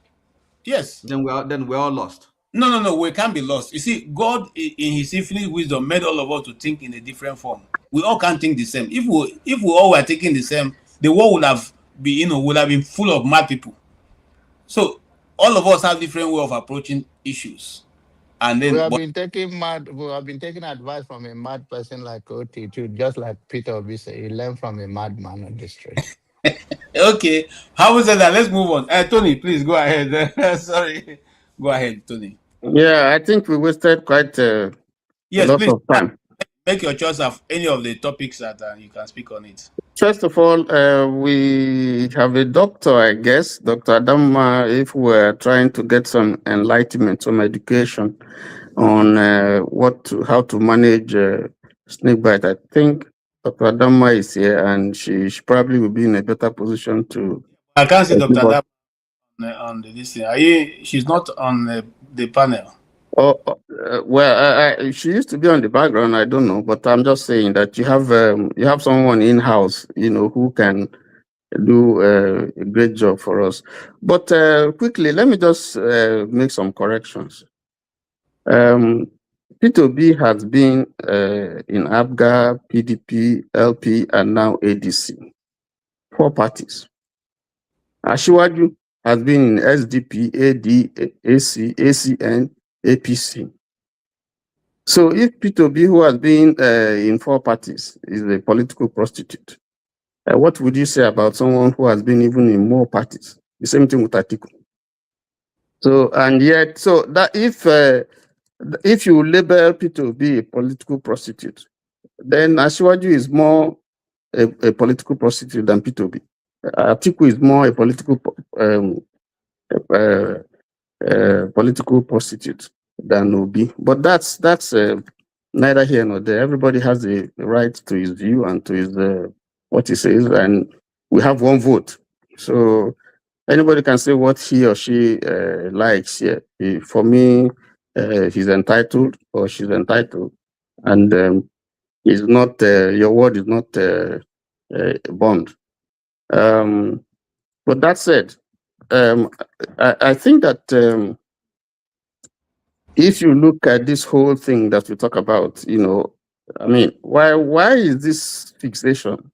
Yes. Then we're all lost. No, we can't be lost. You see, God in his infinite wisdom made all of us to think in a different form. We all can't think the same. If we all were thinking the same, the world would have been full of mad people. So all of us have different way of approaching issues. And then we have been taking advice from a mad person like OT too, just like Peter Obi said, he learned from a madman on the street. Okay. How is that? Let's move on. Tony, please go ahead. Sorry. Go ahead, Tony. Yeah, I think we wasted quite a lot please, of time. Make your choice of any of the topics that you can speak on it. First of all, we have a doctor, I guess, Dr. Adama, if we're trying to get some enlightenment, some education on how to manage snake bite. I think Dr. Adama is here, and she probably will be in a better position to. I can't see Dr. Adama on the list. She's not on the panel. Well, she used to be on the background. I don't know, but I'm just saying that you have someone in house, who can do a great job for us. But quickly, let me just make some corrections. P2B has been in ABGA, PDP, LP, and now ADC. 4 parties. Ashiwaju has been in SDP, AD, AC, ACN, APC. So if P2B, who has been in 4 parties, is a political prostitute, what would you say about someone who has been even in more parties? The same thing with Atiku. So that if if you label P2B a political prostitute, then Asiwaju is more a political prostitute than P2B. Atiku is more a political political prostitute than Obi. But that's neither here nor there. Everybody has the right to his view and to his what he says, and we have one vote. So anybody can say what he or she likes here. For me, he's entitled or she's entitled, and is not your word is not bond. But that said, I think that if you look at this whole thing that we talk about, I mean, why is this fixation?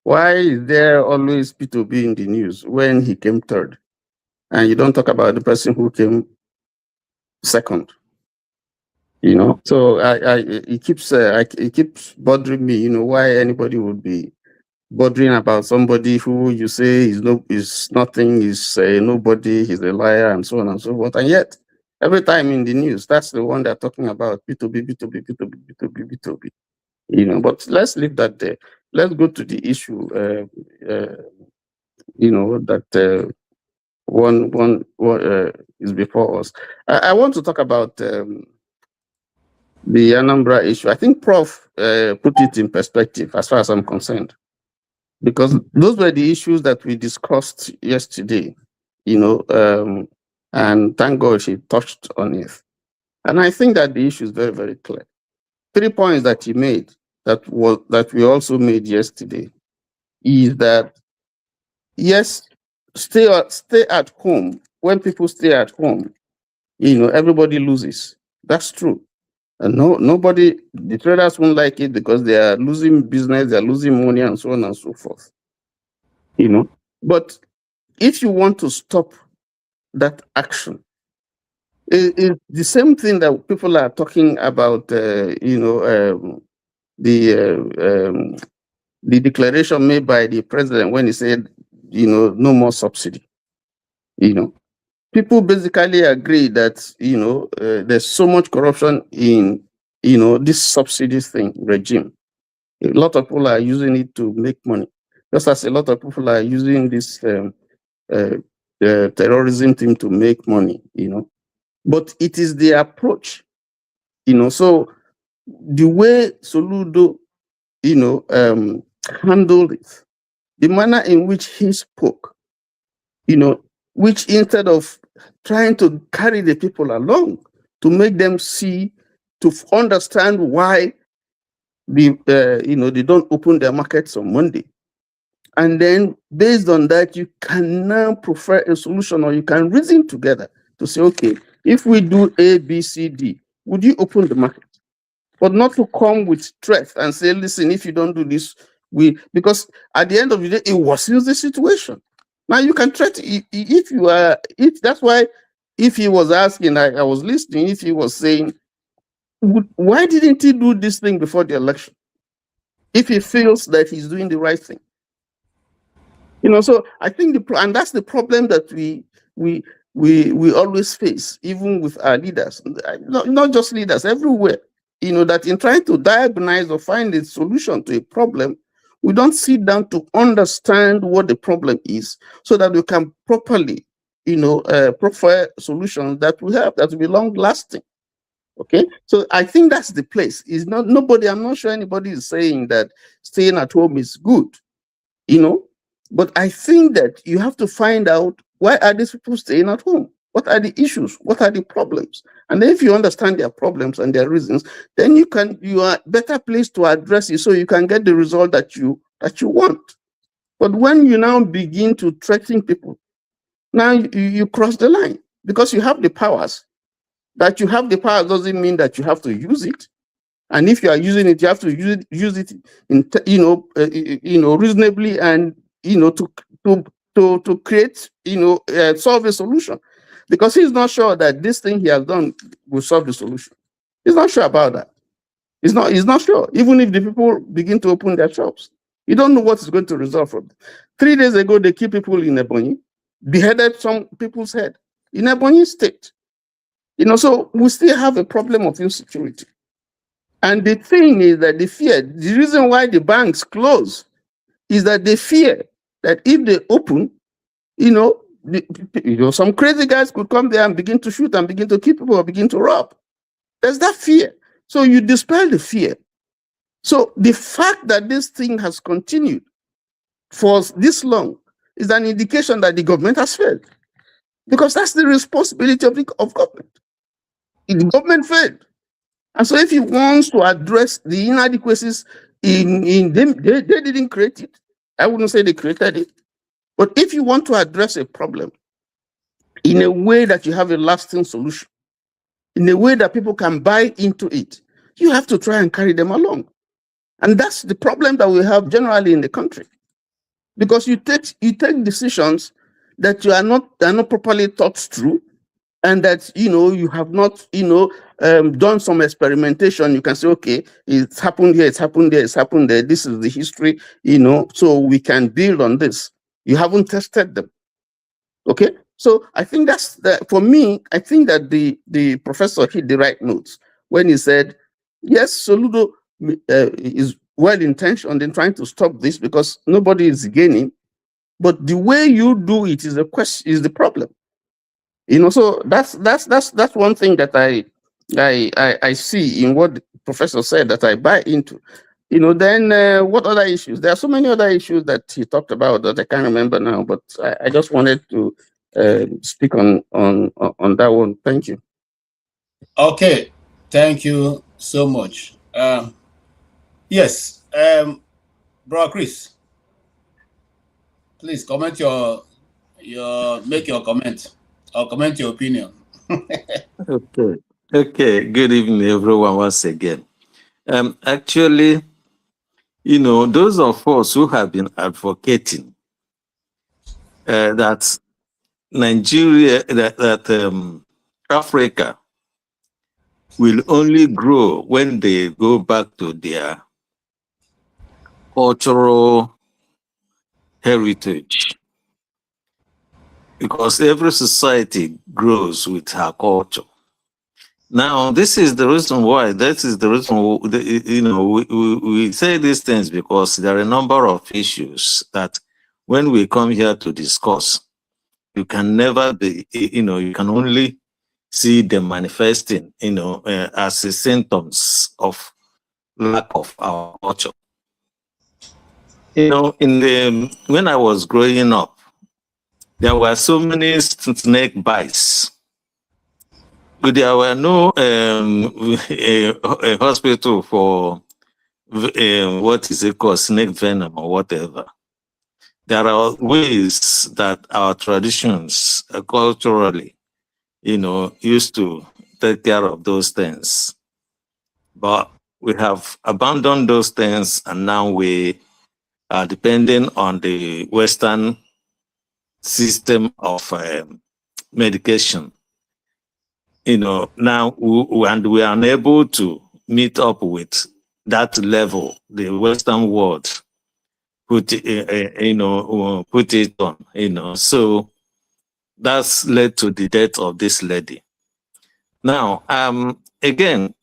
Why is there always P2B in the news when he came third, and you don't talk about the person who came second? So it keeps bothering me. Why anybody would be bothering about somebody who you say is nothing, is nobody, he's a liar, and so on and so forth. And yet, every time in the news, that's the one they're talking about: P2B, P2B, P2B, P2B, P2B. But let's leave that there. Let's go to the issue. That one is before us. I want to talk about the Anambra issue. I think Prof put it in perspective as far as I'm concerned, because those were the issues that we discussed yesterday, and thank God she touched on it. And I think that the issue is very, very clear. 3 points that he made that we also made yesterday is that, yes, stay at home. When people stay at home, everybody loses. That's true. And nobody, the traders won't like it because they are losing business, they are losing money, and so on and so forth. But if you want to stop that action, it's the same thing that people are talking about. The declaration made by the president when he said, no more subsidy. People basically agree that there's so much corruption in this subsidy regime. A lot of people are using it to make money, just as a lot of people are using this terrorism thing to make money. But it is the approach. So the way Soludo handled it, the manner in which he spoke, which instead of trying to carry the people along to make them see, to understand why they don't open their markets on Monday. And then based on that, you can now prefer a solution, or you can reason together to say, okay, if we do A, B, C, D, would you open the market? But not to come with threats and say, listen, if you don't do this, because at the end of the day, it worsens the situation. Now you can threaten if that's why, if he was asking, I was listening, if he was saying, why didn't he do this thing before the election? If he feels that he's doing the right thing. So I think and that's the problem that we always face, even with our leaders, not just leaders, everywhere. That in trying to diagnose or find a solution to a problem, we don't sit down to understand what the problem is, so that we can properly, prefer solutions that we have that will be long lasting. Okay, so I think that's the place. I'm not sure anybody is saying that staying at home is good, but I think that you have to find out, why are these people staying at home? What are the issues? What are the problems? And then if you understand their problems and their reasons, then you are better placed to address it, so you can get the result that you want. But when you now begin to threaten people, now you cross the line, because you have the powers. That you have the power doesn't mean that you have to use it. And if you are using it, you have to use it in reasonably, and to create solve a solution, because he's not sure that this thing he has done will solve the solution. He's not sure about that. He's not sure. Even if the people begin to open their shops, you don't know what is going to result from it. 3 days ago, they killed people in Ebonyi, beheaded some people's head in Ebonyi State. So we still have a problem of insecurity. And the thing is that the reason why the banks close is that they fear that if they open, some crazy guys could come there and begin to shoot and begin to kill people or begin to rob. There's that fear. So you dispel the fear. So the fact that this thing has continued for this long is an indication that the government has failed. Because that's the responsibility of government. The government failed. And so if he wants to address the inadequacies in them, they didn't create it. I wouldn't say they created it. But if you want to address a problem in a way that you have a lasting solution, in a way that people can buy into it, you have to try and carry them along. And that's the problem that we have generally in the country. Because you take decisions that are not properly thought through, and that you have not done some experimentation. You can say, okay, it's happened here, it's happened there, it's happened there. This is the history, so we can build on this. You haven't tested them. Okay, so I think for me. I think that the professor hit the right notes when he said, yes, Soludo is well intentioned in trying to stop this because nobody is gaining, but the way you do it is the problem. So that's one thing that I see in what the professor said that I buy into. Then what other issues? There are so many other issues that he talked about that I can't remember now, but I just wanted to speak on that one. Thank you. Okay, thank you so much. Yes, Bro Chris, please comment make your comment or comment your opinion. Okay. Good evening, everyone, once again. Actually, those of us who have been advocating that Nigeria, that Africa will only grow when they go back to their cultural heritage. Because every society grows with her culture. Now, this is the reason why. That is the reason, we say these things because there are a number of issues that when we come here to discuss, you can never be, you can only see them manifesting, as a symptoms of lack of our culture. When I was growing up, there were so many snake bites. There were no a hospital for what is it called, snake venom or whatever. There are ways that our traditions culturally, used to take care of those things. But we have abandoned those things, and now we are depending on the Western system of medication. Now we are unable to meet up with that level the Western world put it on. So that's led to the death of this lady. Now, again,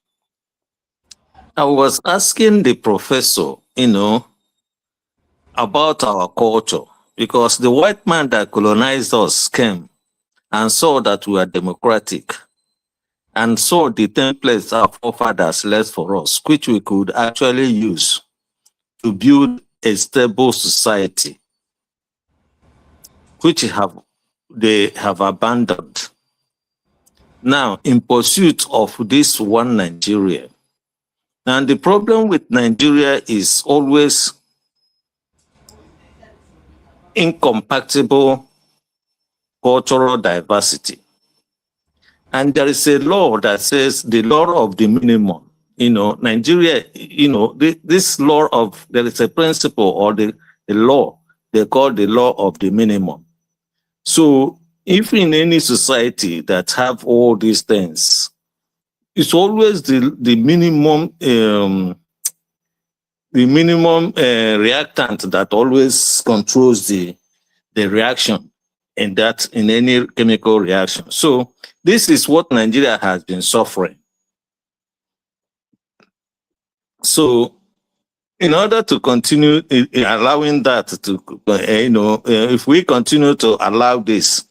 I was asking the professor, about our culture, because the white man that colonized us came and saw that we are democratic, and saw the templates our forefathers left for us, which we could actually use to build a stable society, which they have abandoned. Now, in pursuit of this one Nigeria. And the problem with Nigeria is always incompatible cultural diversity. And there is a law that says the law of the minimum. Nigeria, this law of, there is a principle or the law, they call the law of the minimum. So if in any society that have all these things, it's always the minimum reactant that always controls the reaction. in any chemical reaction. So this is what Nigeria has been suffering. So in order to continue allowing that to, if we continue to allow this,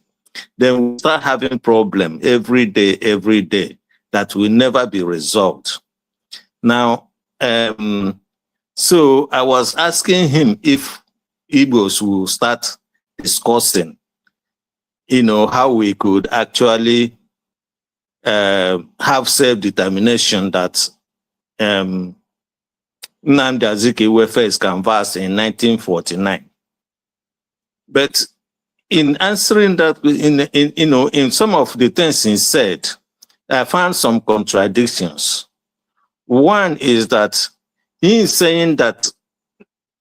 then we start having problem every day that will never be resolved. Now, so I was asking him if Igbos will start discussing, how we could actually have self-determination that Nnamdi Azikiwe first canvassed in 1949. But in answering that, in some of the things he said, I found some contradictions. One is that he is saying that,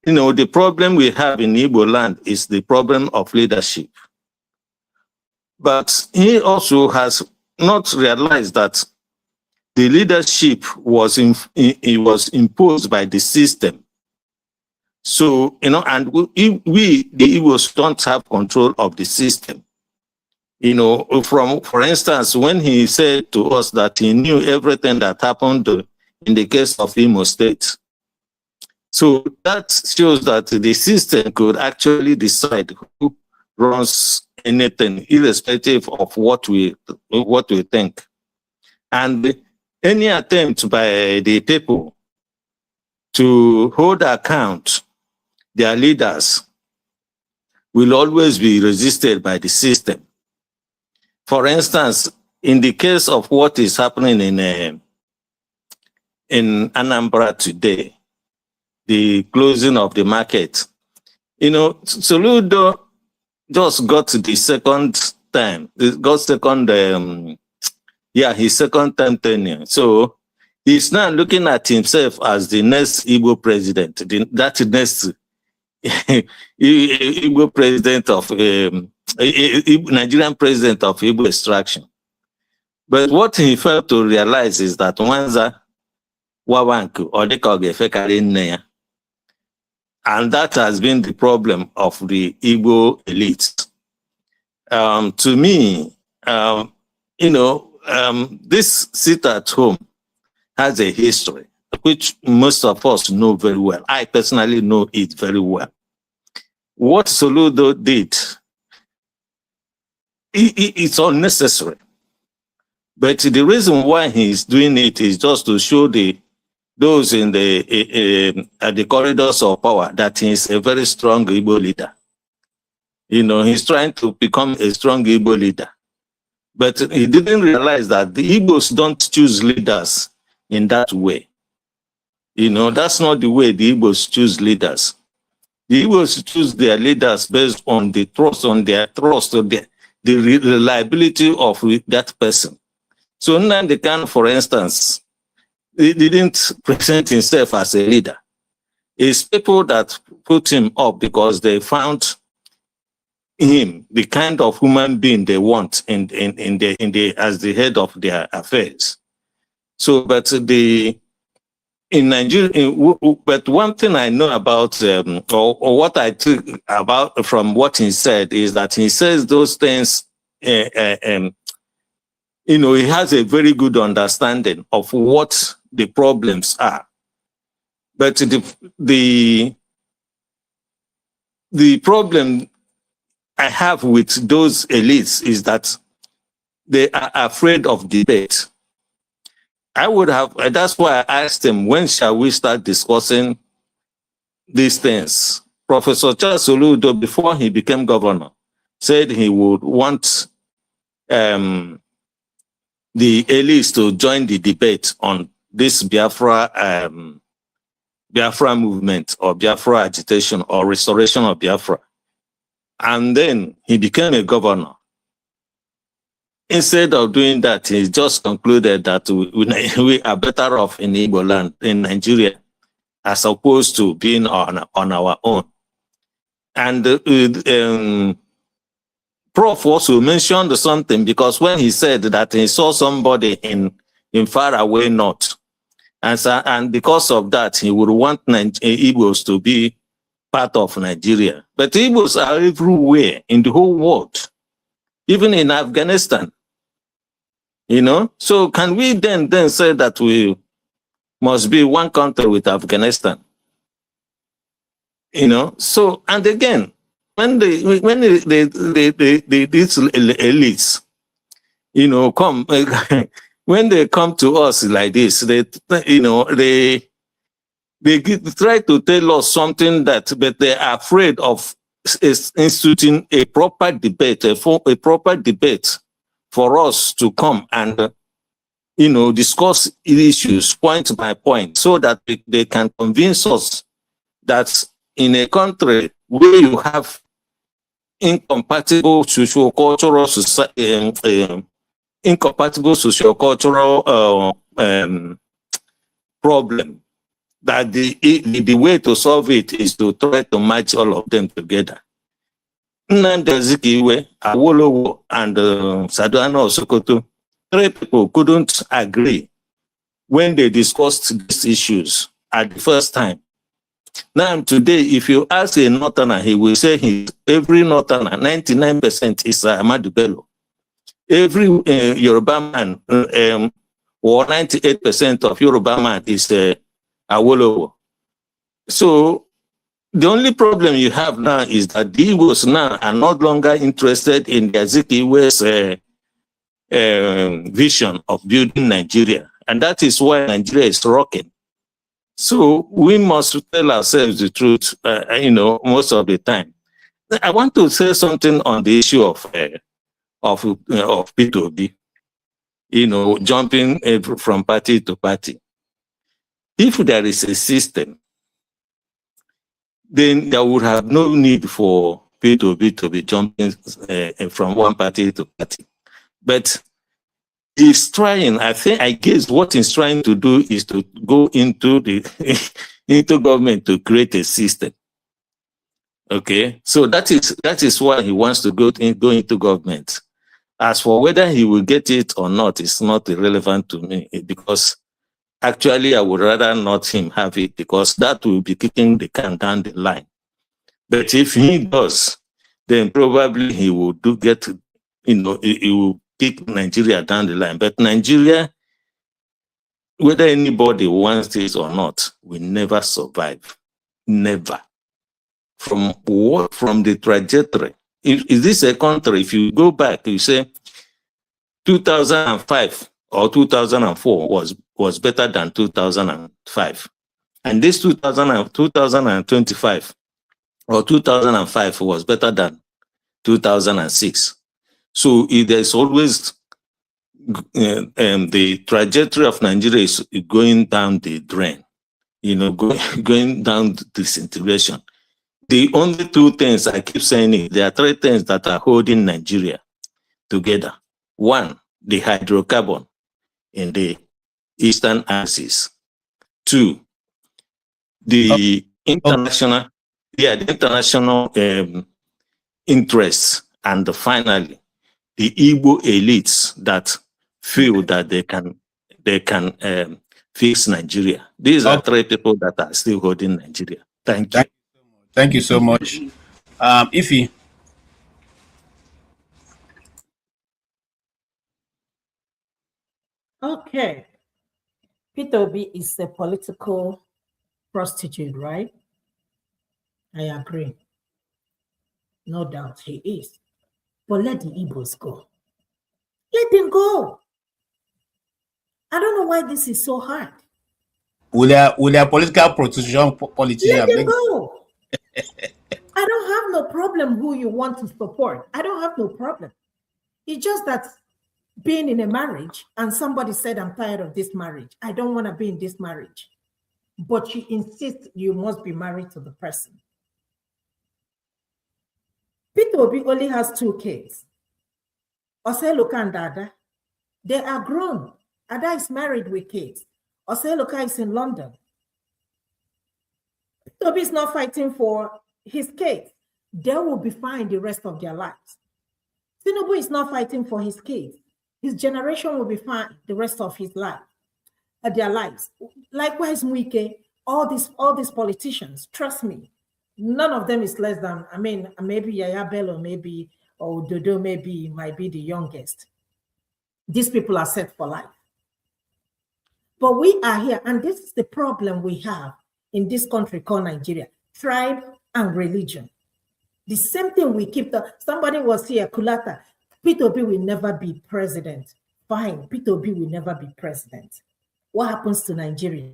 the problem we have in Igbo land is the problem of leadership. But he also has not realized that the leadership was imposed by the system. So, and we, the Igbos, don't have control of the system. For instance, when he said to us that he knew everything that happened in the case of Imo State. So that shows that the system could actually decide who runs anything, irrespective of what we think. And any attempt by the people to hold account their leaders will always be resisted by the system. For instance, in the case of what is happening in Anambra today, the closing of the market, Soludo just got the second time, his second tenure. So he's now looking at himself as the next Igbo president, that next Igbo president of Nigerian president of Igbo extraction. But what he failed to realize is that Wanza Wawanku or the and that has been the problem of the Igbo elite. To me, this sit at home has a history, which most of us know very well. I personally know it very well. What Soludo did, it's unnecessary. But the reason why he's doing it is just to show those in at the corridors of power that he's a very strong Igbo leader. He's trying to become a strong Igbo leader. But he didn't realize that the Igbos don't choose leaders in that way. That's not the way the Igbos choose leaders. The Igbos choose their leaders based on the trust, on the reliability of that person. So Nnamdi Kanu, for instance, he didn't present himself as a leader. It's people that put him up because they found him the kind of human being they want in as the head of their affairs. So, but in Nigeria, but one thing I know about, or what I took about from what he said is that he says those things. He has a very good understanding of what the problems are. But the problem I have with those elites is that they are afraid of debate. That's why I asked him, when shall we start discussing these things? Professor Charles Soludo, before he became governor, said he would want the elites to join the debate on this Biafra movement or Biafra agitation or restoration of Biafra. And then he became a governor. Instead of doing that, he just concluded that we are better off in Igbo land, in Nigeria, as opposed to being on our own. And Prof also mentioned something, because when he said that he saw somebody in far away north, and because of that, he would want Igbos to be part of Nigeria. But Igbos are everywhere in the whole world. even in Afghanistan. You know, so can we then say that we must be one country with Afghanistan? You know, so, and again, when these elites, you know, come when they come to us like this, they try to tell us something but they are afraid of instituting a proper debate, a proper debate for us to come and discuss issues point by point, so that they can convince us that in a country where you have incompatible socio-cultural problem, that the way to solve it is to try to match all of them together. Nnamdi Azikiwe, Awolowo, and Sardauna Sokoto, 3 people couldn't agree when they discussed these issues at the first time. Now, today, if you ask a Northerner, he will say every Northerner, 99% is Ahmadu Bello. Every Yoruba man, or 98% of Yoruba man is Awolowo. So, the only problem you have now is that the Igbos now are no longer interested in the Azikiwe's vision of building Nigeria. And that is why Nigeria is rocking. So we must tell ourselves the truth, most of the time. I want to say something on the issue of P2B, jumping from party to party. If there is a system, then there would have no need for P2B to be jumping from one party to party. But he's trying, I guess what he's trying to do is to go into into government to create a system. Okay, so that is why he wants to go into government. As for whether he will get it or not, it's not irrelevant to me, because actually I would rather not him have it, because that will be kicking the can down the line. But if he does, then probably he will he will kick Nigeria down the line. But Nigeria, whether anybody wants it or not, will never survive. Never. From the trajectory. Is this a country, if you go back, you say 2005 or 2004 was better than 2005. And this 2025 or 2005 was better than 2006. So there's always the trajectory of Nigeria is going down the drain, going down disintegration. The only 2 things I keep saying there are 3 things that are holding Nigeria together. 1, the hydrocarbon in the eastern axis. 2, the international interests, and finally, the Igbo elites that feel that they can fix Nigeria. These are 3 people that are still holding Nigeria. Thank you. Thank you so much. Ify. Okay. P2B is a political prostitute, right? I agree. No doubt he is. But let the Igbos go. Let them go. I don't know why this is so hard. Will their political politician let them go. I don't have no problem who you want to support. I don't have no problem. It's just that being in a marriage and somebody said, I'm tired of this marriage. I don't want to be in this marriage. But you insist you must be married to the person. P2B only has 2 kids. Oseloka and Dada, they are grown. Ada is married with kids. Oseloka is in London. P2B is not fighting for his kids. They will be fine the rest of their lives. Tinubu is not fighting for his kids. His generation will be fine the rest of his life, their lives. Likewise, Mwike, all these politicians, trust me, none of them is less than, maybe Yaya Bello, maybe or Dodo might be the youngest. These people are set for life. But we are here, and this is the problem we have in this country called Nigeria: tribe and religion. The same thing we keep. Somebody was here, Kulata. P2B will never be president. Fine, P2B will never be president. What happens to Nigeria?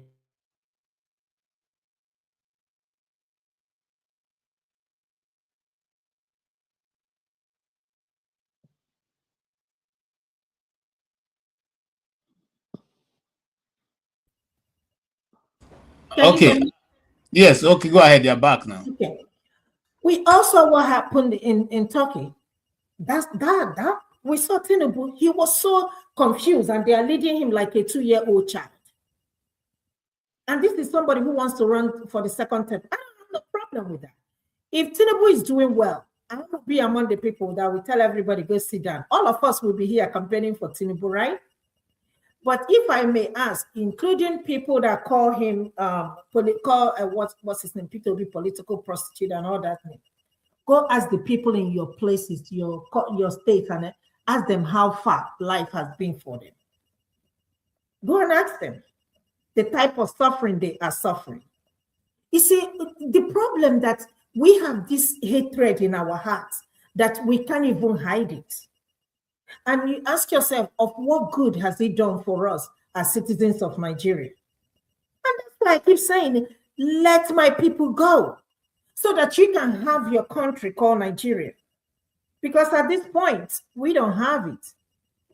Okay. Yes, okay, go ahead. You're back now. Okay. We also what happened in Turkey. That we saw Tinubu. He was so confused, and they are leading him like a 2-year-old child. And this is somebody who wants to run for the second term. I don't have no problem with that. If Tinubu is doing well, I will be among the people that will tell everybody, go sit down. All of us will be here campaigning for Tinubu, right? But if I may ask, including people that call him, what's his name, P2B, political prostitute and all that name, go ask the people in your places, your state, and ask them how far life has been for them. Go and ask them the type of suffering they are suffering. You see, the problem that we have this hatred in our hearts that we can't even hide it. And you ask yourself, of what good has it done for us as citizens of Nigeria? And that's why I keep saying, let my people go, so that you can have your country called Nigeria. Because at this point, we don't have it.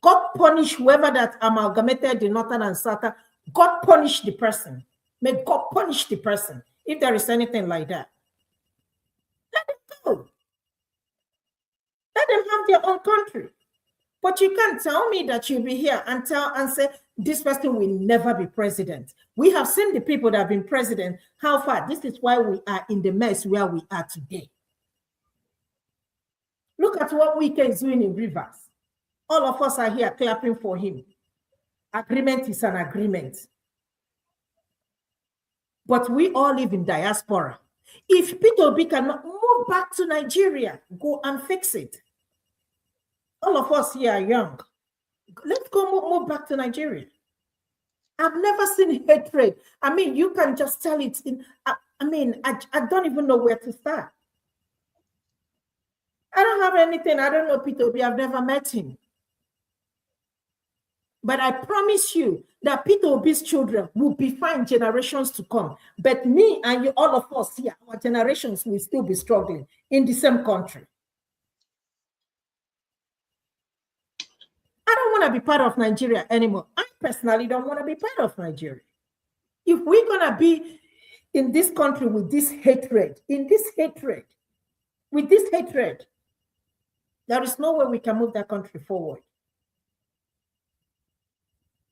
God punish whoever that amalgamated the northern and southern. God punish the person. May God punish the person if there is anything like that. Let them go. Let them have their own country. But you can't tell me that you'll be here and say this person will never be president. We have seen the people that have been president. How far? This is why we are in the mess where we are today. Look at what Wike is doing in Rivers. All of us are here clapping for him. Agreement is an agreement. But we all live in diaspora. If P2B cannot move back to Nigeria, go and fix it. All of us here are young. Let's go move back to Nigeria. I've never seen hatred. I mean, you can just tell it in, I don't even know where to start. I don't have anything. I don't know P2B. I've never met him. But I promise you that P2B's children will be fine generations to come. But me and you, all of us here, our generations will still be struggling in the same country. I don't want to be part of Nigeria anymore. I personally don't want to be part of Nigeria. If we're going to be in this country with this hatred, there is no way we can move that country forward.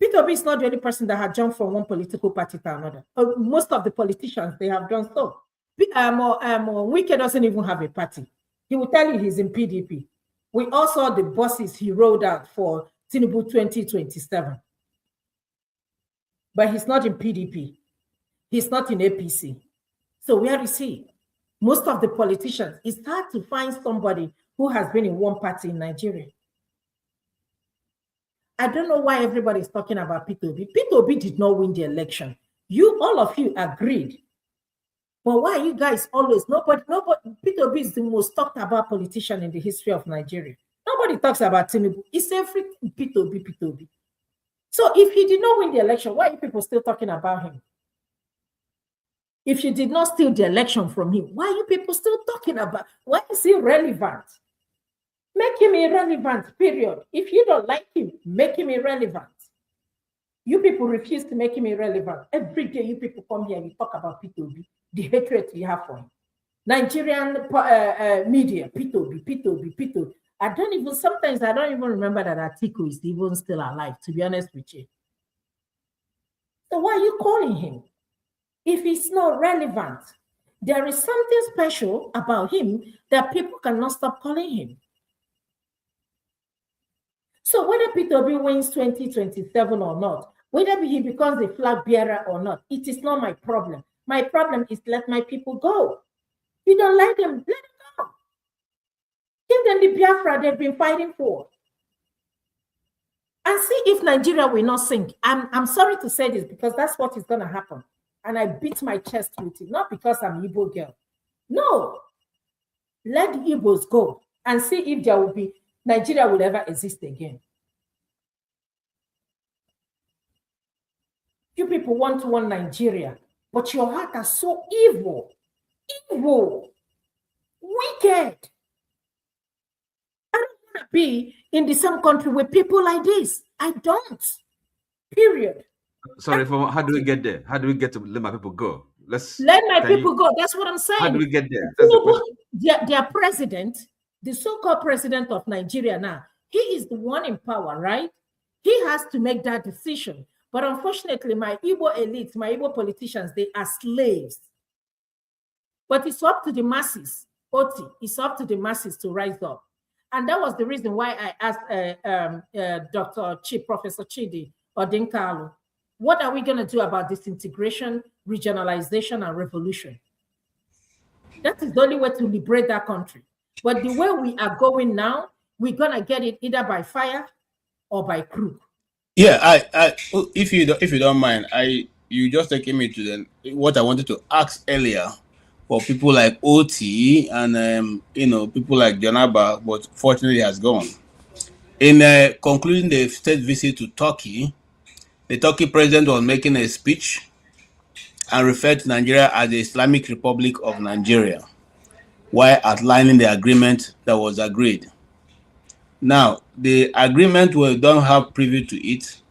P2B is not the only person that had jumped from one political party to another. Most of the politicians, they have done so. Wike doesn't even have a party. He will tell you he's in PDP. We all saw the buses he rolled out for Tinubu 2027. But he's not in PDP. He's not in APC. So where is he? Most of the politicians, it's hard to find somebody who has been in one party in Nigeria. I don't know why everybody is talking about P2B. P2B did not win the election. All of you agreed. But why are you guys always, nobody, P2B is the most talked about politician in the history of Nigeria. Nobody talks about Tinubu. It's everything P2B. So if he did not win the election, why are you people still talking about him? If you did not steal the election from him, why are you people still talking about? Why is he relevant? Make him irrelevant, period. If you don't like him, make him irrelevant. You people refuse to make him irrelevant. Every day you people come here and you talk about P2B, the hatred you have for him. Nigerian media, P2B. Sometimes I don't even remember that Atiku is even still alive, to be honest with you. So why are you calling him? If he's not relevant, there is something special about him that people cannot stop calling him. So whether P2B wins 2027 or not, whether he becomes a flag bearer or not, it is not my problem. My problem is let my people go. You don't like them, let them go. Give than the Biafra they've been fighting for. And see if Nigeria will not sink. I'm sorry to say this because that's what is going to happen. And I beat my chest with it, not because I'm an Igbo girl. No. Let the Igbos go and see if there will be Nigeria will ever exist again. You people want one Nigeria, but your heart are so evil, wicked. I don't want to be in the same country with people like this. I don't. Period. Sorry, how do we get there? How do we get to let my people go? Let my people go. That's what I'm saying. How do we get there? That's the question. Their president, the so-called president of Nigeria now, he is the one in power, right? He has to make that decision. But unfortunately, my Igbo elites, my Igbo politicians, they are slaves. But it's up to the masses, Oti, it's up to the masses to rise up. And that was the reason why I asked Professor Chidi Odinkalu, what are we going to do about disintegration, regionalization, and revolution? That is the only way to liberate that country. But the way we are going now, we're going to get it either by fire or by coup. Yeah, if you don't mind, you just taking me to what I wanted to ask earlier for people like OT and people like Janaba, but fortunately has gone. In concluding the state visit to Turkey, the Turkey president was making a speech and referred to Nigeria as the Islamic Republic of Nigeria, while outlining the agreement that was agreed. Now, the agreement we don't have privy to it,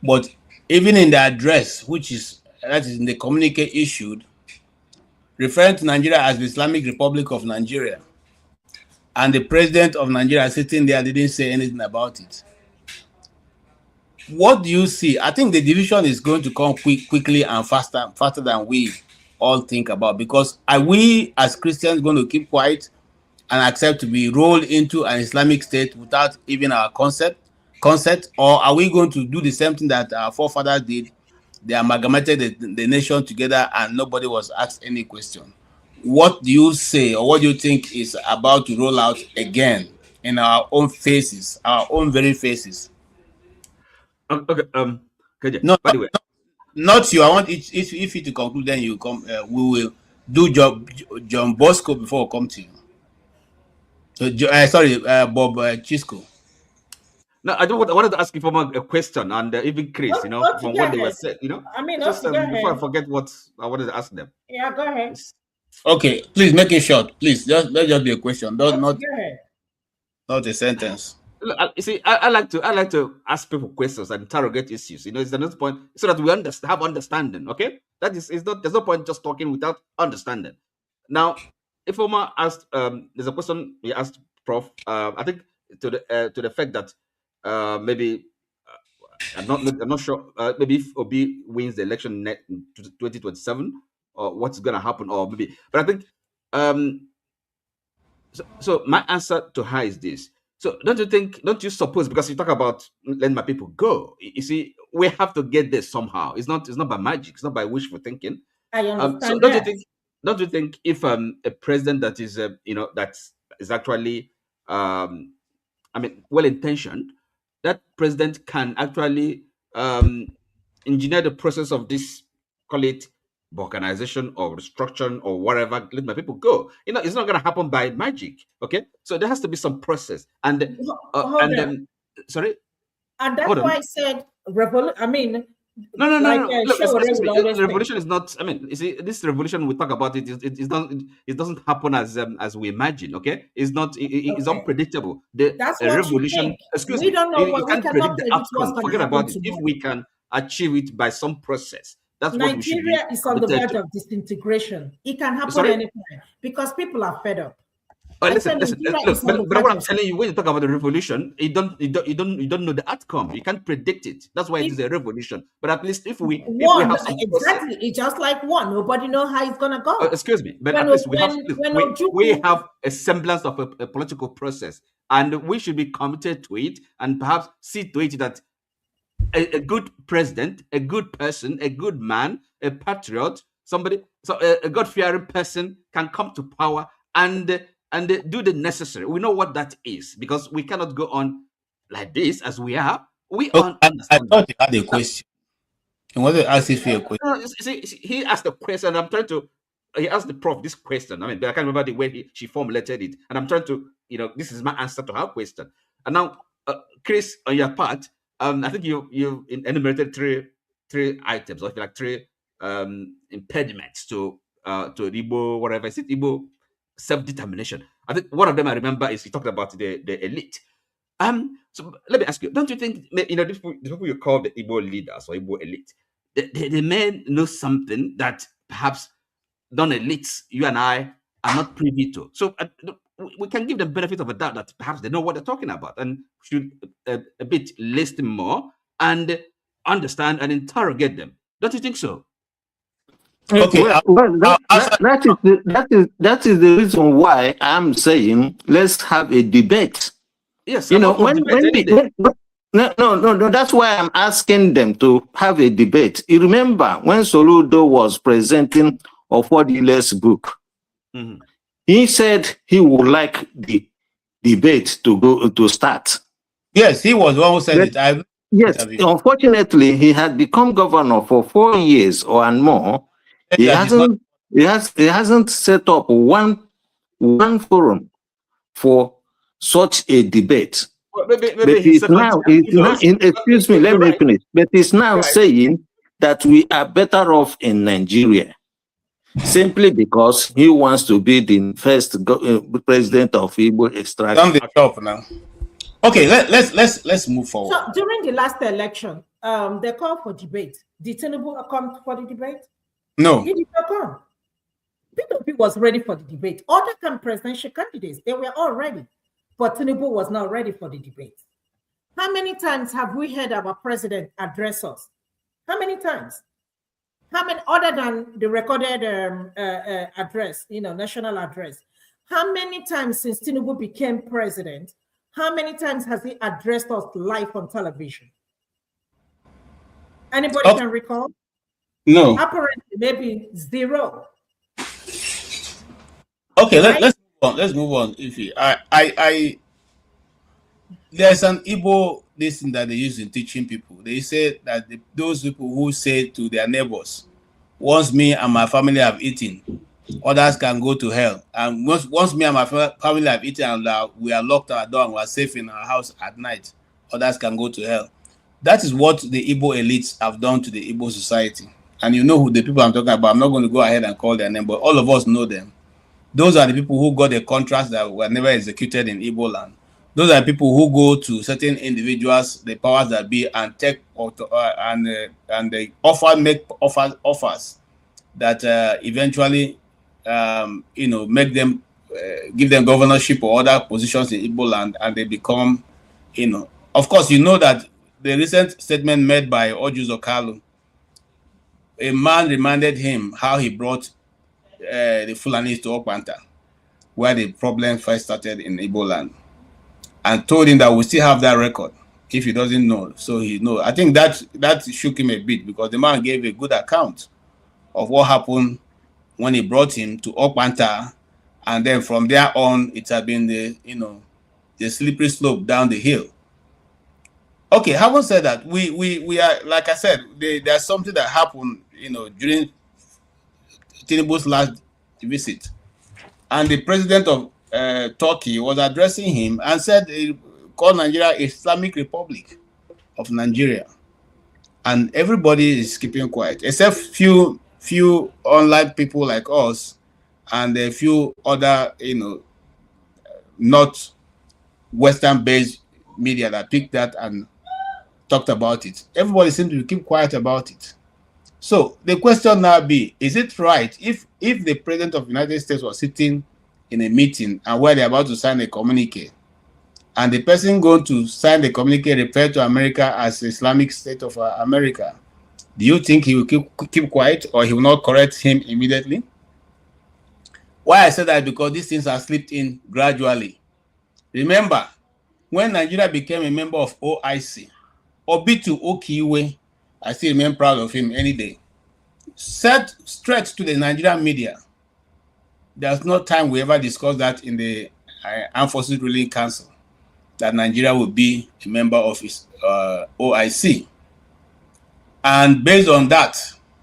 but even in the address, that is in the communique issued, referring to Nigeria as the Islamic Republic of Nigeria, and the president of Nigeria sitting there didn't say anything about it. What do you see? I think the division is going to come quickly and faster than we all think about, because are we as Christians going to keep quiet and accept to be rolled into an Islamic state without even our consent, or are we going to do the same thing that our forefathers did? They amalgamated the nation together and nobody was asked any question. What do you say, or what do you think is about to roll out again in our own faces, our own very faces? Okay. No, by the way, not you. I want if you to conclude, then you come. We will do John Bosco before we come to you. Bob Chisco. No, I wanted to ask you from a question, and even Chris, from what they were said, I mean, just before I forget what I wanted to ask them. Yeah, go ahead. Okay, please make it short. Please, let just be a question. Not a sentence. Look, you see, I like to ask people questions and interrogate issues. It's another point so that we have understanding. Okay, there's no point just talking without understanding. Now, if Omar asked, there's a question he asked Prof. I think to the effect that maybe I'm not sure. Maybe if Obi wins the election in 2027, or what's going to happen, or maybe. But I think so my answer to her is this. So don't you suppose, because you talk about letting my people go, you see, we have to get there somehow. It's not by magic. It's not by wishful thinking. I understand. So don't you think if a president that is that is actually well-intentioned, that president can actually engineer the process of this, call it balkanization or restructuring or whatever, let my people go. It's not going to happen by magic. Okay, so there has to be some process. And sorry. And that's why I said revolution. No. Look, excuse me. Revolution is not. I mean, you see, this revolution we talk about it doesn't happen as we imagine. Okay, it's not. It's unpredictable. That's what revolution. Excuse me. We don't know. You can't predict the outcome. Forget about it. If we can achieve it by some process, that's Nigeria what we should be. Is on the verge of disintegration. It can happen anytime because people are fed up. Listen. Look, but what I'm telling you, when you talk about the revolution, you don't know the outcome. You can't predict it. That's why it is a revolution. But at least if we have some exactly, process, it's just like one. Nobody knows how it's gonna go. Excuse me, but at least we have a semblance of a political process, and we should be committed to it, and perhaps see to it that a good president, a good person, a good man, a patriot, a God-fearing person can come to power and and they do the necessary. We know what that is, because we cannot go on like this as we are. We I understand thought that. you had a question. I wanted to ask if you a question. No, see, he asked the question. I'm trying to. He asked the prof this question. I mean, I can't remember the way she formulated it, and I'm trying to. This is my answer to her question. And now, Chris, on your part, I think you enumerated three items, or like three impediments to Igbo, whatever. Is it Igbo self-determination? I think one of them I remember is he talked about the elite. So let me ask you: don't you think the people you call the Igbo leaders or Igbo elite, the men know something that perhaps non-elites, you and I, are not privy to? So we can give them benefit of a doubt that perhaps they know what they're talking about, and should a bit listen more and understand and interrogate them. Don't you think so? Okay, that is the reason why I'm saying let's have a debate. Yes, when no, that's why I'm asking them to have a debate. You remember when Soludo was presenting Ofodile's book, he said he would like the debate to start. Yes, he was one who said it. Yes, unfortunately, he had become governor for 4 years and more. He hasn't set up one forum for such a debate. Maybe excuse me, let me finish. But he's now saying that we are better off in Nigeria, simply because he wants to be the first president of Igbo extraction. The top now. Okay, let's move forward. So during the last election, they called for debate. Did Tinubu come for the debate? No. He did not come. Tinubu was ready for the debate. Other presidential candidates, they were all ready. But Tinubu was not ready for the debate. How many times have we heard our president address us? How many times? How many, other than the recorded address, national address? How many times since Tinubu became president, how many times has he addressed us live on television? Anybody can recall? No. Apparently, maybe zero. Okay, right? Let's move on. There's an Igbo lesson that they use in teaching people. They say that those people who say to their neighbors, once me and my family have eaten, others can go to hell. And once me and my family have eaten and we are locked our door and we are safe in our house at night, others can go to hell. That is what the Igbo elites have done to the Igbo society. And you know who the people I'm talking about. I'm not going to go ahead and call their name, but all of us know them. Those are the people who got the contracts that were never executed in Igbo land. Those are people who go to certain individuals, the powers that be, and take and they make offers that eventually make them give them governorship or other positions in Igbo land, and they become, of course, that the recent statement made by Ojuzo Kalu, a man reminded him how he brought the Fulanis to Okwanta, where the problem first started in Igbo land, and told him that we still have that record if he doesn't know. So he knows. I think that shook him a bit, because the man gave a good account of what happened when he brought him to Okwanta, and then from there on it had been the slippery slope down the hill. Okay, having said that, we are, like I said, there's something that happened during Tinubu's last visit, and the president of Turkey was addressing him and said he called Nigeria Islamic Republic of Nigeria, and everybody is keeping quiet except few online people like us and a few other not Western based media that picked that and talked about it. Everybody seems to keep quiet about it. So the question now be, is it right if the president of the United States was sitting in a meeting and where they're about to sign a communique, and the person going to sign the communique referred to America as Islamic State of America, do you think he will keep quiet, or he will not correct him immediately? Why I say that, because these things are slipped in gradually. Remember, when Nigeria became a member of OIC, Obitu Okiwe, I still remain proud of him any day, said straight to the Nigerian media there's no time we ever discussed that in the Armed Forces Ruling Council, that Nigeria will be a member of his OIC. And based on that,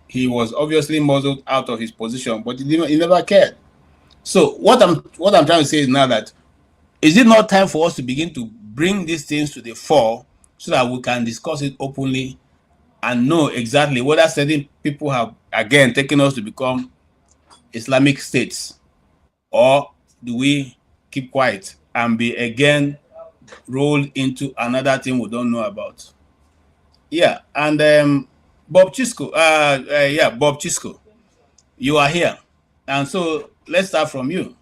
he was obviously muzzled out of his position, but he never cared. So what I'm trying to say is now that, is it not time for us to begin to bring these things to the fore so that we can discuss it openly and know exactly whether certain people have again taken us to become Islamic states, or do we keep quiet and be again rolled into another thing we don't know about? Yeah, and Bob Chisco, Bob Chisco, you are here, and so let's start from you.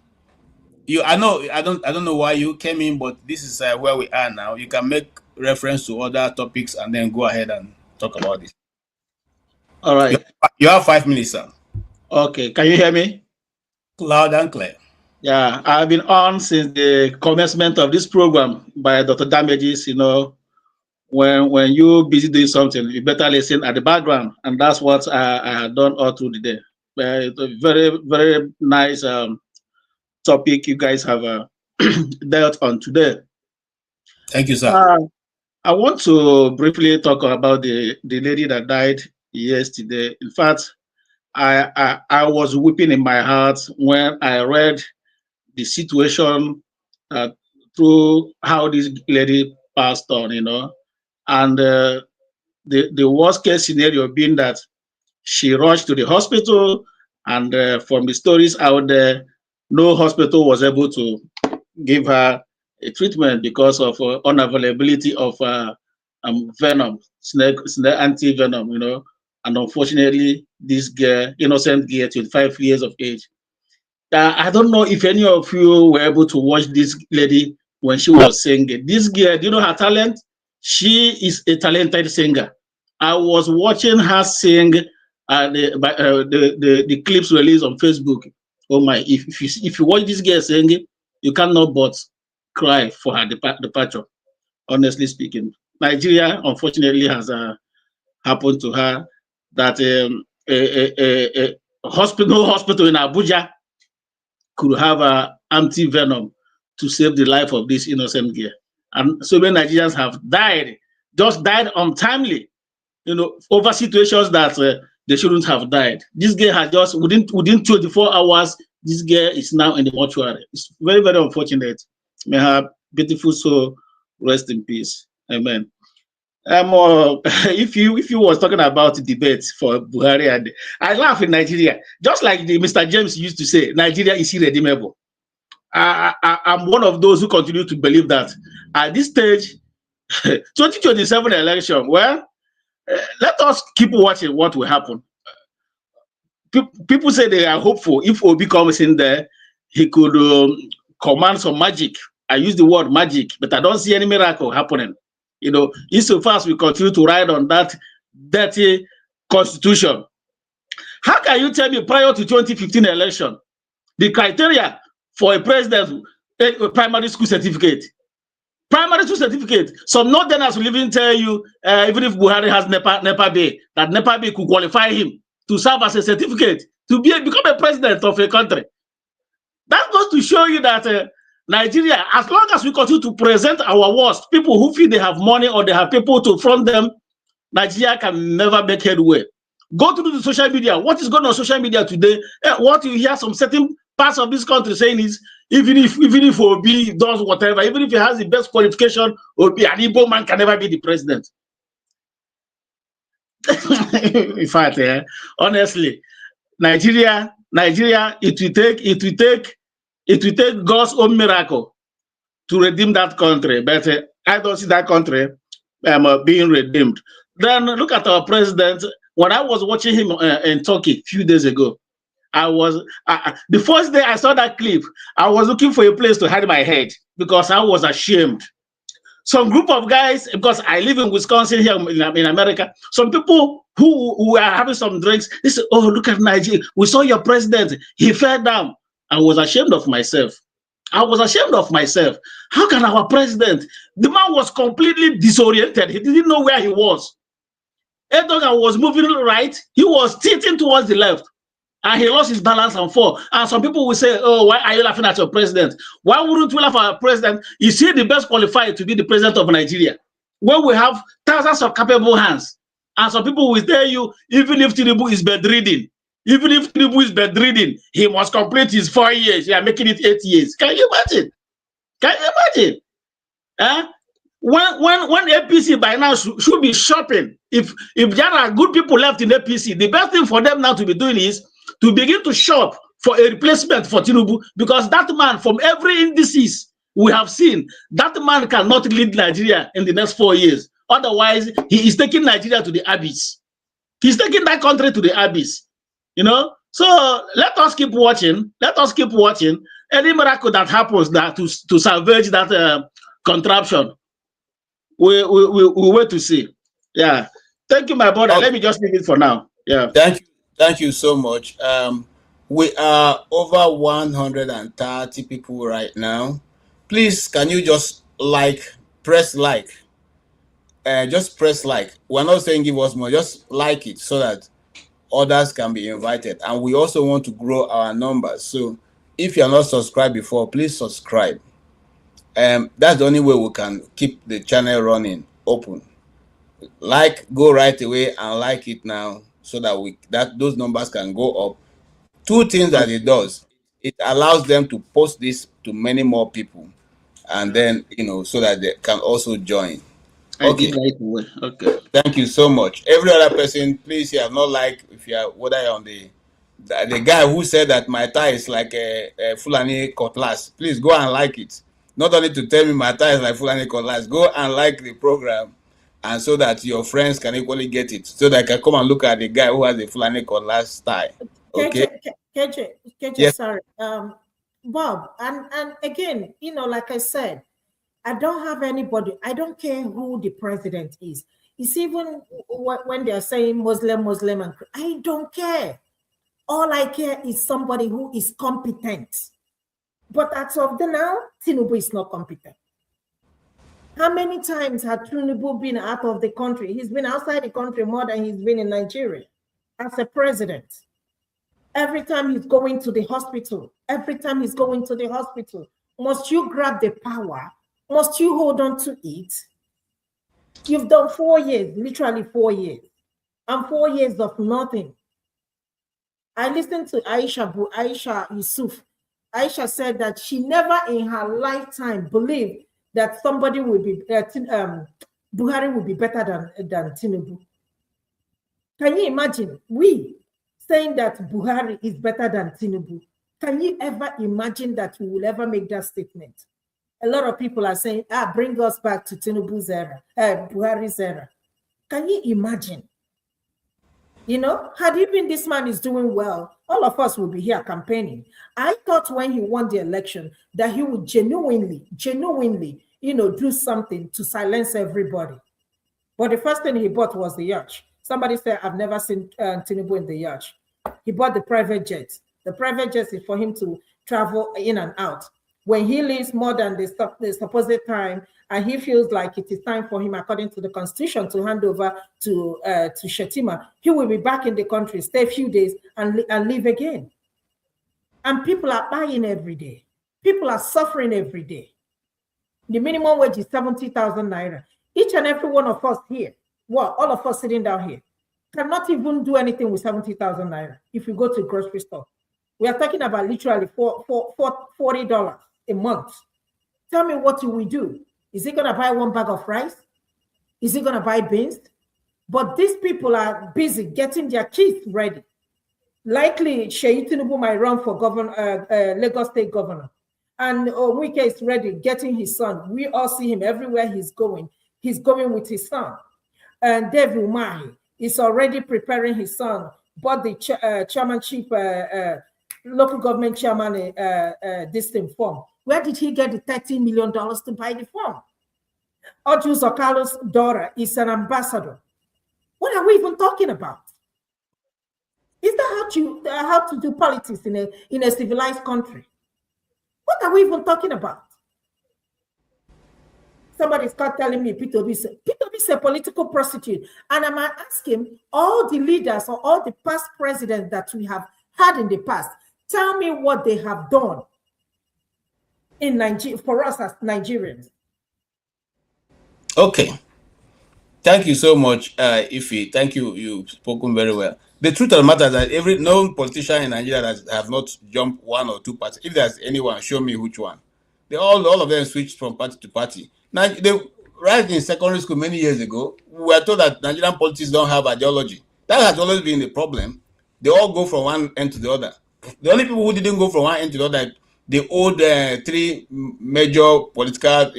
I don't know why you came in, but this is where we are now. You can make reference to other topics and then go ahead and talk about this. All right. You have 5 minutes, sir. Okay, can you hear me? Loud and clear. Yeah, I've been on since the commencement of this program by Dr. Damages. You know, when you're busy doing something, you better listen at the background, and that's what I had done all through the day. It's a very, very nice topic you guys have dealt on today. Thank you, sir. I want to briefly talk about the lady that died yesterday. In fact, I was weeping in my heart when I read the situation through how this lady passed on, you know, and the worst case scenario being that she rushed to the hospital, and from the stories out there, no hospital was able to give her a treatment because of unavailability of venom, snake anti-venom, you know. And unfortunately, this girl, innocent girl, 25 years of age. I don't know if any of you were able to watch this lady when she was singing. This girl, do you know her talent? She is a talented singer. I was watching her sing the clips released on Facebook. Oh my! If you watch this girl singing, you cannot but cry for her departure. Honestly speaking, Nigeria unfortunately has happened to her that a hospital in Abuja could have anti-venom to save the life of this innocent girl. And so many Nigerians have died, just died untimely, you know, over situations that they shouldn't have died. This girl has just, within 24 hours, this girl is now in the mortuary. It's very, very unfortunate. May her beautiful soul rest in peace. Amen. If you was talking about debates for Buhari, and I laugh in Nigeria, just like Mr. James used to say, Nigeria is irredeemable. I'm one of those who continue to believe that at this stage, 2027 election, well, let us keep watching what will happen. People say they are hopeful if Obi comes in there, he could command some magic. I use the word magic, but I don't see any miracle happening. You know, insofar as we continue to ride on that dirty constitution. How can you tell me prior to 2015 election, the criteria for a president, a primary school certificate? Primary school certificate. Some northerners will even tell you, even if Buhari has NEPA Bay, that NEPA Bay could qualify him to serve as a certificate to become a president of a country. That goes to show you that Nigeria, as long as we continue to present our worst, people who feel they have money or they have people to front them, Nigeria can never make headway. Go to the social media. What is going on social media today? What you hear some certain parts of this country saying is, even if Obi does whatever, even if he has the best qualification, Obi, an Igbo man can never be the president. In fact, honestly, Nigeria, it will take God's own miracle to redeem that country. But I don't see that country being redeemed. Then look at our president. When I was watching him in Turkey a few days ago, I was the first day I saw that clip, I was looking for a place to hide my head because I was ashamed. Some group of guys, because I live in Wisconsin here in America, some people who were having some drinks, they said, "Oh, look at Nigeria. We saw your president. He fell down." I was ashamed of myself. I was ashamed of myself. How can our president, the man was completely disoriented. He didn't know where he was. Erdogan was moving right. He was tilting towards the left. and he lost his balance and fall. And some people will say, oh, why are you laughing at your president? Why wouldn't we laugh at our president? Is he the best qualified to be the president of Nigeria? When we have thousands of capable hands. And some people will tell you, even if Tinubu is bedridden, he must complete his 4 years. Yeah, making it 8 years. Can you imagine? Can you imagine? When APC by now should be shopping. If there are good people left in APC, the best thing for them now to be doing is to begin to shop for a replacement for Tinubu, because that man, from every indices we have seen, that man cannot lead Nigeria in the next 4 years. Otherwise, he is taking Nigeria to the abyss. He's taking that country to the abyss. You know? So let us keep watching. Let us keep watching. Any miracle that happens that to salvage that contraption, we wait to see. Yeah. Thank you, my brother. Let me just leave it for now. Yeah. Thank you so much. We are over 130 people right now. Please, can you just press like? Just press like. We're not saying give us more. Just like it so that others can be invited. And we also want to grow our numbers. So if you're not subscribed before, please subscribe. That's the only way we can keep the channel running open. Go right away and like it now so that those numbers can go up. Two things that it does: it allows them to post this to many more people, and then so that they can also join. Okay. Okay. Thank you so much. Every other person, please, you have not if you are whether you're on the guy who said that my tie is like a Fulani cutlass. Please go and like it. Not only to tell me my tie is like Fulani cutlass, go and like the program, and so that your friends can equally get it, so that I can come and look at the guy who has the Fulani cutlass tie. Okay. KJ, yes. Sorry. Bob, and again, like I said, I don't have anybody. I don't care who the president is. It's even when they're saying Muslim, and I don't care. All I care is somebody who is competent. But as of now, Tinubu is not competent. How many times had Tinubu been out of the country? He's been outside the country more than he's been in Nigeria as a president. Every time he's going to the hospital, must you grab the power? Must you hold on to it? You've done 4 years, literally 4 years, and 4 years of nothing. I listened to Aisha Yusuf. Aisha said that she never in her lifetime believed that somebody would be Buhari would be better than Tinubu. Can you imagine we saying that Buhari is better than Tinubu? Can you ever imagine that we will ever make that statement? A lot of people are saying, bring us back to Tinubu's era, Buhari's era. Can you imagine? Had even this man is doing well, all of us will be here campaigning. I thought when he won the election that he would genuinely, do something to silence everybody. But the first thing he bought was the yacht. Somebody said, I've never seen Tinubu in the yacht. He bought the private jet. The private jet is for him to travel in and out. When he leaves more than the supposed time, and he feels like it is time for him, according to the constitution, to hand over to Shetima, he will be back in the country, stay a few days, and leave again. And people are buying every day. People are suffering every day. The minimum wage is 70,000 naira. Each and every one of us here, all of us sitting down here, cannot even do anything with 70,000 naira if you go to a grocery store. We are talking about literally $40 a month. Tell me, what do we do? Is he going to buy one bag of rice? Is he going to buy beans? But these people are busy getting their kids ready. Likely, Seyi Tinubu might run for Lagos State governor. And Wike is ready, getting his son. We all see him everywhere he's going. He's going with his son. And David Umahi is already preparing his son, bought the chairmanship, local government chairman, this thing form. Where did he get the $13 million to buy the form? Oju Zokalo's daughter is an ambassador. What are we even talking about? Is that how to do politics in a civilized country? What are we even talking about? Somebody's got telling me Peter Obi is a political prostitute. And I'm asking all the leaders or all the past presidents that we have had in the past. Tell me what they have done in Nigeria for us as Nigerians. Okay. Thank you so much, Ife. Thank you. You've spoken very well. The truth of the matter is that no politician in Nigeria have not jumped one or two parties. If there's anyone, show me which one. They all of them switched from party to party. Now, right in secondary school many years ago, we were told that Nigerian politics don't have ideology. That has always been the problem. They all go from one end to the other. The only people who didn't go from one end to the other, the old three major political,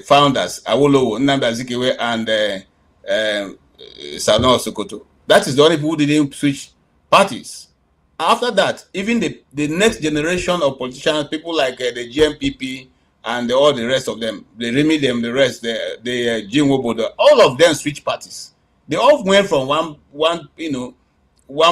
founders, Awolowo, Nnamdi Azikiwe, and Sano Sokoto. That is the only people who didn't switch parties. After that, even the next generation of politicians, people like the GMPP and all the rest of them, the Remi them, the rest, the Jim Wobodo, all of them switched parties. They all went from one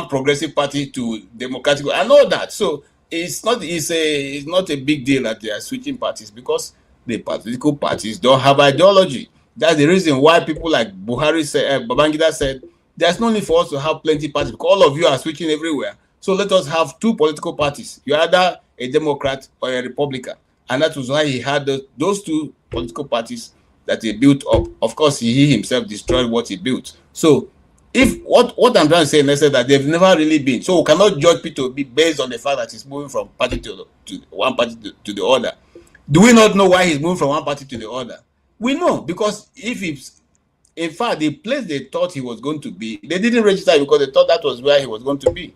progressive party to democratic. I know that. So it's not a big deal that they are switching parties, because the political parties don't have ideology. That's the reason why people like Buhari said, Babangida said, there's no need for us to have plenty parties, because all of you are switching everywhere. So let us have two political parties. You're either a Democrat or a Republican. And that was why he had those two political parties that he built up. Of course, he himself destroyed what he built. So if what I'm trying to say is that they've never really been. So we cannot judge P2B based on the fact that he's moving from party to one party to the other. Do we not know why he's moving from one party to the other? We know, because in fact, the place they thought he was going to be, they didn't register because they thought that was where he was going to be.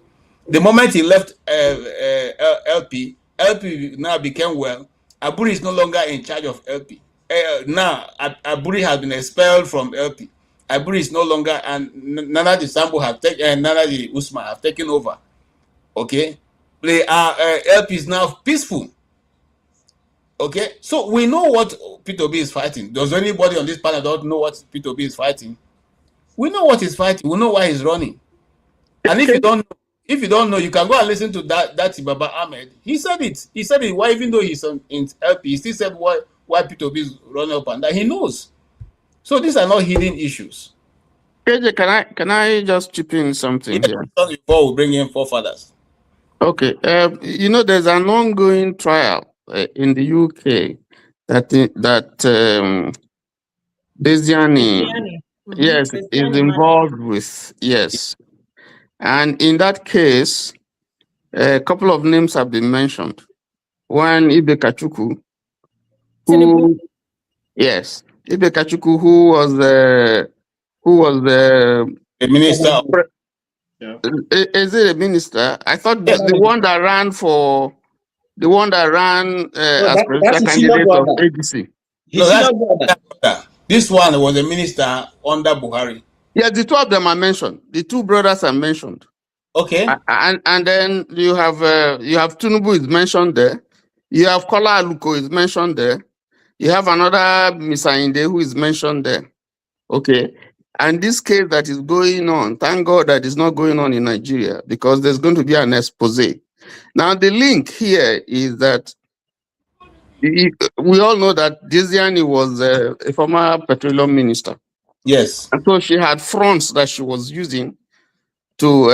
The moment he left LP now became well. Aburi is no longer in charge of LP. Now, Aburi has been expelled from LP. Aburi is no longer, and Nana de Sambo have taken, and Nana de Usman have taken over. Okay, LP is now peaceful. Okay, so we know what P2B is fighting. Does anybody on this panel not know what P2B is fighting? We know what he's fighting. We know why he's running. And if you don't know, you can go and listen to that Baba Ahmed. He said it. He said it. Why, even though he's in LP, he still said why P2B is running up and that he knows. So these are not hidden issues. KJ, can I just chip in something here? Before we bring in forefathers. Okay. There's an ongoing trial in the UK that Desiani, yes, is involved with. Yes. And in that case, a couple of names have been mentioned. One, Ibe Kachuku, Ibe Kachuku, who was the minister. Is it a minister? I thought the one that ran as presidential candidate of ADC. This one was a minister under Buhari. Yeah, the two of them are mentioned. The two brothers are mentioned. Okay. And then you have Tinubu is mentioned there. You have Kola Aluko is mentioned there. You have another Misainde who is mentioned there. Okay. And this case that is going on, thank God that is not going on in Nigeria, because there's going to be an expose. Now, the link here is that we all know that Desiani was a former petroleum minister. Yes. And so she had fronts that she was using to,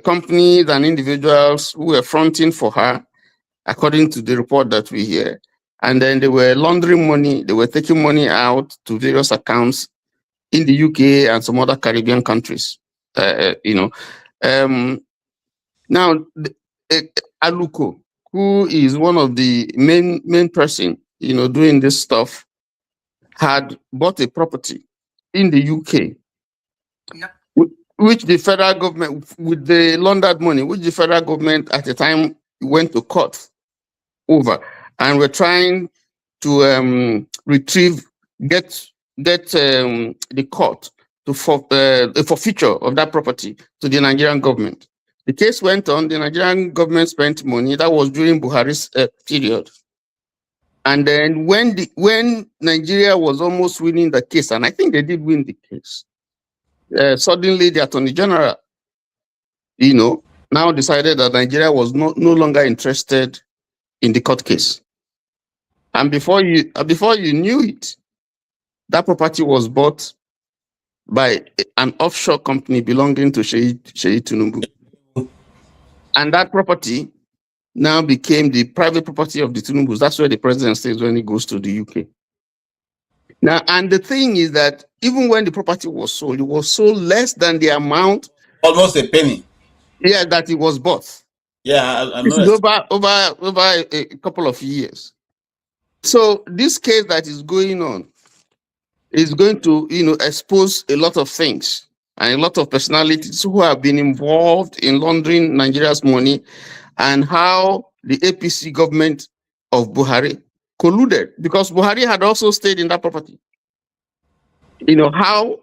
companies and individuals who were fronting for her, according to the report that we hear. And then they were laundering money. They were taking money out to various accounts in the UK and some other Caribbean countries. Now, Aluko, who is one of the main person, doing this stuff, had bought a property in the UK, which the federal government, with the laundered money, which the federal government at the time went to court over, and were trying to get the court to forfeiture of that property to the Nigerian government. The case went on. The Nigerian government spent money. That was during Buhari's period. And then when Nigeria was almost winning the case, and I think they did win the case, suddenly the Attorney General, now decided that Nigeria was no longer interested in the court case. And before you knew it, that property was bought by an offshore company belonging to Chidi Tinubu. And that property now became the private property of the Tinubus. That's where the president stays when he goes to the UK. Now, and the thing is that even when the property was sold, it was sold less than the amount. Almost a penny. Yeah, that it was bought. Yeah, I This know. is over a couple of years. So this case that is going on is going to, expose a lot of things and a lot of personalities who have been involved in laundering Nigeria's money, and how the APC government of Buhari colluded, because Buhari had also stayed in that property. How,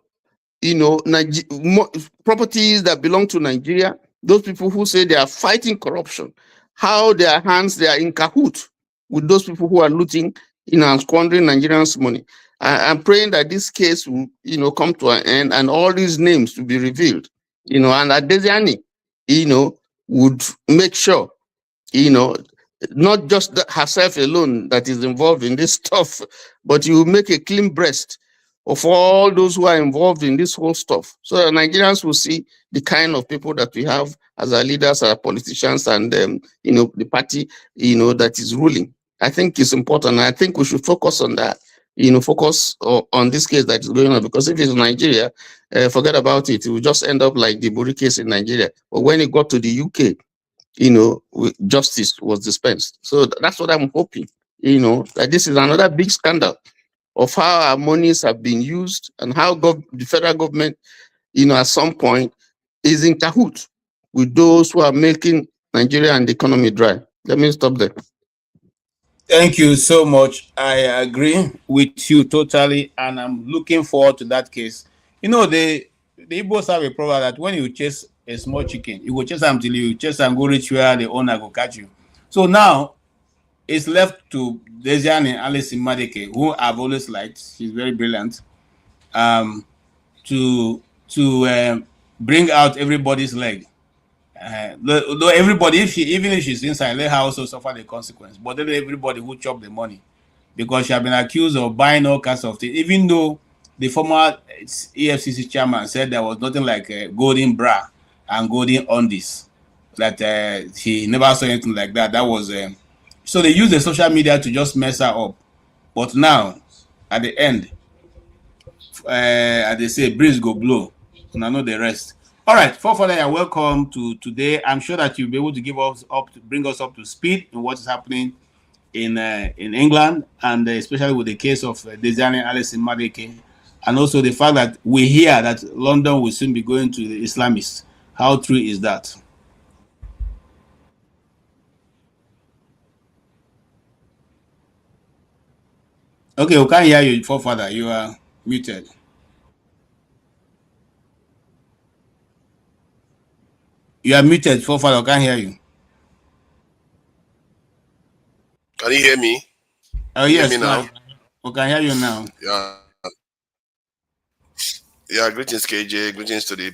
properties that belong to Nigeria, those people who say they are fighting corruption, how they are in cahoots with those people who are looting, and squandering Nigerians' money. I'm praying that this case will, come to an end, and all these names will be revealed, and that Desiani, would make sure, not just herself alone that is involved in this stuff, but you make a clean breast of all those who are involved in this whole stuff. So that Nigerians will see the kind of people that we have as our leaders, our politicians, and the party, that is ruling. I think it's important. I think we should focus on that. Focus on this case that is going on, because if it's Nigeria, forget about it. It will just end up like the Buri case in Nigeria. But when it got to the UK, justice was dispensed. So that's what I'm hoping, that this is another big scandal of how our monies have been used, and how the federal government, at some point is in cahoots with those who are making Nigeria and the economy dry. Let me stop there. Thank you so much. I agree with you totally, and I'm looking forward to that case. The Igbos have a problem that when you chase a small chicken, you go chase them till you chase and go reach where the owner go catch you. So now it's left to Desian and Alice Madeke, who I've always liked. She's very brilliant. To bring out everybody's leg. Though everybody, even if she's inside, let her also suffer the consequence. But then everybody who chop the money, because she has been accused of buying all kinds of things, even though the former EFCC chairman said there was nothing like golden bra and golden undies, that he never saw anything like that. That was so they use the social media to just mess her up. But now, at the end, as they say, breeze go blow, and I know the rest. All right, Father, you're welcome to today. I'm sure that you'll be able to bring us up to speed in what is happening in England, and especially with the case of Desiani Alice in Madeke, and also the fact that we hear that London will soon be going to the Islamists. How true is that? Okay, we can't hear you, Father. You are muted. You are muted, Father. I can't hear you. Can you hear me? Oh, yes, hear me now. We can hear you now. Yeah, greetings, KJ. Greetings to the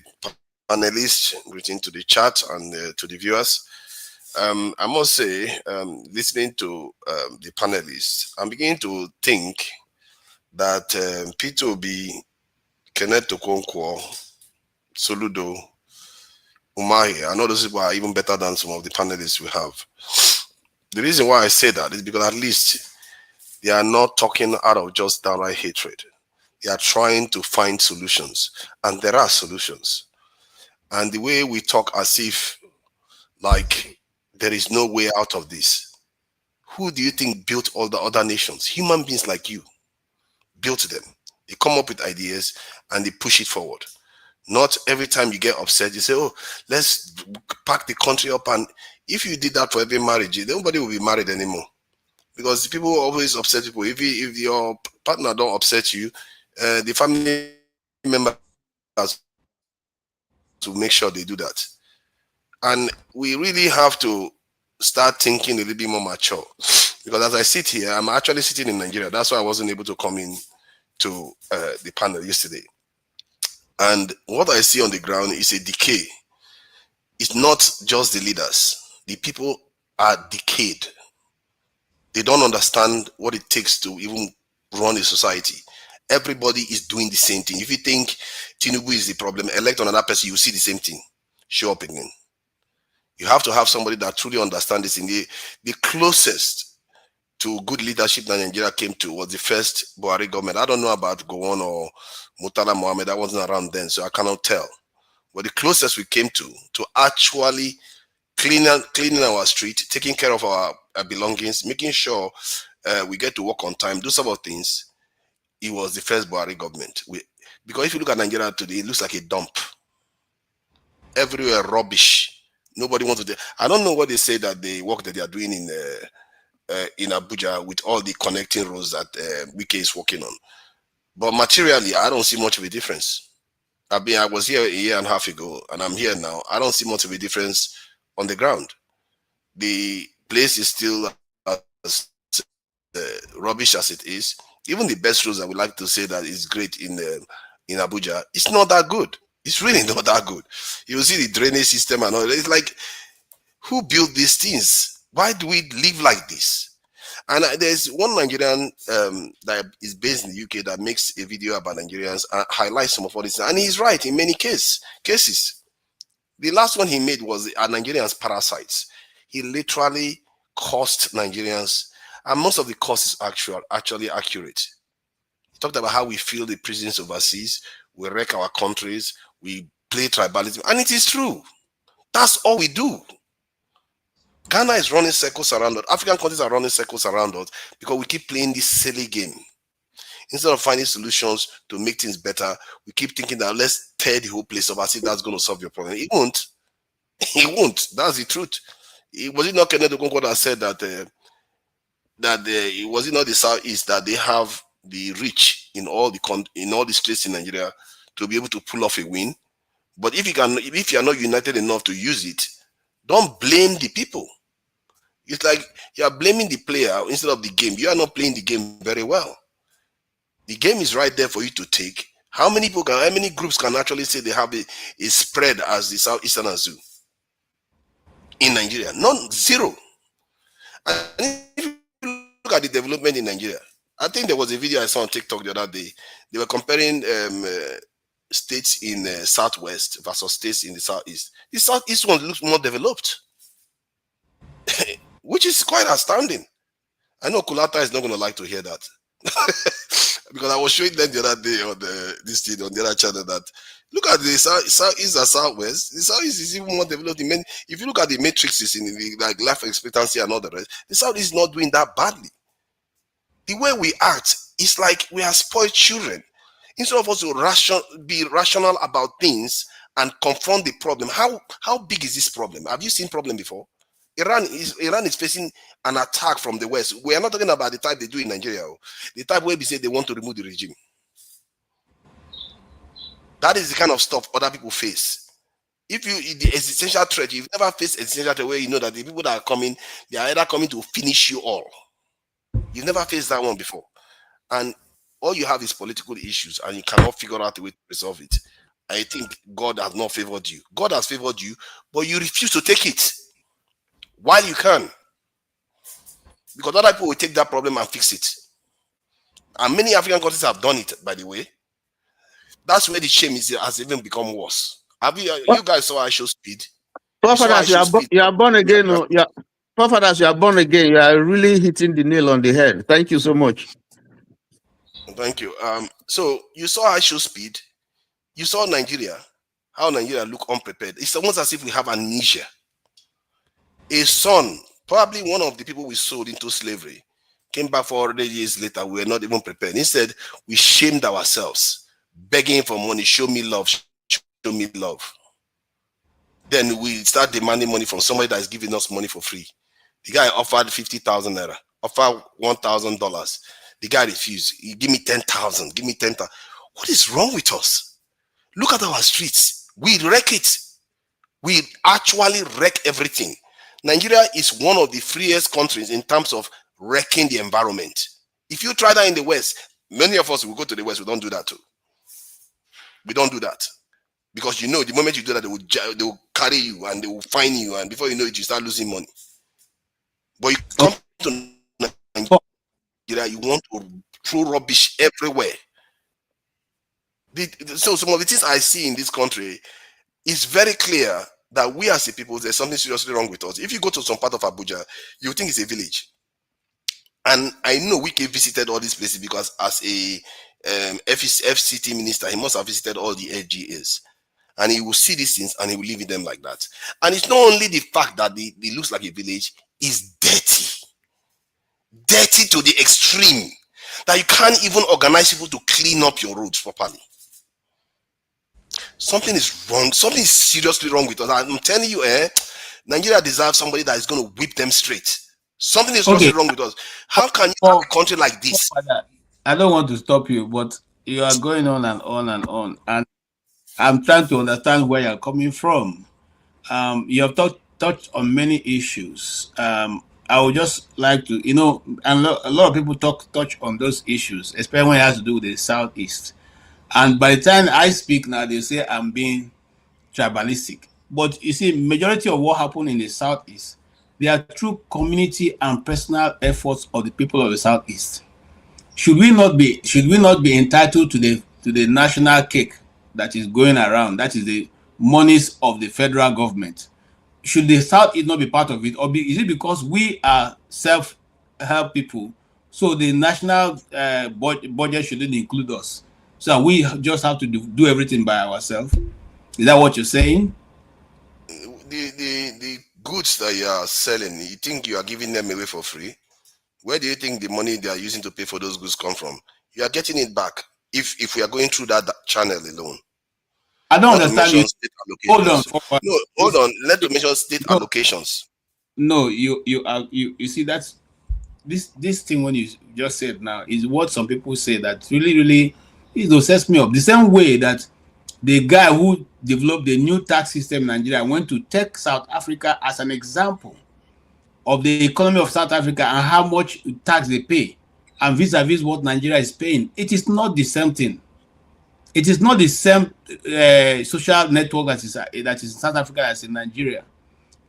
panelists. Greetings to the chat and to the viewers. I must say, listening to the panelists, I'm beginning to think that P2B, Kenneth Okonkwo, Soludo, Umahi, I know those people are even better than some of the panelists we have. The reason why I say that is because at least they are not talking out of just downright hatred. They are trying to find solutions, and there are solutions. And the way we talk as if like there is no way out of this. Who do you think built all the other nations? Human beings like you built them. They come up with ideas and they push it forward. Not every time you get upset, you say, oh, let's pack the country up. And if you did that for every marriage, nobody will be married anymore. Because people always upset people. If your partner don't upset you, the family members to make sure they do that. And we really have to start thinking a little bit more mature. Because as I sit here, I'm actually sitting in Nigeria. That's why I wasn't able to come in to the panel yesterday. And what I see on the ground is a decay. It's not just the leaders. The people are decayed. They don't understand what it takes to even run a society. Everybody is doing the same thing. If you think Tinubu is the problem, elect another person, you see the same thing show up again. You have to have somebody that truly understands this. In the closest to good leadership that Nigeria came to was the first Buhari government. I don't know about Gowon or Murtala Mohammed. I wasn't around then, so I cannot tell. But the closest we came to actually cleaning our street, taking care of our belongings, making sure we get to work on time, do some of things, it was the first Buhari government. Because if you look at Nigeria today, it looks like a dump. Everywhere rubbish. Nobody wants to do. I don't know what they say that the work that they are doing in Abuja with all the connecting roads that Wike is working on. But materially, I don't see much of a difference. I was here a year and a half ago, and I'm here now. I don't see much of a difference on the ground. The place is still as rubbish as it is. Even the best roads I would like to say that is great in Abuja, it's not that good. It's really not that good. You see the drainage system and all. It's like, who built these things? Why do we live like this? And there's one Nigerian that is based in the UK that makes a video about Nigerians and highlights some of all this. And he's right in many cases. The last one he made was Nigerians parasites. He literally cost Nigerians, and most of the cost is actually accurate. He talked about how we fill the prisons overseas, we wreck our countries, we play tribalism, and it is true. That's all we do. Ghana is running circles around us. African countries are running circles around us because we keep playing this silly game. Instead of finding solutions to make things better, we keep thinking that let's tear the whole place up as if that's going to solve your problem. It won't. It won't. That's the truth. Was it not Kenneth Okonkwo that said that was it not the Southeast that they have the reach in all the states in Nigeria to be able to pull off a win? But if you are not united enough to use it, don't blame the people. It's like you are blaming the player instead of the game. You are not playing the game very well. The game is right there for you to take. How many groups can actually say they have a spread as the Southeastern Zoo in Nigeria? None, zero. And if you look at the development in Nigeria, I think there was a video I saw on TikTok the other day. They were comparing states in Southwest versus states in the Southeast. The Southeast one looks more developed, which is quite astounding. I know Kulata is not going to like to hear that. Because I was showing them the other day on this thing on the other channel that look at the Southeast and Southwest. The Southeast is even more developed. If you look at the matrices in the like life expectancy and all the rest, the Southeast is not doing that badly. The way we act is like we are spoiled children. Instead of us to be rational about things and confront the problem. How big is this problem? Have you seen problem before? Iran is facing an attack from the West. We are not talking about the type they do in Nigeria. The type where they say they want to remove the regime. That is the kind of stuff other people face. If the existential threat, you've never faced existential threat where you know that the people that are coming, they are either coming to finish you all. You've never faced that one before. And all you have is political issues and you cannot figure out a way to resolve it. I think God has not favored you. God has favored you, but you refuse to take it while you can. Because other people will take that problem and fix it. And many African countries have done it, by the way. That's where the shame has even become worse. Have you guys saw I Show Speed? Prophet, as you are born again. Prophet, as you are born again, you are really hitting the nail on the head. Thank you so much. Thank you. So you saw I Show Speed. You saw Nigeria, how Nigeria look unprepared. It's almost as if we have amnesia. A son, probably one of the people we sold into slavery, came back 400 years later. We were not even prepared. Instead, we shamed ourselves, begging for money. Show me love. Show me love. Then we start demanding money from somebody that is giving us money for free. The guy offered 50,000 naira, offered $1,000. The guy refused. He give me 10,000. Give me 10,000. What is wrong with us? Look at our streets. We wreck it. We actually wreck everything. Nigeria is one of the freest countries in terms of wrecking the environment. If you try that in the West, many of us will go to the West. We don't do that too. We don't do that. Because you know, the moment you do that, they will carry you and they will fine you. And before you know it, you start losing money. But you come to Nigeria, you want to throw rubbish everywhere. So some of the things I see in this country, it's very clear that we as a people, there's something seriously wrong with us. If you go to some part of Abuja, you think it's a village. And I know Wike visited all these places because as a FCT minister, he must have visited all the FGAs. And he will see these things and he will live with them like that. And it's not only the fact that it looks like a village, it's dirty. Dirty to the extreme that you can't even organize people to clean up your roads properly. Something is wrong. Something is seriously wrong with us. I'm telling you, Nigeria deserves somebody that is going to whip them straight. Something is seriously wrong with us. How can you have a country like this? I don't want to stop you, but you are going on and on and on. And I'm trying to understand where you're coming from. You have touched on many issues. I would just like to, and a lot of people touch on those issues, especially when it has to do with the Southeast. And by the time I speak now, they say I'm being tribalistic. But you see, majority of what happened in the Southeast, they are through community and personal efforts of the people of the Southeast. Should we not be entitled to the national cake that is going around? That is the monies of the federal government. Should the Southeast not be part of it, or is it because we are self-help people, so the national budget shouldn't include us? So we just have to do everything by ourselves. Is that what you're saying? The goods that you are selling, you think you are giving them away for free? Where do you think the money they are using to pay for those goods come from? You are getting it back if we are going through that channel alone. I don't understand you. Hold on. No, hold on. Let me mention state allocations. No, you see, that's this thing when you just said now is what some people say that really sets me up. The same way that the guy who developed the new tax system in Nigeria went to take South Africa as an example of the economy of South Africa and how much tax they pay, and vis-a-vis what Nigeria is paying. It is not the same thing. It is not the same social network that is in South Africa as in Nigeria.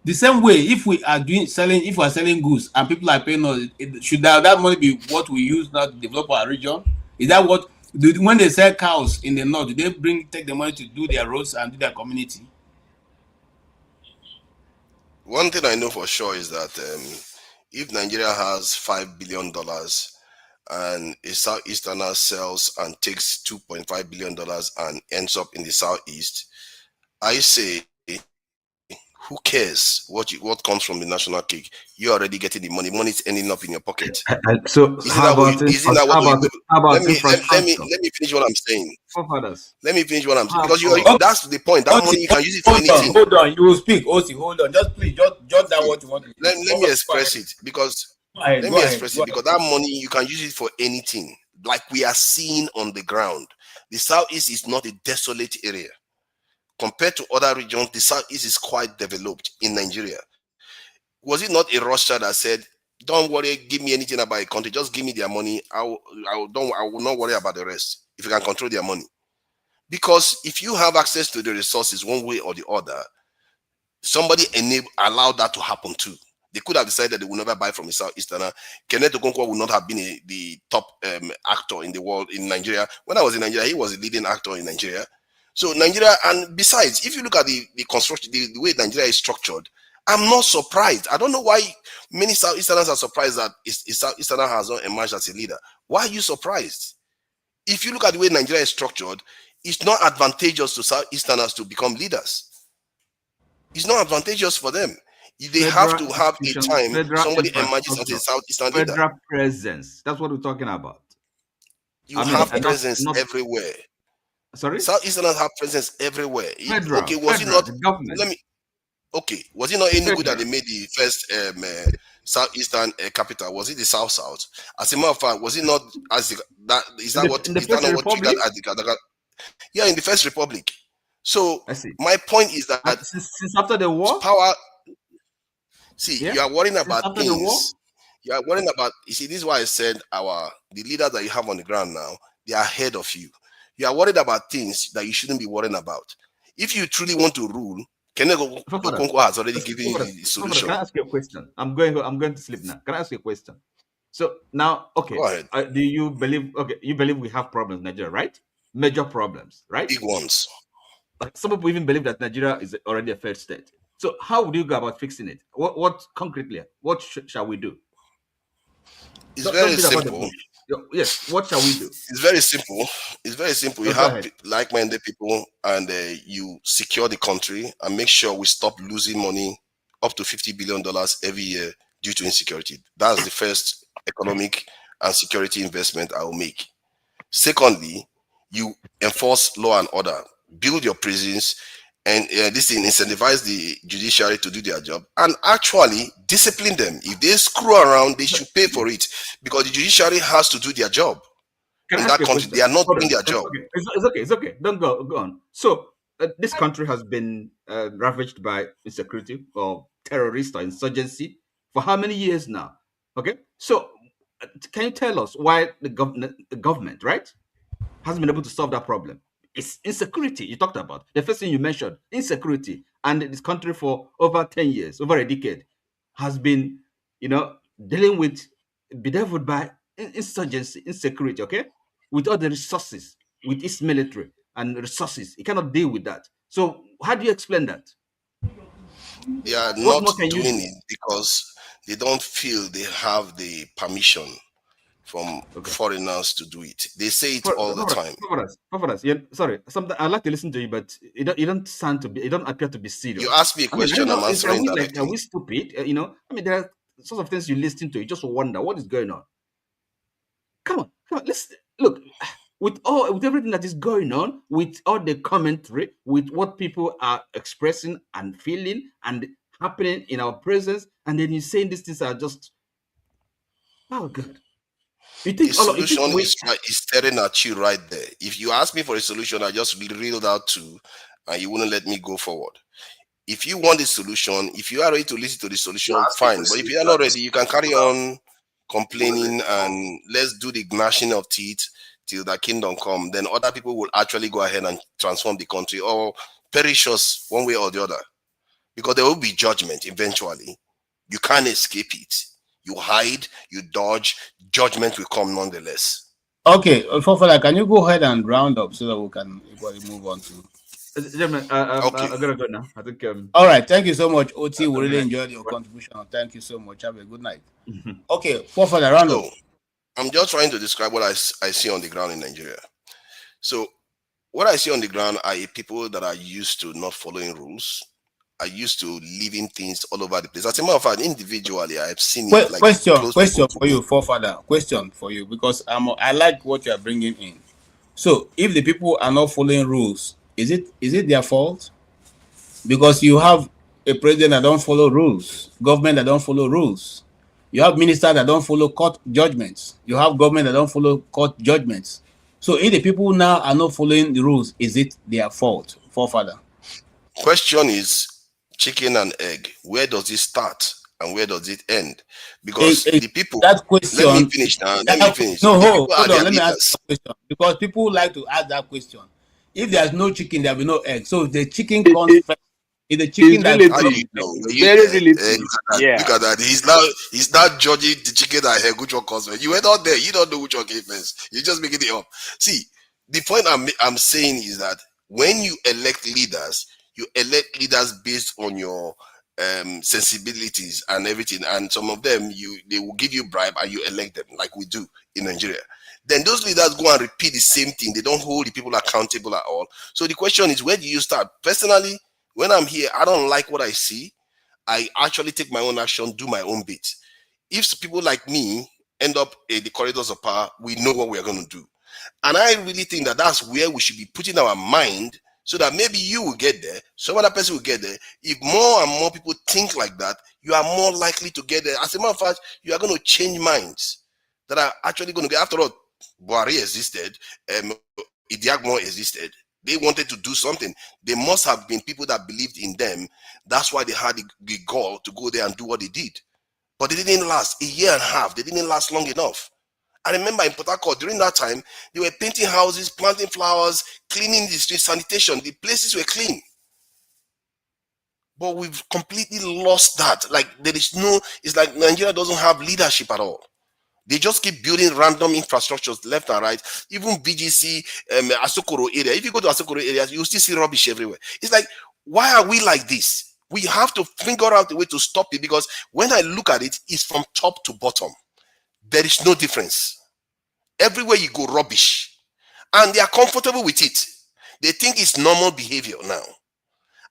The same way, if we are selling goods and people are paying us, should that money be what we use now to develop our region? Is that what when they sell cows in the north, do they take the money to do their roads and do their community? One thing I know for sure is that if Nigeria has $5 billion and a Southeasterner sells and takes $2.5 billion and ends up in the Southeast, I say, who cares what comes from the national cake? You're already getting the money. Money is ending up in your pocket. So let me finish what I'm saying. Let me finish what I'm saying. Because that's the point. That money you can use it for anything. Hold on, you will speak. Osi, hold on. Just please jot down what you want to do. Let me express it because that money you can use it for anything. Like we are seeing on the ground. The Southeast is not a desolate area. Compared to other regions, the Southeast is quite developed in Nigeria. Was it not a Russia that said, "Don't worry, give me anything about a country, just give me their money. I will not worry about the rest if you can control their money." Because if you have access to the resources one way or the other, somebody allowed that to happen too. They could have decided they will never buy from a Southeasterner. Kenneth Okonkwo would not have been the top actor in the world in Nigeria. When I was in Nigeria, he was a leading actor in Nigeria. So Nigeria, and besides, if you look at the construction, the way Nigeria is structured, I'm not surprised. I don't know why many Southeasterners are surprised that a Southeasterner has not emerged as a leader. Why are you surprised? If you look at the way Nigeria is structured, it's not advantageous to Southeasterners to become leaders. It's not advantageous for them. They have to have a time somebody emerges as a Southeastern leader. Federal presence. That's what we're talking about. You have presence everywhere. Sorry? Southeasterners have presence everywhere. Was it not any good that they made the first Southeastern capital? Was it the South? As a matter of fact, was it not in the First Republic? So my point is that since after the war, power. You are worrying about things. You are worrying about. You see, this is why I said the leaders that you have on the ground now, they are ahead of you. You are worried about things that you shouldn't be worrying about. If you truly want to rule, Kenneth Okonkwo has already given you the solution. Can I ask you a question? I'm going to sleep now. Can I ask you a question? So now, okay, go ahead. Do you believe? Okay, you believe we have problems in Nigeria, right? major problems, right? Big ones. Like some people even believe that Nigeria is already a failed state. So how would you go about fixing it? What concretely? What shall we do? It's Don't very beat about the simple. bush. Yes. What shall we do? It's very simple. It's very simple. You Go have ahead. like-minded people, and you secure the country and make sure we stop losing money up to $50 billion every year due to insecurity. That's the first economic and security investment I will make. Secondly, you enforce law and order, build your prisons, and this thing incentivize the judiciary to do their job and actually discipline them. If they screw around, they should pay for it, because the judiciary has to do their job. Can I In ask that you a country, question? they are not Hold doing on. their job. Okay. It's okay. It's okay. Don't go on. So this country has been ravaged by insecurity or terrorist or insurgency for how many years now? Okay. So can you tell us why the government, right, hasn't been able to solve that problem? It's insecurity you talked about. The first thing you mentioned, insecurity, and this country for over 10 years, over a decade, has been, dealing with, bedeviled by insurgency, insecurity. Okay, with all the resources, with its military and resources, it cannot deal with that. So how do you explain that? They are What not more can you doing do? it because they don't feel they have the permission from Okay. foreigners to do it. They say it all the time. Sorry. Sometimes I like to listen to you, but you don't sound to be. You don't appear to be You serious. ask me a question, I'm Are answering we like? Are directly. we stupid? There are sorts of things you listen to. You just wonder what is going on. Come on. Let's look. With everything that is going on, with all the commentary, with what people are expressing and feeling and happening in our presence, and then you're saying these things are just, oh God. You The think solution is staring at you right there. If you ask me for a solution, I just reeled out two, and you wouldn't let me go forward. If you want the solution, if you are ready to listen to the solution, fine. But if you are not ready, you can carry on complaining and let's do the gnashing of teeth till the kingdom come. Then other people will actually go ahead and transform the country or perish us one way or the other. Because there will be judgment eventually. You can't escape it. You hide, you dodge, judgment will come nonetheless. Okay, Fofala, can you go ahead and round up so that we can equally move on to? Gentlemen, Okay. I gotta go now. I think. All right, thank you so much, OT. We really enjoyed your contribution. Thank you so much. Have a good night. Okay, Fofala, round up. So, I'm just trying to describe what I see on the ground in Nigeria. So, what I see on the ground are people that are used to not following rules, are used to leaving things all over the place. As a matter of fact, individually, I've seen it like question close for you, Forefather. Question for you, because I like what you are bringing in. So, if the people are not following rules, is it their fault? Because you have a president that don't follow rules, government that don't follow rules. You have ministers that don't follow court judgments. You have government that don't follow court judgments. So if the people now are not following the rules, is it their fault, Forefather? Question is chicken and egg. Where does it start and where does it end? Because the people, that question. let me finish now. Let me finish. No, hold on. Let me ask the question, because people like to ask that question. If there's no chicken, there will be no egg. So if the chicken comes first, is the chicken that very relative. Yeah. Look at that. He's now judging the chicken and egg, which one comes first. You were not there. You don't know which one came first. You're just making it up. See, the point I'm saying is that when you elect leaders, you elect leaders based on your sensibilities and everything, and some of them they will give you bribe and you elect them like we do in Nigeria. Then those leaders go and repeat the same thing. They don't hold the people accountable at all. So the question is, where do you start? Personally, when I'm here, I don't like what I see. I actually take my own action, do my own bit. If people like me end up in the corridors of power, we know what we're going to do. And I really think that that's where we should be putting our mind, so that maybe you will get there, some other person will get there. If more and more people think like that, you are more likely to get there. As a matter of fact, you are going to change minds that are actually going to get, after all, Buhari existed, Idiagmo existed. They wanted to do something. There must have been people that believed in them. That's why they had the gall to go there and do what they did. But they didn't last a year and a half. They didn't last long enough. I remember in Port Harcourt, during that time, they were painting houses, planting flowers, cleaning the streets, sanitation. The places were clean. But we've completely lost that. Like, it's like Nigeria doesn't have leadership at all. They just keep building random infrastructures left and right. Even BGC, Asokoro area. If you go to Asokoro areas, you still see rubbish everywhere. It's like, why are we like this? We have to figure out a way to stop it, because when I look at it, it's from top to bottom. There is no difference. Everywhere you go, rubbish. And they are comfortable with it. They think it's normal behavior now.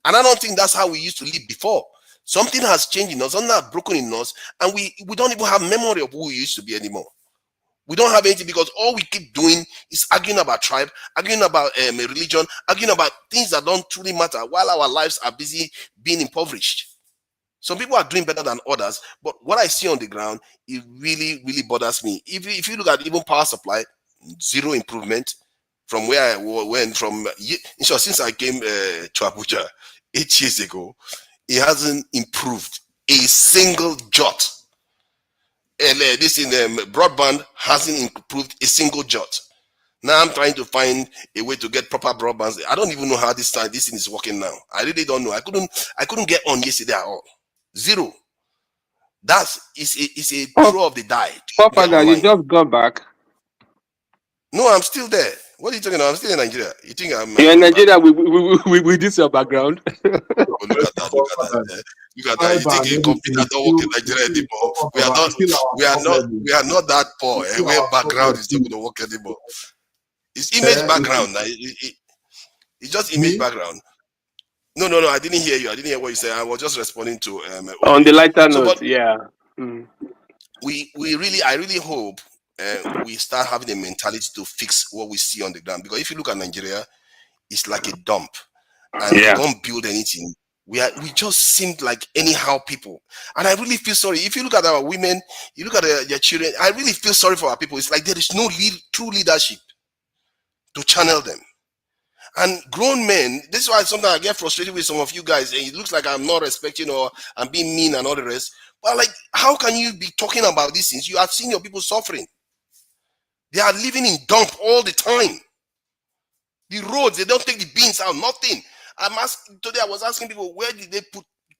And I don't think that's how we used to live before. Something has changed in us, something has broken in us, and we don't even have memory of who we used to be anymore. We don't have anything, because all we keep doing is arguing about tribe, arguing about religion, arguing about things that don't truly matter, while our lives are busy being impoverished. Some people are doing better than others, but what I see on the ground, it really, really bothers me. If you look at even power supply, zero improvement from where I went from. Since I came to Abuja 8 years ago, it hasn't improved a single jot. And this in broadband hasn't improved a single jot. Now I'm trying to find a way to get proper broadband. I don't even know how this thing is working now. I really don't know. I couldn't get on yesterday at all. Zero. It's a throw of the die. Papa, you just got back. No, I'm still there. What are you talking about? I'm still in Nigeria. You think I'm? You're in Nigeria with this your background. Oh, look at that! Look at that! Look at that! You think a computer don't work in Nigeria anymore? We are not that poor. Where background is not going to work anymore. It's image background. It's just image background. No. I didn't hear you. I didn't hear what you said. I was just responding to on the lighter note. Yeah. I really hope we start having a mentality to fix what we see on the ground, because if you look at Nigeria, it's like a dump, and we don't build anything. We just seem like anyhow people, and I really feel sorry. If you look at our women, you look at their children, I really feel sorry for our people. It's like there is no true leadership to channel them. And grown men, this is why sometimes I get frustrated with some of you guys, and it looks like I'm not respecting or I'm being mean and all the rest. But like, how can you be talking about these things? You have seen your people suffering. They are living in dump all the time. The roads, they don't take the bins out, nothing. Today I was asking people, where did they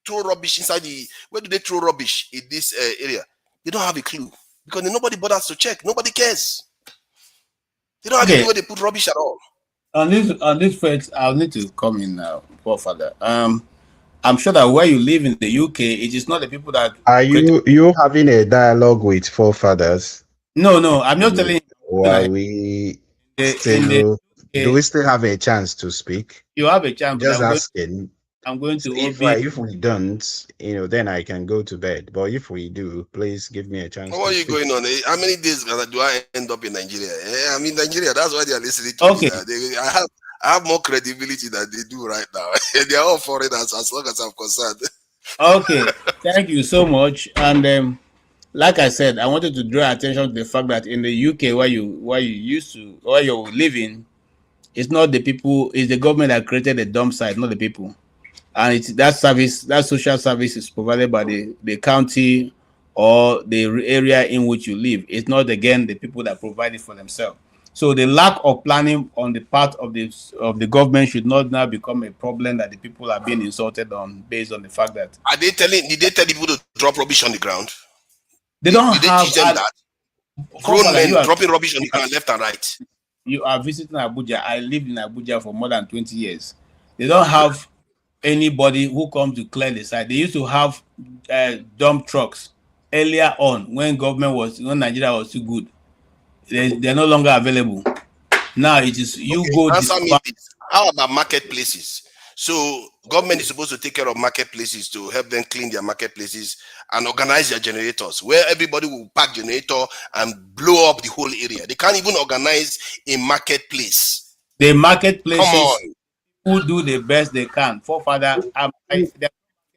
throw rubbish inside where do they throw rubbish in this area? They don't have a clue, because nobody bothers to check. Nobody cares. They don't have a clue where they put rubbish at all. On this fact, I'll need to come in now, poor father. I'm sure that where you live in the UK, it is not the people that are you having a dialogue with forefathers? No, I'm not telling you. Why we still do we still have a chance to speak? You have a chance. Just asking. I'm going to. If we don't, then I can go to bed. But if we do, please give me a chance. What are you going on? How many days do I end up in Nigeria? I'm in Nigeria. That's why they are listening to me. I have more credibility than they do right now. They are all foreigners, as long as I'm concerned. Okay, thank you so much. And like I said, I wanted to draw attention to the fact that in the UK, where you're living, it's not the people, it's the government that created the dump site, not the people. And that social service is provided by the county or the area in which you live. It's not, again, the people that provide it for themselves. So the lack of planning on the part of the government should not now become a problem that the people are being insulted on, based on the fact that. Did they tell people to drop rubbish on the ground? They don't Did they teach them that? Grown men dropping rubbish on the ground left and right. You are visiting Abuja. I lived in Abuja for more than 20 years. They don't have anybody who comes to clear the site. They used to have dump trucks earlier on when Nigeria was too good. They're no longer available. Now it is go. Answer me this. How about marketplaces? So government is supposed to take care of marketplaces to help them clean their marketplaces and organize their generators, where everybody will pack generator and blow up the whole area. They can't even organize a marketplace. The marketplaces who do the best they can. Forefather,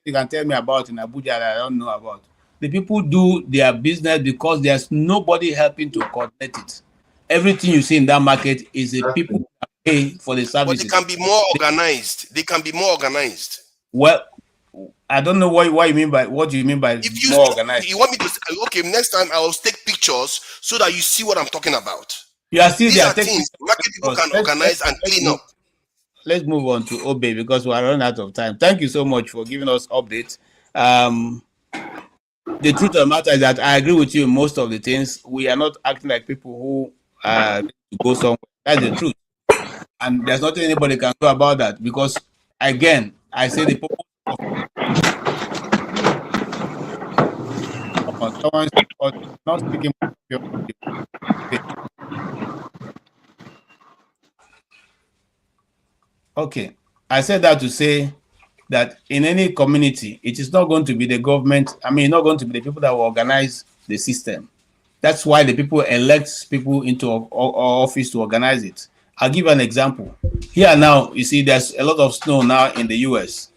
you can tell me about in Abuja that I don't know about. The people do their business because there's nobody helping to coordinate it. Everything you see in that market is the people that pay for the services. But they can be more organized. They can be more organized. Well, I don't know what you mean by more organized. You want me to say, okay, next time I will take pictures so that you see what I'm talking about. You are still there. Things market people can organize and clean up. Let's move on to Obey, because we are running out of time. Thank you so much for giving us updates. the truth of the matter is that I agree with you in most of the things. We are not acting like people who go somewhere. That's the truth. And there's nothing anybody can do about that, because, again, I say the purpose of someone not speaking. Okay, I said that to say that in any community, it is not going to be the government. I mean, not going to be the people that will organize the system. That's why the people elect people into office to organize it. I'll give you an example. Here now, you see, there's a lot of snow now in the US.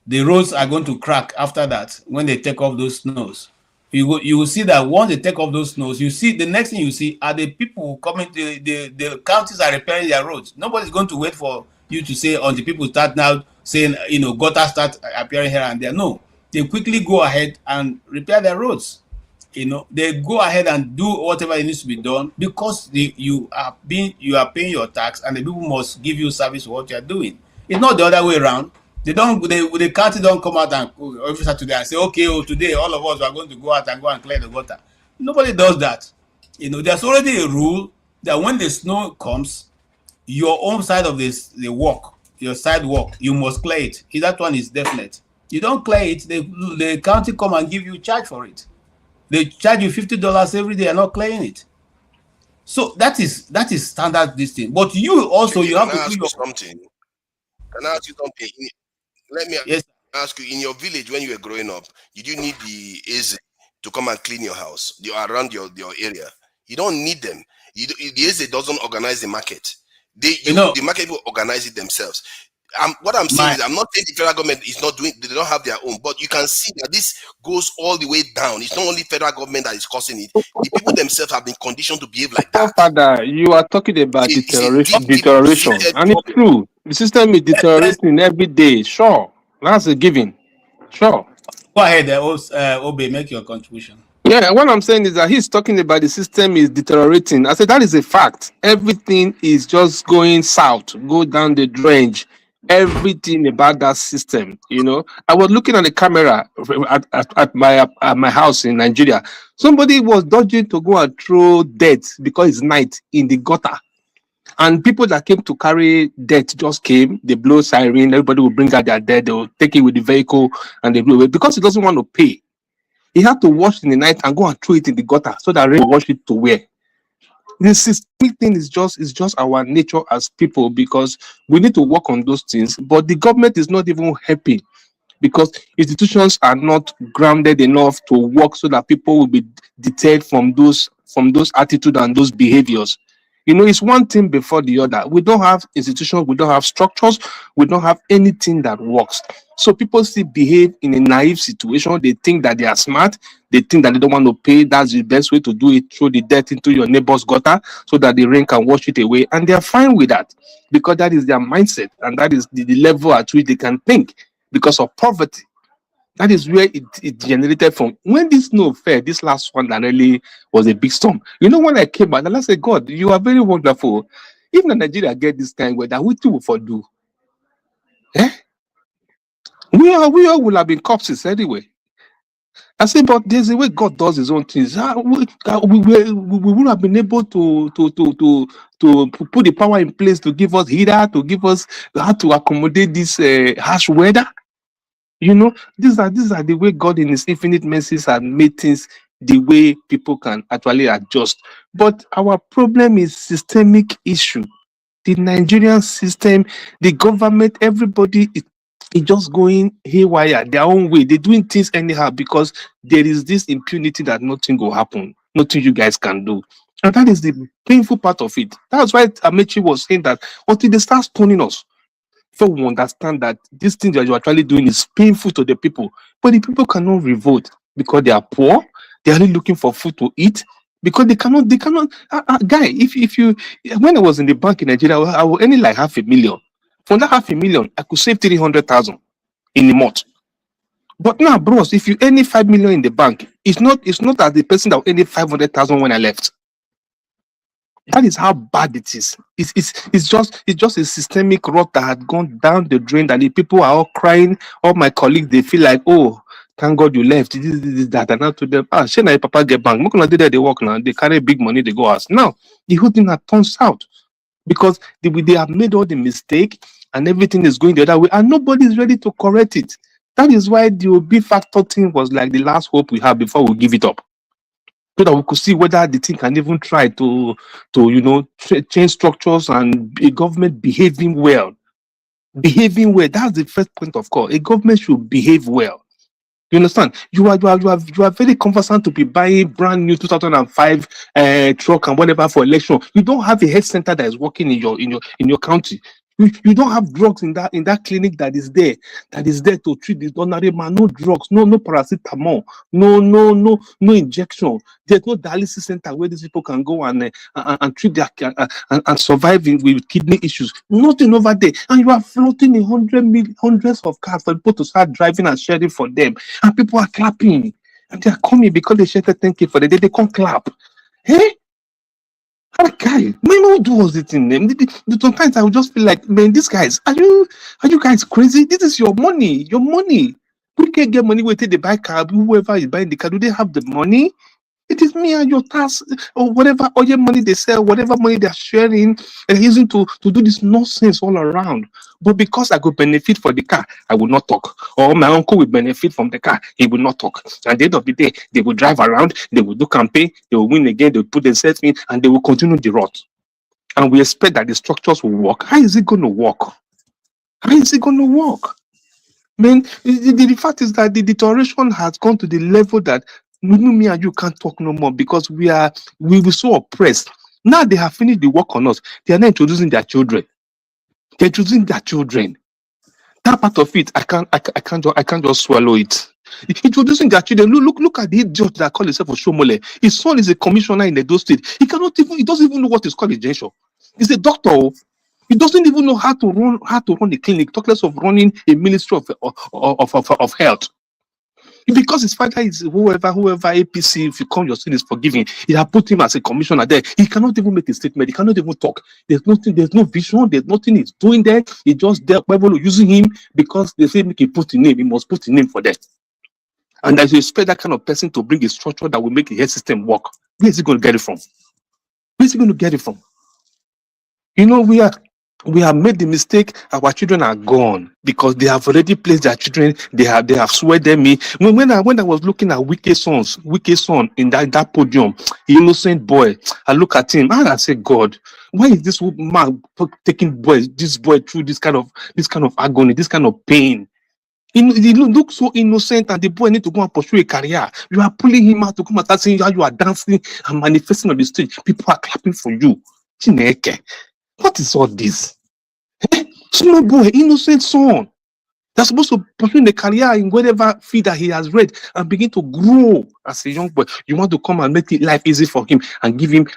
The roads are going to crack after that when they take off those snows. You will see that once they take off those snows, you see the next thing you see are the people coming. The counties are repairing their roads. Nobody's going to wait for you to say, until people start now saying, gutter start appearing here and there. No, they quickly go ahead and repair their roads. They go ahead and do whatever it needs to be done, because you are paying your tax, and the people must give you service for what you are doing. It's not the other way around. The county don't come out and every Saturday and say, okay, today all of us are going to go out and clear the gutter. Nobody does that. There's already a rule that when the snow comes, your own side of your sidewalk, you must clear it. That one is definite. You don't clear it, the county come and give you charge for it. They charge you $50 every day and not clearing it. So that is standard this thing. But you also you have to do something. Can I ask you something? Let me ask you, in your village when you were growing up, did you need the AZ to come and clean your house, around your area? You don't need them. The AZ doesn't organize the market. The market will organize it themselves. What I'm saying is, I'm not saying the federal government is not doing, they don't have their own, but you can see that this goes all the way down. It's not only federal government that is causing it. The people themselves have been conditioned to behave like that. Father, you are talking about deterioration, and it's true. The system is deteriorating every day. Sure, that's a given. Sure. Go ahead, Obe, make your contribution. Yeah, what I'm saying is that he's talking about the system is deteriorating. I said that is a fact. Everything is just going south, go down the drain. Everything about that system, I was looking at the camera at my house in Nigeria. Somebody was dodging to go and throw dirt because it's night in the gutter. And people that came to carry dirt just came, they blow siren, everybody will bring out their dirt, they will take it with the vehicle and they blow away because he doesn't want to pay. He had to wash in the night and go and throw it in the gutter so that rain will wash it to where. This systemic thing is just our nature as people, because we need to work on those things, but the government is not even helping because institutions are not grounded enough to work so that people will be deterred from those attitudes and those behaviors. It's one thing before the other. We don't have institutions, we don't have structures, we don't have anything that works. So people still behave in a naive situation. They think that they are smart. They think that they don't want to pay. That's the best way to do it. Throw the dirt into your neighbor's gutter so that the rain can wash it away. And they're fine with that because that is their mindset. And that is the level at which they can think because of poverty. That is where it generated from. When this snow fell, this last one that really was a big storm. When I came back, and I said, God, you are very wonderful. Even Nigeria get this kind of weather, we too will do. We all will have been corpses anyway. I said, but there's a way God does his own things. We would have been able to put the power in place to give us heater, to give us how to accommodate this harsh weather. These are the way God in his infinite mercies has made things the way people can actually adjust. But our problem is systemic issue. The Nigerian system, the government, everybody is just going haywire their own way. They're doing things anyhow because there is this impunity that nothing will happen, nothing you guys can do. And that is the painful part of it. That's why Amechi was saying that until they start stoning us, so we understand that this thing that you're actually doing is painful to the people, but the people cannot revolt because they are poor. They are only looking for food to eat because they cannot. Guy, if you, when I was in the bank in Nigeria, I was earning like $500,000. From that $500,000, I could save 300,000 in a month. But now, bros, if you earn 5 million in the bank, it's not as the person that earned 500,000 when I left. That is how bad it is. It's just a systemic rot that had gone down the drain, that the people are all crying. All my colleagues, they feel like, oh, Thank God you left. This, that. And I told them, Shana, Papa get bank. Look, they work now. They carry big money, they go out. Now, the whole thing has turned south because they have made all the mistake and everything is going the other way and nobody is ready to correct it. That is why the OB factor thing was like the last hope we have before we give it up. So that we could see whether the thing can even try to change structures and a government behaving well. Behaving well, that's the first point of call. A government should behave well. You understand? You are very conversant to be buying brand new 2005 truck and whatever for election. You don't have a health center that is working in your county. You don't have drugs in that clinic that is there to treat the ordinary man. No drugs, no paracetamol, no injection. There's no dialysis center where these people can go and treat their and survive with kidney issues. Nothing over there, and you are floating in hundreds of cars for people to start driving and sharing for them, and people are clapping, and they are coming because they shared 10K for the day. They can't clap. Hey. Guy, man, do all the thing. Sometimes I would just feel like, man, these guys, are you guys crazy? This is your money. We can't get money. We take the buy car. Whoever is buying the car, do they have the money? It is me and your task or whatever oil money they sell, whatever money they're sharing and using to do this nonsense all around. But because I could benefit for the car, I will not talk. Or my uncle will benefit from the car, he will not talk. At the end of the day, they will drive around, they will do campaign, they will win again, they will put themselves in, and they will continue the rot. And we expect that the structures will work. How is it going to work? How is it going to work? Man, the fact is that the deterioration has gone to the level that me and you can't talk no more because we were so oppressed. Now they have finished the work on us. They are now introducing their children. They're introducing their children. That part of it, I can't just swallow it. Introducing their children. Look at the idiot that call himself Oshomole. His son is a commissioner in Edo State. He doesn't even know what is called a genshaw. He's a doctor. He doesn't even know how to run a clinic, talk less of running a ministry of health. Because his father is whoever APC, if you call your sin is forgiving, he have put him as a commissioner there. He cannot even make a statement. He cannot even talk. There's no vision. There's nothing he's doing there. He just there. People are using him because they say make him put in name. He must put in name for that. And as you expect that kind of person to bring a structure that will make the health system work, where is he going to get it from? Where is he going to get it from? You know, we have made the mistake. Our children are gone because they have already placed their children. They have swayed them. When I was looking at Wike's son in that podium, innocent boy, I look at him and I say, God, why is this man taking this boy through this kind of agony, this kind of pain? He looks so innocent, and the boy need to go and pursue a career. You are pulling him out to come and start saying how you are dancing and manifesting on the stage. People are clapping for you. Chineke. What is all this? Small boy, innocent son. They're supposed to pursue a career in whatever field that he has read and begin to grow as a young boy. You want to come and make life easy for him and give him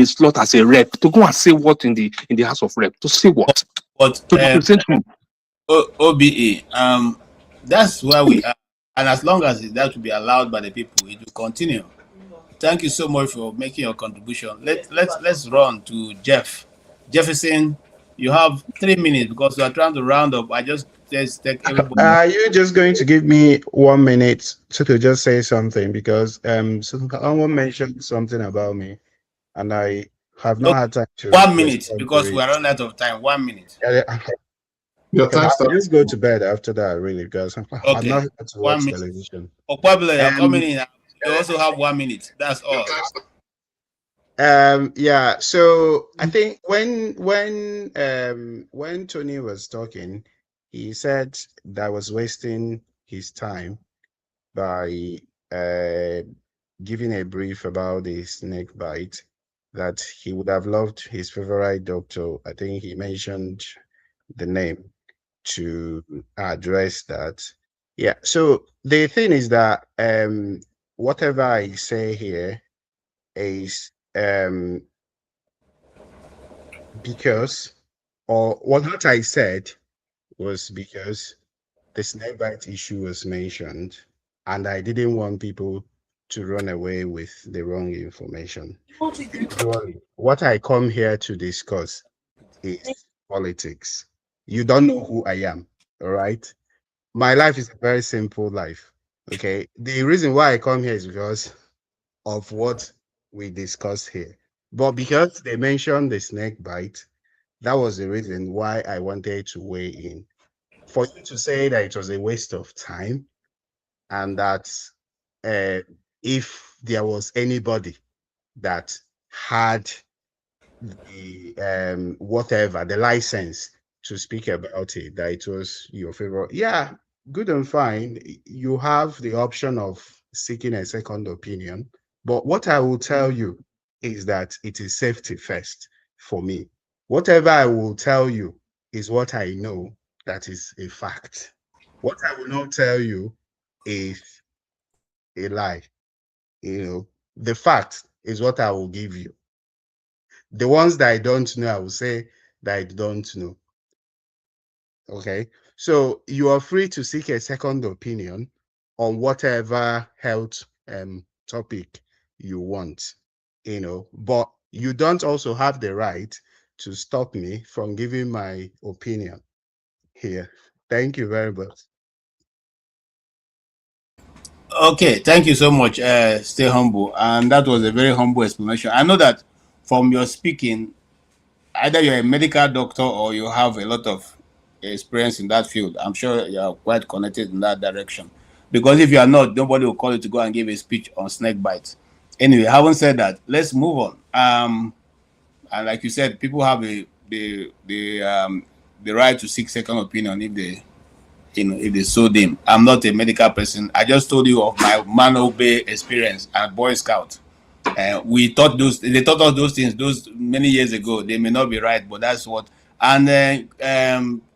a slot as a rep to go and say what in the House of Rep? To say what? But to represent him. OBE, that's where we are, and as long as that will be allowed by the people, it will continue. Thank you so much for making your contribution. Let's run to Jeff. Jefferson, you have 3 minutes because we are trying to round up. I just take everybody. Are you just going to give me 1 minute to just say something? Because someone mentioned something about me, and I have not had time to. 1 minute because we are running out of time. 1 minute. Your time starts. Just go to bed after that, really, because I'm not going to watch television. Probably you're coming in. You also have 1 minute. That's all. Yeah. So I think when Tony was talking, he said that was wasting his time by giving a brief about the snake bite, that he would have loved his favorite doctor. I think he mentioned the name to address that. Yeah. So the thing is that whatever I say here is because, or what I said was because the snake bite issue was mentioned, and I didn't want people to run away with the wrong information. What I come here to discuss is politics. You don't know who I am, all right? My life is a very simple life. Okay, the reason why I come here is because of what we discussed here. But because they mentioned the snake bite, that was the reason why I wanted to weigh in. For you to say that it was a waste of time and that if there was anybody that had the whatever, the license to speak about it, that it was your favorite. Yeah, good and fine. You have the option of seeking a second opinion. But what I will tell you is that it is safety first for me. Whatever I will tell you is what I know that is a fact. What I will not tell you is a lie. You know, the fact is what I will give you. The ones that I don't know, I will say that I don't know. Okay. So you are free to seek a second opinion on whatever health topic you want, but you don't also have the right to stop me from giving my opinion here. Thank you very much. Okay, thank you so much. Stay humble, and that was a very humble explanation. I know that from your speaking, either you're a medical doctor or you have a lot of experience in that field. I'm sure you are quite connected in that direction. Because if you are not, nobody will call you to go and give a speech on snake bites. Anyway, having said that, let's move on. And like you said, people have the right to seek second opinion if they if they so deem. I'm not a medical person. I just told you of my Mano Bay experience at Boy Scout. They taught us those things those many years ago. They may not be right, but that's what. And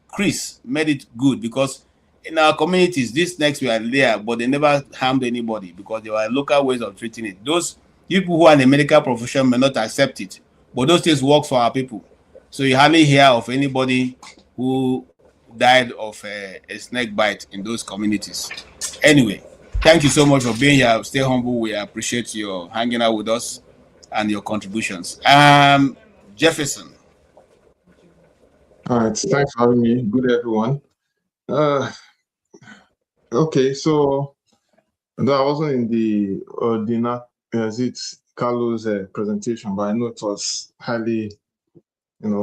Chris made it good because in our communities, these snakes were there, but they never harmed anybody because there were local ways of treating it. Those people who are in the medical profession may not accept it, but those things work for our people. So you hardly hear of anybody who died of a snake bite in those communities. Anyway, thank you so much for being here. Stay humble. We appreciate your hanging out with us and your contributions. Jefferson. All right, thanks for having me. Good everyone. Okay, so I wasn't in the Carlos presentation, but I know it was highly,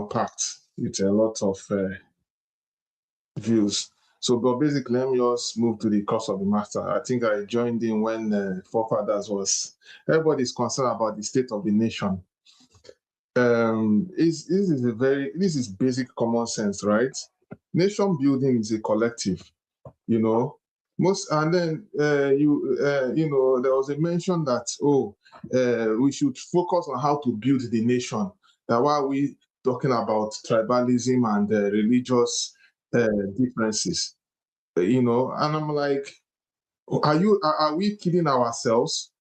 packed with a lot of views. So, but basically, let me just move to the crux of the matter. I think I joined in when forefathers everybody's concerned about the state of the nation. This is basic common sense, right? Nation building is a collective, and then there was a mention that we should focus on how to build the nation. That why we talking about tribalism and religious differences, and I'm like, are we kidding ourselves?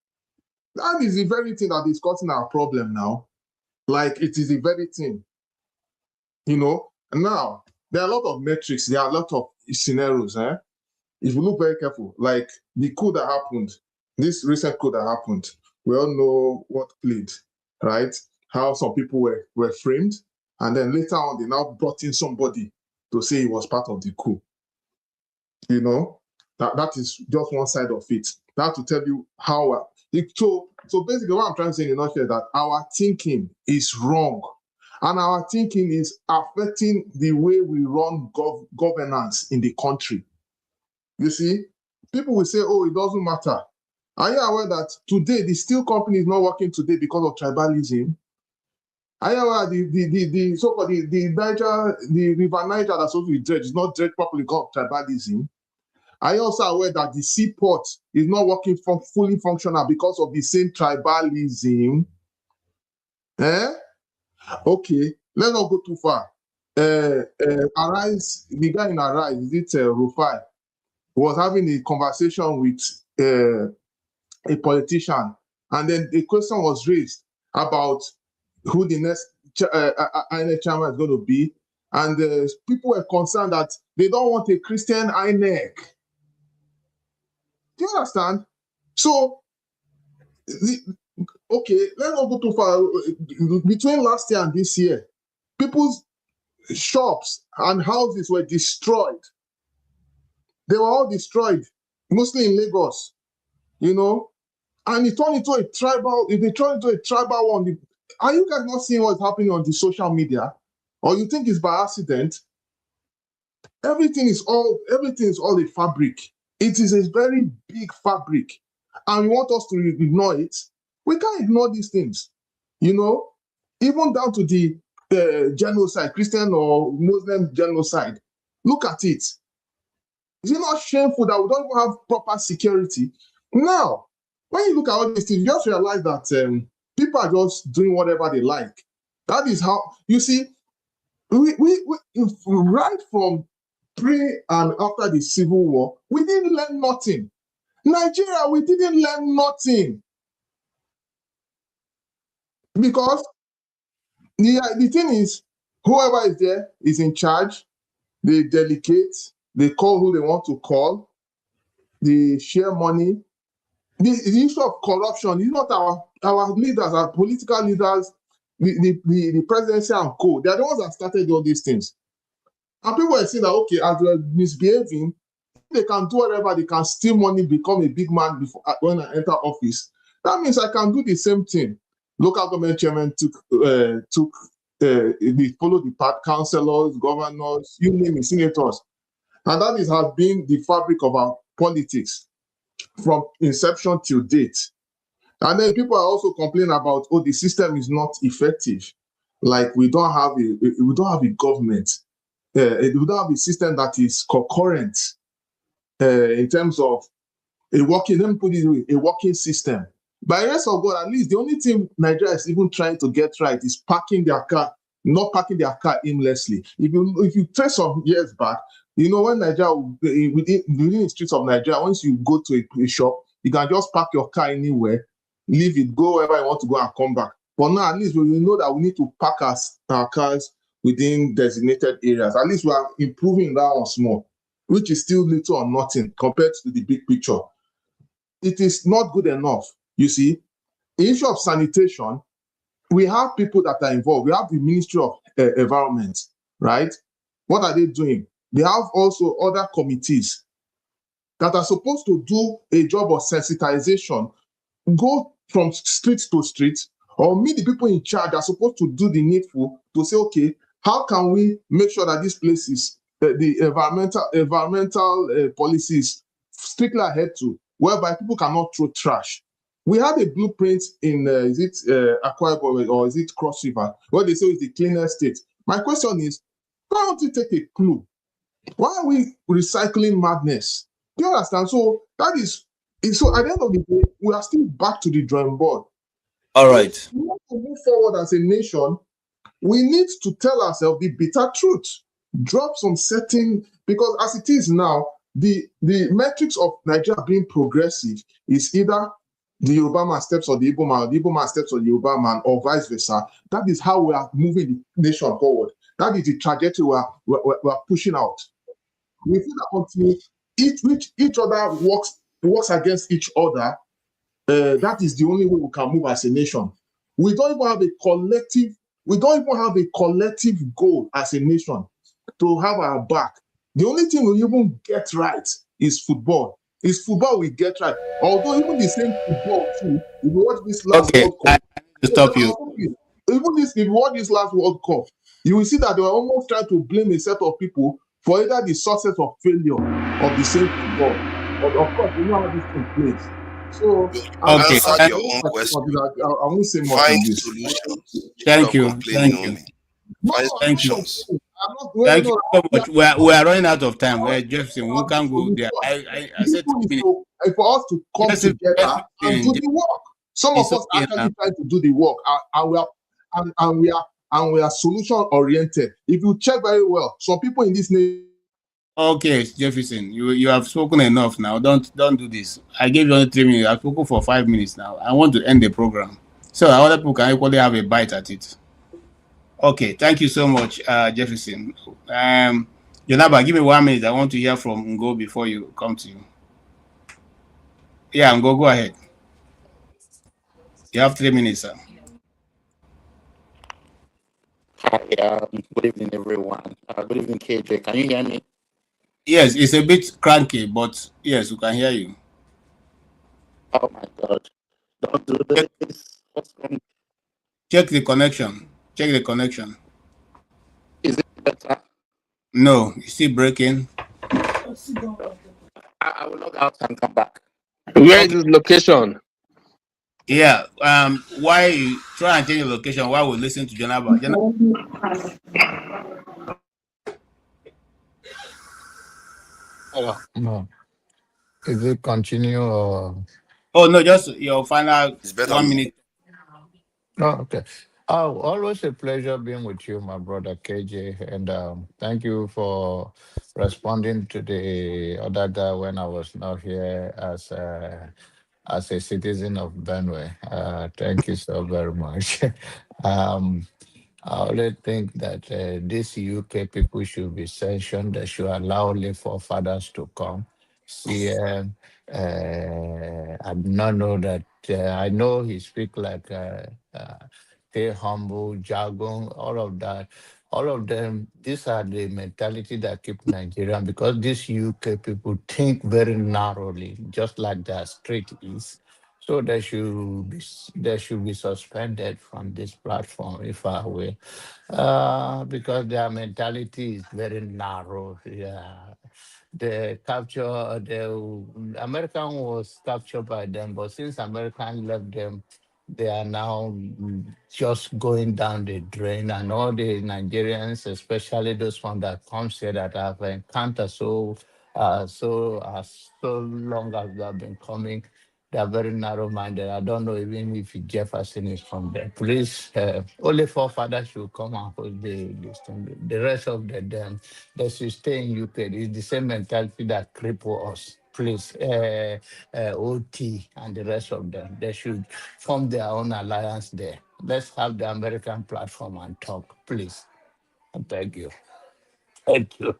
That is the very thing that is causing our problem now. Like it is the very thing, Now there are a lot of metrics, there are a lot of scenarios. If you look very careful, like the coup that happened, this recent coup that happened, we all know what played, right? How some people were framed, and then later on they now brought in somebody to say he was part of the coup. That is just one side of it. That to tell you how. So basically, what I'm trying to say in a nutshell is that our thinking is wrong, and our thinking is affecting the way we run governance in the country. You see, people will say, "Oh, it doesn't matter." Are you aware that today the steel company is not working today because of tribalism? Are you aware the so-called the river Niger that's supposed to be dredged is not dredged properly because of tribalism? Are you also aware that the seaport is not working fully functional because of the same tribalism? Okay, let's not go too far. Arise, the guy in Arise, is it Rufai, was having a conversation with a politician, and then the question was raised about who the next INEC chairman is going to be, and people were concerned that they don't want a Christian INEC. Do you understand? So, okay, let's not go too far. Between last year and this year, people's shops and houses were destroyed. They were all destroyed mostly in Lagos, you know, and it turned into a tribal, if they turn into a tribal one, are you guys not seeing what's happening on the social media? Or you think it's by accident? Everything is all a fabric. It is a very big fabric. And you want us to ignore it? We can't ignore these things. You know, even down to the genocide, Christian or Muslim genocide. Look at it. Is it not shameful that we don't even have proper security? Now, when you look at all these things, you just realize that people are just doing whatever they like. That is how, you see, we right from pre and after the Civil War, we didn't learn nothing. Nigeria, we didn't learn nothing. Because the thing is, whoever is there is in charge. They delegate, they call who they want to call, they share money. The issue of corruption is not our leaders, our political leaders, the presidency and co. They are the ones that started all these things. And people are saying that, okay, as they're misbehaving, they can do whatever, they can steal money, become a big man before when I enter office. That means I can do the same thing. Local government chairman they followed the part, councillors, governors, you name it, senators. And that has been the fabric of our politics from inception till date. And then people are also complaining about, oh, the system is not effective. Like we don't have a government. We don't have a system that is concurrent in terms of a working, let me put it this way, a working system. By the rest of God, at least the only thing Nigeria is even trying to get right is parking their car, not parking their car aimlessly. If you trace some years back, you know, when Nigeria, within the streets of Nigeria, once you go to a shop, you can just park your car anywhere, leave it, go wherever you want to go and come back. But now, at least we know that we need to park our cars within designated areas. At least we are improving that one small, which is still little or nothing compared to the big picture. It is not good enough. You see, the issue of sanitation, we have people that are involved. We have the Ministry of Environment, right? What are they doing? They have also other committees that are supposed to do a job of sensitization, go from street to street, or meet the people in charge that are supposed to do the needful to say, okay, how can we make sure that this place is the environmental policies strictly adhered to, whereby people cannot throw trash. We had a blueprint in, is it Akwa Ibom or is it Cross River, where they say it's the cleanest state. My question is, why don't you take a clue? Why are we recycling madness? Do you understand? So that is, so at the end of the day, we are still back to the drawing board. All right. If we want to move forward as a nation, we need to tell ourselves the bitter truth. Drop some certain, because as it is now, the metrics of Nigeria being progressive is either the Yoruba man steps on the Igbo man, or the Igbo man steps on the Yoruba man, or vice versa. That is how we are moving the nation forward. That is the trajectory we are pushing out. We feel that until each other works against each other, that is the only way we can move as a nation. We don't even have a collective goal as a nation to have our back. The only thing we even get right is football. It's football we get right. Although even the same football too, if you watch this last World Cup, I need to stop you. If you watch this last World Cup, you will see that they were almost trying to blame a set of people for either the success or failure of the same football. But of course, we know how this thing plays. So, answer your own question. I won't say more Find on this. solutions. Thank you. Thank you. Thank you. Thank you so much. We are running out of time. Jefferson, we can't go there. I said for us to come together and do the work. Some of us actually trying to do the work, and we are solution oriented. If you check very well, some people in this nation. Okay, Jefferson, you have spoken enough now. Don't do this. I gave you only 3 minutes. I've spoken for 5 minutes now. I want to end the program so other people can equally have a bite at it. Okay, thank you so much, Jefferson. Jonaba, give me 1 minute. I want to hear from Ngo before you come to you. Yeah, Ngo, go ahead. You have 3 minutes, sir. Hi, good evening, everyone. Good evening, KJ. Can you hear me? Yes, it's a bit cranky, but yes, we can hear you. Oh my God. Don't do this. What's wrong? Check the connection. Check the connection. Is it better? No, it's still breaking. I will log out and come back. Where is his location? Yeah. Why you try and change the location while we listen to Janaba? No. Is it continue or? Oh no, just your final It's better. 1 minute. Oh, okay. Oh, always a pleasure being with you, my brother KJ, and thank you for responding to the other guy when I was not here as a citizen of Benue. Thank you so very much. um, I always think that these UK people should be sanctioned. They should allow the forefathers to come. See, I do not know that. I know he speak like stay humble, jargon, all of that. All of them, these are the mentality that keep Nigerian because these UK people think very narrowly, just like their street is. So they should be suspended from this platform, if I will, because their mentality is very narrow. Yeah, the capture the American was captured by them, but since American left them, they are now just going down the drain, and all the Nigerians, especially those ones that comes here that have encountered so long as they have been coming. They are very narrow-minded. I don't know even if Jefferson is from there. Please, only forefathers should come and hold this thing. The rest of them, they should stay in UK. It's the same mentality that cripple us. Please, OT and the rest of them, they should form their own alliance there. Let's have the American platform and talk, please. I beg you. Thank you.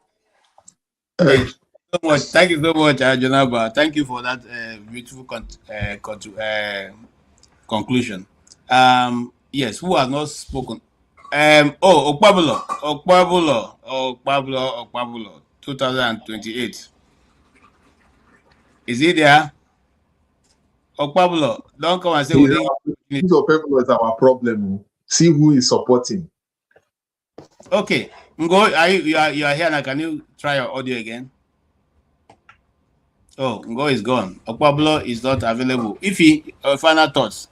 Yes. So much. Thank you so much, Janaba. Thank you for that beautiful conclusion. Yes, who has not spoken? Okpabulo, 2028. Is he there? Okpabulo, don't come and say we didn't. This people is our problem. See who is supporting. Okay, Ngo, you are here now. Can you try your audio again? Oh, Ngo is gone. Okpabulo is not available. Ify, final thoughts.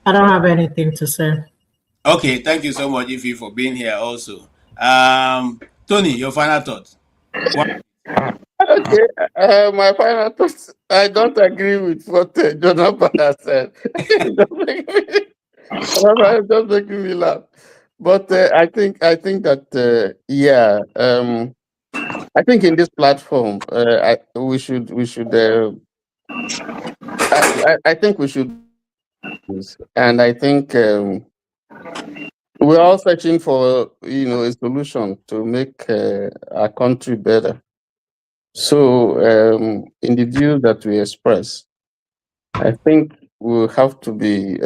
I don't have anything to say. Okay, thank you so much, Ify, for being here also. Tony, your final thoughts. Okay, my final thoughts. I don't agree with what Jonathan has said. Just making me laugh. But I think that I think in this platform, we should. I think we should, and I think we're all searching for a solution to make our country better. So, in the view that we express, I think we'll have to be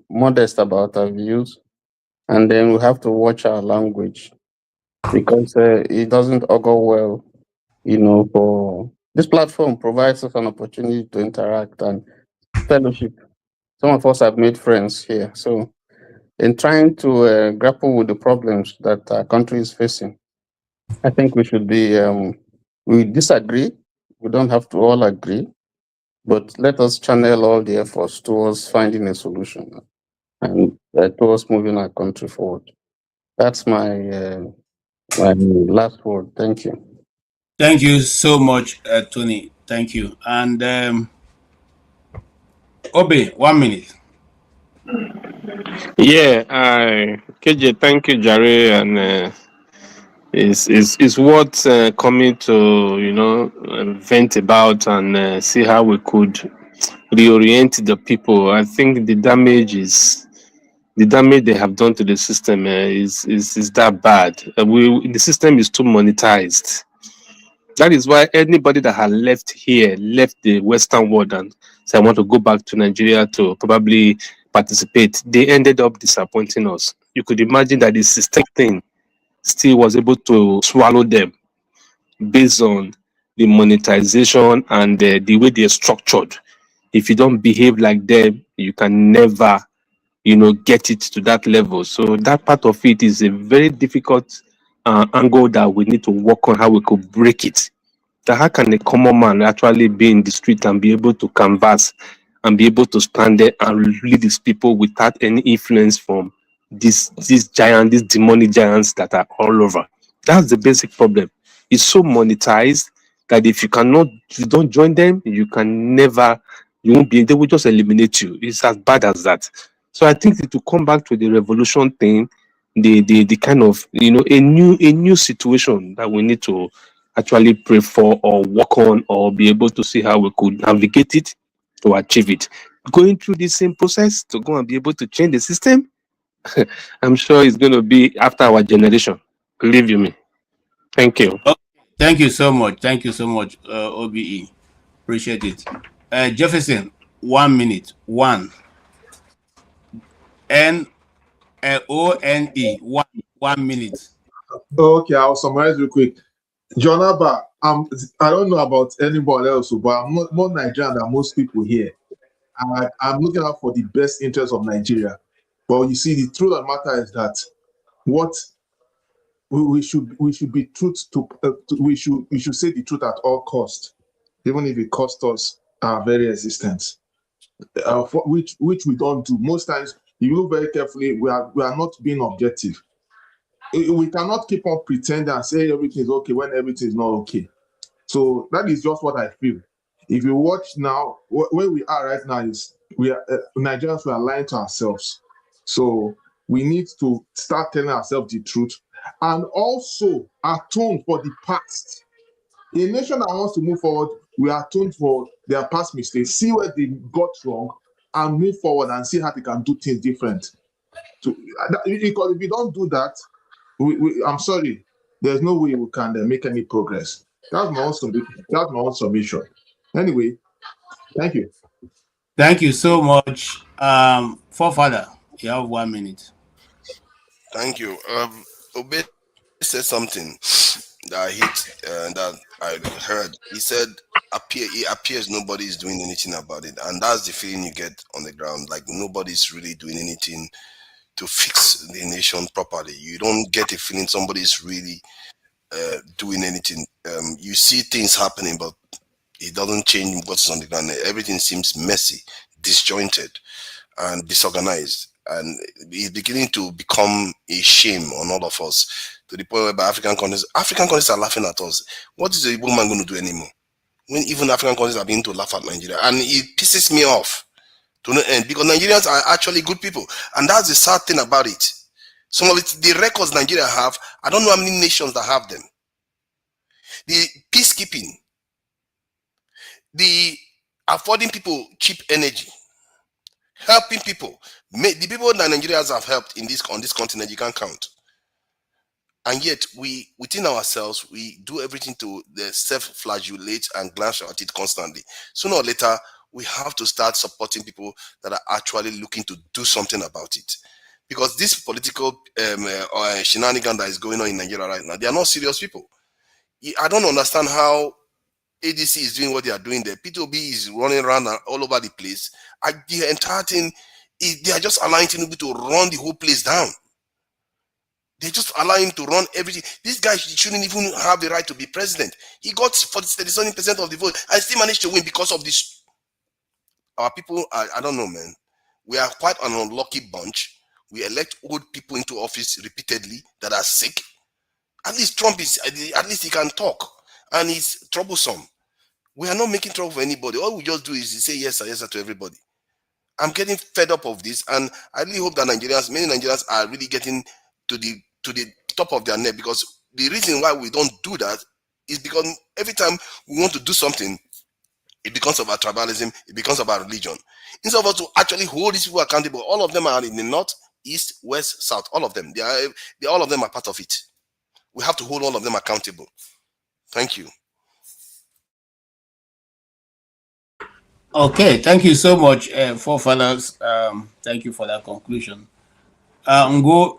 modest about our views, and then we have to watch our language because it doesn't augur well, for this platform provides us an opportunity to interact and fellowship. Some of us have made friends here. So, in trying to grapple with the problems that our country is facing, I think we should be, we disagree. We don't have to all agree, but let us channel all the efforts towards finding a solution and towards moving our country forward. That's my last word. Thank you. Thank you so much, Tony. Thank you. And Obi, 1 minute. Yeah, KJ, thank you, Jare, and it's worth coming to vent about and see how we could reorient the people. I think the damage they have done to the system is that bad. The system is too monetized. That is why anybody that had left the Western world and said, I want to go back to Nigeria to probably participate, they ended up disappointing us. You could imagine that the systemic thing still was able to swallow them based on the monetization and the way they're structured. If you don't behave like them, you can never, get it to that level. So that part of it is a very difficult angle that we need to work on, how we could break it. That how can a common man actually be in the street and be able to canvass and be able to stand there and lead these people without any influence from these demonic giants that are all over? That's the basic problem. It's so monetized that if you don't join them, you won't be, they will just eliminate you. It's as bad as that. So I think to come back to the revolution thing, the kind of, a new situation that we need to actually pray for or work on or be able to see how we could navigate it to achieve it. Going through the same process to go and be able to change the system, I'm sure it's going to be after our generation. Believe you me. Thank you. Oh, thank you so much. Thank you so much, OBE. Appreciate it. Jefferson, 1 minute. One. NONE. 1 minute. Okay, I'll summarize real quick. Jonaba, I don't know about anybody else, but I'm more Nigerian than most people here. I'm looking out for the best interest of Nigeria. But you see, the truth of the matter is that what we should be truth to we should say the truth at all cost, even if it costs us our very existence, which we don't do most times. If you look very carefully, we are not being objective. We cannot keep on pretending and say everything is okay when everything is not okay. So that is just what I feel. If you watch now, where we are right now is Nigerians, we are lying to ourselves. So we need to start telling ourselves the truth and also atone for the past. A nation that wants to move forward, we atone for their past mistakes, see where they got wrong, and move forward and see how they can do things different. So, because if we don't do that, I'm sorry, there's no way we can make any progress. That's my own submission. Anyway, thank you. Thank you so much. Forefather, you have 1 minute. Thank you. Obe said something that hit that I heard. He said, it appears nobody is doing anything about it. And that's the feeling you get on the ground. Like nobody's really doing anything to fix the nation properly. You don't get a feeling somebody's really doing anything. You see things happening, but it doesn't change what's on the ground. Everything seems messy, disjointed, and disorganized. And it's beginning to become a shame on all of us, to the point where African countries are laughing at us. What is the woman going to do anymore? When even African countries are beginning to laugh at Nigeria. And it pisses me off to no end, because Nigerians are actually good people. And that's the sad thing about it. Some of it, the records Nigeria have, I don't know how many nations that have them. The peacekeeping, the affording people cheap energy, helping people. The people that Nigerians have helped on this continent, you can't count. And yet, we within ourselves, we do everything to self-flagellate and glance at it constantly. Sooner or later, we have to start supporting people that are actually looking to do something about it. Because this political shenanigan that is going on in Nigeria right now, they are not serious people. I don't understand how ADC is doing what they are doing there. P2B is running around all over the place. The entire thing, they are just allowing Tinubu to run the whole place down. They just allow him to run everything. This guy shouldn't even have the right to be president. He got 37% of the vote and still managed to win because of this. Our people, I don't know, man. We are quite an unlucky bunch. We elect old people into office repeatedly that are sick. At least Trump at least he can talk. And he's troublesome. We are not making trouble for anybody. All we just do is say yes sir to everybody. I'm getting fed up of this, and I really hope that many Nigerians are really getting to the top of their neck, because the reason why we don't do that is because every time we want to do something, it becomes about tribalism, it becomes about religion. Instead of us to actually hold these people accountable, all of them are in the north, east, west, south, all of them. All of them are part of it. We have to hold all of them accountable. Thank you. Okay, thank you so much, forefathers. Thank you for that conclusion. Ngo,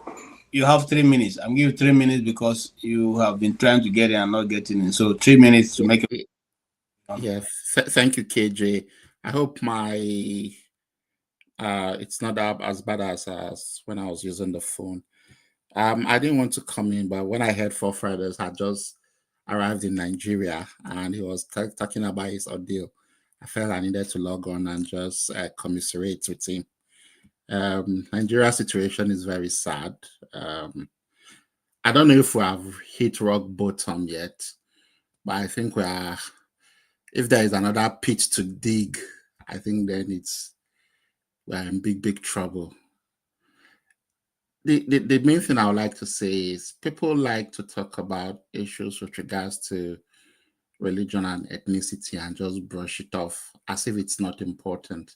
you have 3 minutes. I'm giving you 3 minutes because you have been trying to get in and not getting in. So 3 minutes to make it. Yeah, thank you, KJ. I hope my it's not as bad as when I was using the phone. I didn't want to come in, but when I heard Four Fridays had just arrived in Nigeria and he was talking about his ordeal, I felt I needed to log on and just commiserate with him. Nigeria's situation is very sad. I don't know if we have hit rock bottom yet, but I think we are. If there is another pit to dig, I think then we're in big trouble. The main thing I would like to say is people like to talk about issues with regards to religion and ethnicity and just brush it off as if it's not important.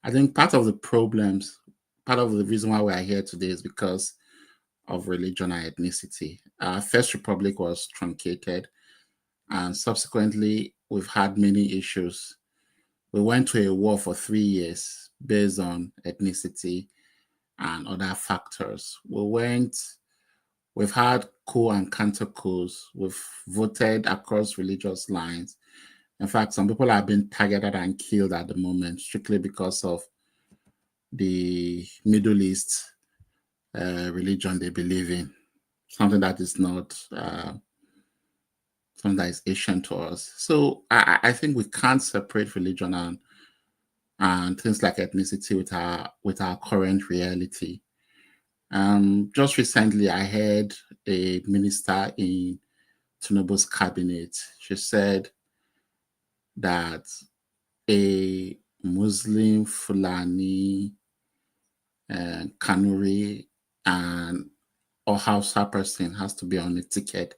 I think part of the problems, part of the reason why we are here today is because of religion and ethnicity. First Republic was truncated, and subsequently we've had many issues. We went to a war for 3 years based on ethnicity and other factors. We've had coup and counter coups. We've voted across religious lines. In fact, some people have been targeted and killed at the moment strictly because of the Middle East religion they believe in, something that is not something that is Asian to us. So I think we can't separate religion and things like ethnicity with our current reality. Just recently, I heard a minister in Tinubu's cabinet. She said that a Muslim, Fulani, Kanuri, or Hausa person has to be on a ticket,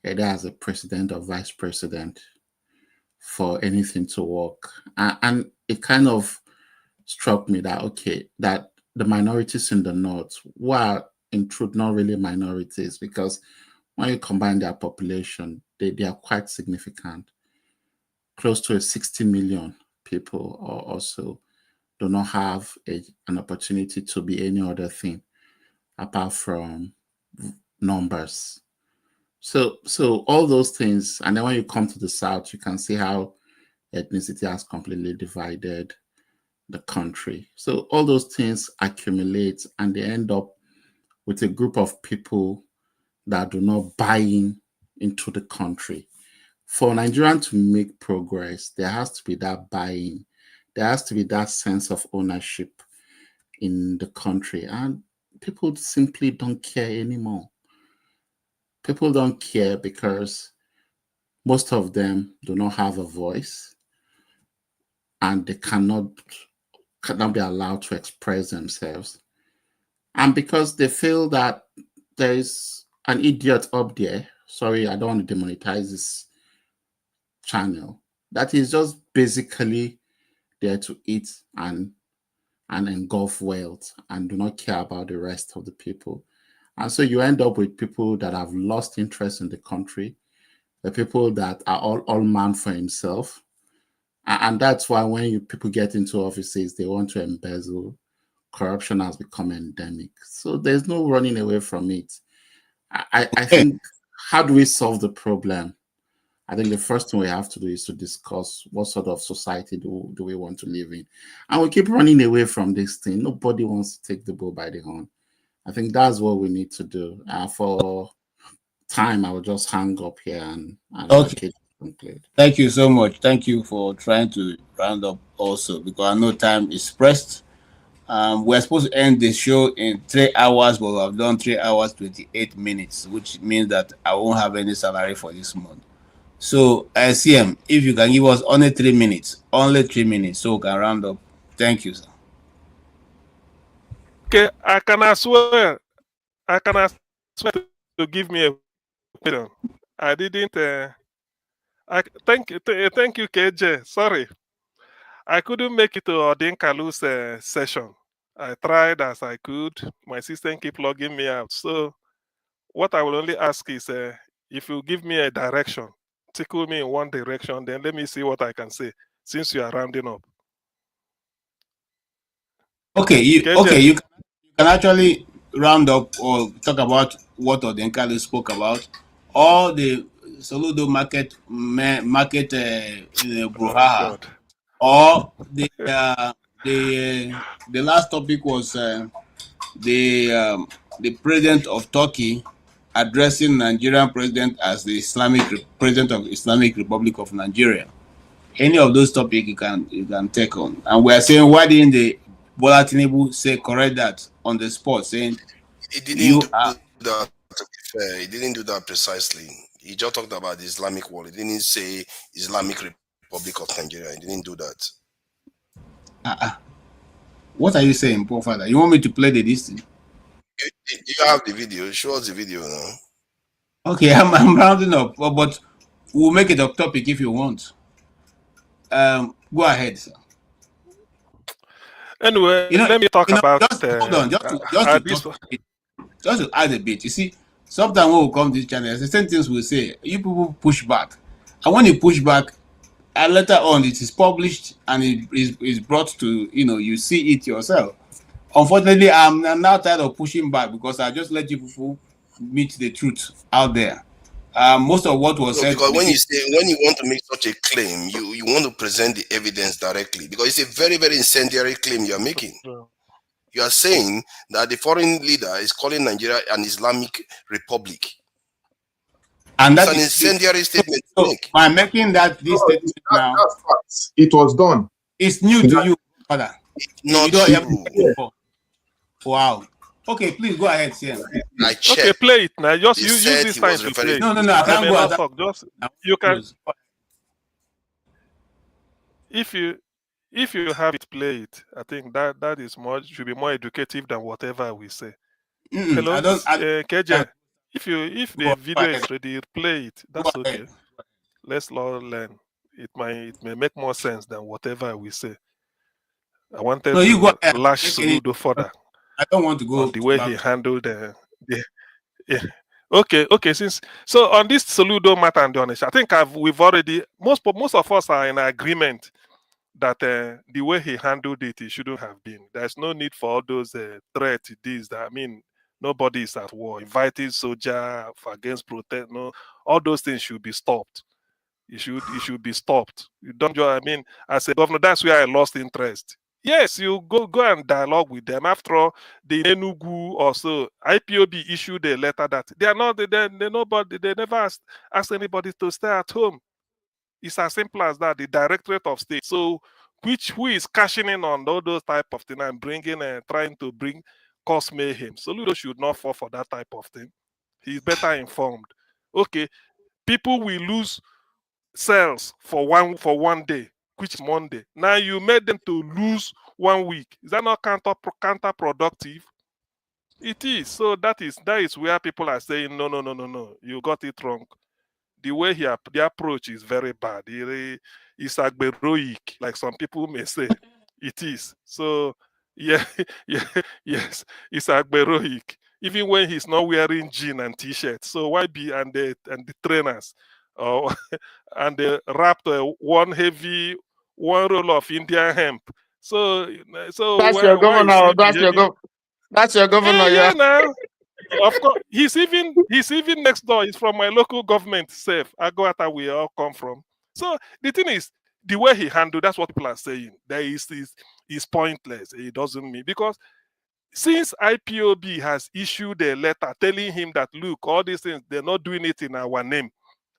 either as a president or vice president, for anything to work. And it kind of struck me that, okay, that the minorities in the North were in truth not really minorities, because when you combine their population, they are quite significant. Close to 60 million people or so do not have an opportunity to be any other thing apart from numbers. So all those things, and then when you come to the South, you can see how ethnicity has completely divided the country. So all those things accumulate and they end up with a group of people that do not buy into the country. For Nigeria to make progress, there has to be that buy-in. There has to be that sense of ownership in the country. And people simply don't care anymore. People don't care because most of them do not have a voice and they cannot be allowed to express themselves. And because they feel that there is an idiot up there, sorry, I don't want to demonetize this channel, that is just basically there to eat and engulf wealth and do not care about the rest of the people. And so you end up with people that have lost interest in the country, the people that are all man for himself. And that's why when people get into offices, they want to embezzle. Corruption has become endemic. So there's no running away from it. I think, how do we solve the problem? I think the first thing we have to do is to discuss what sort of society do we want to live in. And we keep running away from this thing. Nobody wants to take the bull by the horn. I think that's what we need to do. For time, I will just hang up here and okay. Thank you so much. Thank you for trying to round up also, because I know time is pressed. We're supposed to end the show in 3 hours, but we have done 3 hours 28 minutes, which means that I won't have any salary for this month. So, CM, if you can give us only 3 minutes, so we can round up. Thank you, sir. Okay, I can swear to give me a question. I didn't. Thank you, KJ. Sorry, I couldn't make it to Odinkalu's session. I tried as I could. My system keep logging me out. So, what I will only ask is, if you give me a direction, tickle me in one direction, then let me see what I can say. Since you are rounding up. Okay, you can actually round up or talk about what Odinkalu spoke about, all the Soludo market brouhaha, or the last topic was the president of Turkey addressing Nigerian president as the president of Islamic Republic of Nigeria. Any of those topics you can take on, and we are saying, why didn't the Bola Tinubu say correct that on the spot, saying he didn't do that. To be fair, he didn't do that precisely. He just talked about the Islamic world. He didn't say Islamic Republic of Nigeria. He didn't do that. What are you saying, poor father? You want me to play the listing? You have the video. Show us the video now. Okay, I'm rounding up, but we'll make it a topic if you want. Go ahead, sir. Anyway, let me talk about. Hold on, just to add a bit. You see, sometimes when we come to this channel, the same things we say. You people push back, and when you push back, and later on it is published and it is brought to you see it yourself. Unfortunately, I'm now tired of pushing back because I just let you people meet the truth out there. Most of what was said. Because when you want to make such a claim, you want to present the evidence directly, because it's a very, very incendiary claim you are making. You are saying that the foreign leader is calling Nigeria an Islamic Republic. And that's an incendiary statement. So by making this statement now, it was done. It's new to you, father. Not true. Wow. Okay, please go ahead, Sam. Okay, play it now. Just use this time to play. No, I can't go talk. Just you can. If you have it, play it. I think that is should be more educative than whatever we say. Hello, KJ. If the video is ready, play it. That's okay. Let's learn. It may make more sense than whatever we say. I wanted to lash Soludo further. I don't want to go on the way he handled the Okay. So on this Soludo matter and the honest, I think we've already most of us are in agreement that the way he handled it shouldn't have been. There's no need for all those threats. Nobody is at war. Inviting soldier against protest. No, all those things should be stopped. It should be stopped. You don't. As a governor, that's where I lost interest. Yes, you go and dialogue with them. After all, the Enugu also IPOB issued a letter that they never asked anybody to stay at home. It's as simple as that. The Directorate of State. So who is cashing in on all those type of thing and trying to cause mayhem. Soludo should not fall for that type of thing. He's better informed. Okay, people will lose sales for one day, which is Monday. Now you made them to lose 1 week. Is that not counterproductive? It is. So that is where people are saying no. You got it wrong. The way the approach is very bad. It's agberoic, like some people may say. It is. So yes, it's agberoic. Even when he's not wearing jeans and t-shirts. So why be and the trainers? And they wrapped one roll of Indian hemp. So that's your governor. That's your governor. Yeah. Now, of course, he's even next door. He's from my local government. Safe. Agawata, we all come from. So the thing is, the way he handled. That's what people are saying. That is pointless. It doesn't mean because since IPOB has issued a letter telling him that look, all these things they're not doing it in our name.